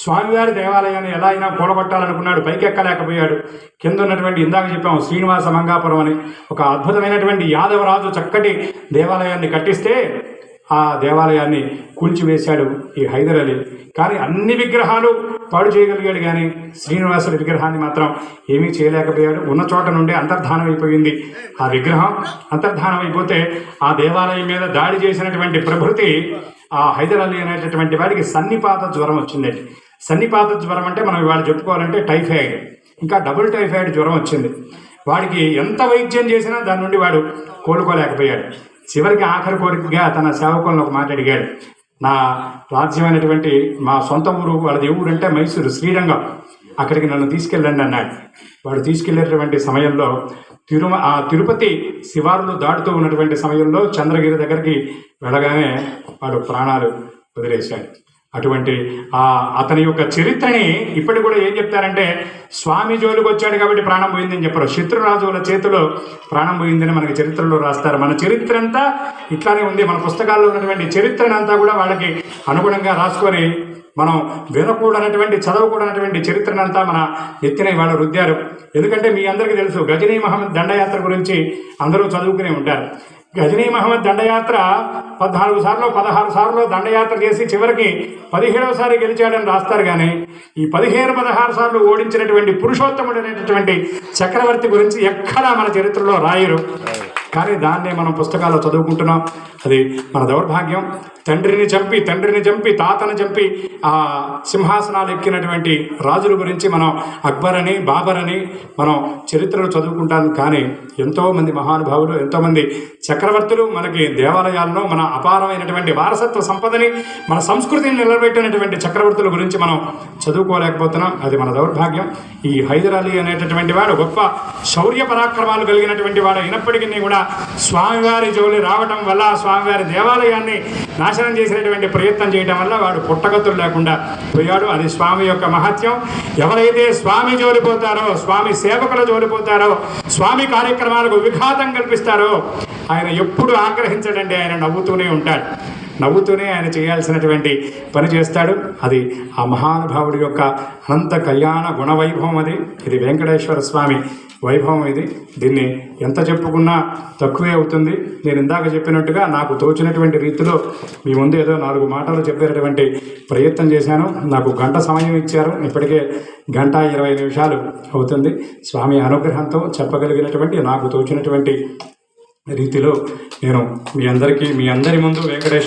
స్వామివారి దేవాలయాన్ని ఎలా అయినా కూలగొట్టాలనుకున్నాడు. పైకి ఎక్కలేకపోయాడు. కింద ఉన్నటువంటి, ఇందాక చెప్పాము, శ్రీనివాస మంగాపురం అని ఒక అద్భుతమైనటువంటి యాదవరాజు చక్కటి దేవాలయాన్ని కట్టిస్తే ఆ దేవాలయాన్ని కూల్చివేశాడు ఈ హైదర్ అలీ. కానీ అన్ని విగ్రహాలు పాడు చేయగలిగాడు, కానీ శ్రీనివాసుడి విగ్రహాన్ని మాత్రం ఏమీ చేయలేకపోయాడు. ఉన్న చోట నుండే అంతర్ధానం అయిపోయింది ఆ విగ్రహం. అంతర్ధానం అయిపోతే ఆ దేవాలయం మీద దాడి చేసినటువంటి ప్రభృతి ఆ హైదర్ అలీ అనేటటువంటి వాడికి సన్నిపాత జ్వరం వచ్చిందండి. సన్నిపాత జ్వరం అంటే మనం ఇవాళ చెప్పుకోవాలంటే టైఫాయిడ్, ఇంకా డబుల్ టైఫాయిడ్ జ్వరం వచ్చింది. వాడికి ఎంత వైద్యం చేసినా దాని నుండి వాడు కోలుకోలేకపోయాడు. చివరికి ఆఖరి కోరికగా తన సేవకులను ఒక మాట అడిగాడు. నా రాజ్యమైనటువంటి మా సొంత ఊరు, వాళ్ళది ఊరు అంటే మైసూరు, శ్రీరంగం, అక్కడికి నన్ను తీసుకెళ్ళండి అన్నాడు. వాడు తీసుకెళ్లేటువంటి సమయంలో తిరుపతి శివారులు దాటుతూ ఉన్నటువంటి సమయంలో చంద్రగిరి దగ్గరికి వెళ్ళగానే వాడు ప్రాణాలు వదిలేశాడు. అటువంటి అతని యొక్క చరిత్రని ఇప్పటికి కూడా ఏం చెప్తారంటే, స్వామి జోలికి వచ్చాడు కాబట్టి ప్రాణం పోయిందని చెప్పరు, శత్రురాజుల చేతిలో ప్రాణం పోయిందని మనకి చరిత్రలో రాస్తారు. మన చరిత్ర అంతా ఇట్లానే ఉంది. మన పుస్తకాల్లో ఉన్నటువంటి చరిత్రనంతా కూడా వాళ్ళకి అనుగుణంగా రాసుకొని మనం వినకూడనటువంటి, చదవకూడనటువంటి చరిత్రనంతా మన ఎత్తిన ఇవాళ రుద్దారు. ఎందుకంటే మీ అందరికీ తెలుసు, గజనీ మహమ్మద్ దండయాత్ర గురించి అందరూ చదువుకునే ఉంటారు. గజనీ మహమ్మద్ దండయాత్ర 14 సార్లు 16 సార్లు దండయాత్ర చేసి చివరికి 17వ సారి గెలిచాడని రాస్తారు. కానీ ఈ 15-16 సార్లు ఓడించినటువంటి పురుషోత్తముడు అనేటటువంటి చక్రవర్తి గురించి ఎక్కడా మన చరిత్రలో రాయరు. కానీ దాన్నే మనం పుస్తకాల్లో చదువుకుంటున్నాం. అది మన దౌర్భాగ్యం. తండ్రిని చంపి తాతను చంపి ఆ సింహాసనాలు ఎక్కినటువంటి రాజుల గురించి మనం అక్బర్ అని బాబర్ అని మనం చరిత్రలు చదువుకుంటాం. కానీ ఎంతోమంది మహానుభావులు, ఎంతోమంది చక్రవర్తులు మనకి దేవాలయాలను, మన అపారమైనటువంటి వారసత్వ సంపదని, మన సంస్కృతిని నిలబెట్టినటువంటి చక్రవర్తుల గురించి మనం చదువుకోలేకపోతున్నాం. అది మన దౌర్భాగ్యం. ఈ హైదర్ అలీ అనేటటువంటి వాడు గొప్ప శౌర్య పరాక్రమాలు కలిగినటువంటి వాడు అయినప్పటికీ కూడా స్వామివారి జోలి రావటం వల్ల, స్వామివారి దేవాలయాన్ని నాశనం చేసినటువంటి ప్రయత్నం చేయడం వల్ల వాడు పుట్టగతులు లేకుండా పోయాడు. అది స్వామి యొక్క మహత్యం. ఎవరైతే స్వామి జోలిపోతారో, స్వామి సేవకుల జోలిపోతారో, స్వామి కార్యక్రమాలకు విఘాతం కల్పిస్తారో ఆయన ఎప్పుడు ఆగ్రహించడండి. ఆయన నవ్వుతూనే ఉంటాడు. నవ్వుతూనే ఆయన చేయాల్సినటువంటి పని చేస్తాడు. అది ఆ మహానుభావుడి యొక్క అనంత కళ్యాణ గుణవైభవం. ఇది వెంకటేశ్వర స్వామి వైభవం. దీన్ని ఎంత చెప్పుకున్నా తక్కువే అవుతుంది. నేను ఇందాక చెప్పినట్టుగా నాకు తోచినటువంటి రీతిలో మీ ముందు ఏదో 4 మాటలు చెప్పేటటువంటి ప్రయత్నం చేశాను. నాకు గంట సమయం ఇచ్చారు. ఇప్పటికే 1:20 నిమిషాలు అవుతుంది. స్వామి అనుగ్రహంతో చెప్పగలిగినటువంటి నాకు తోచినటువంటి రీతిలో నేను మీ అందరి ముందు వెంకటేశ్వర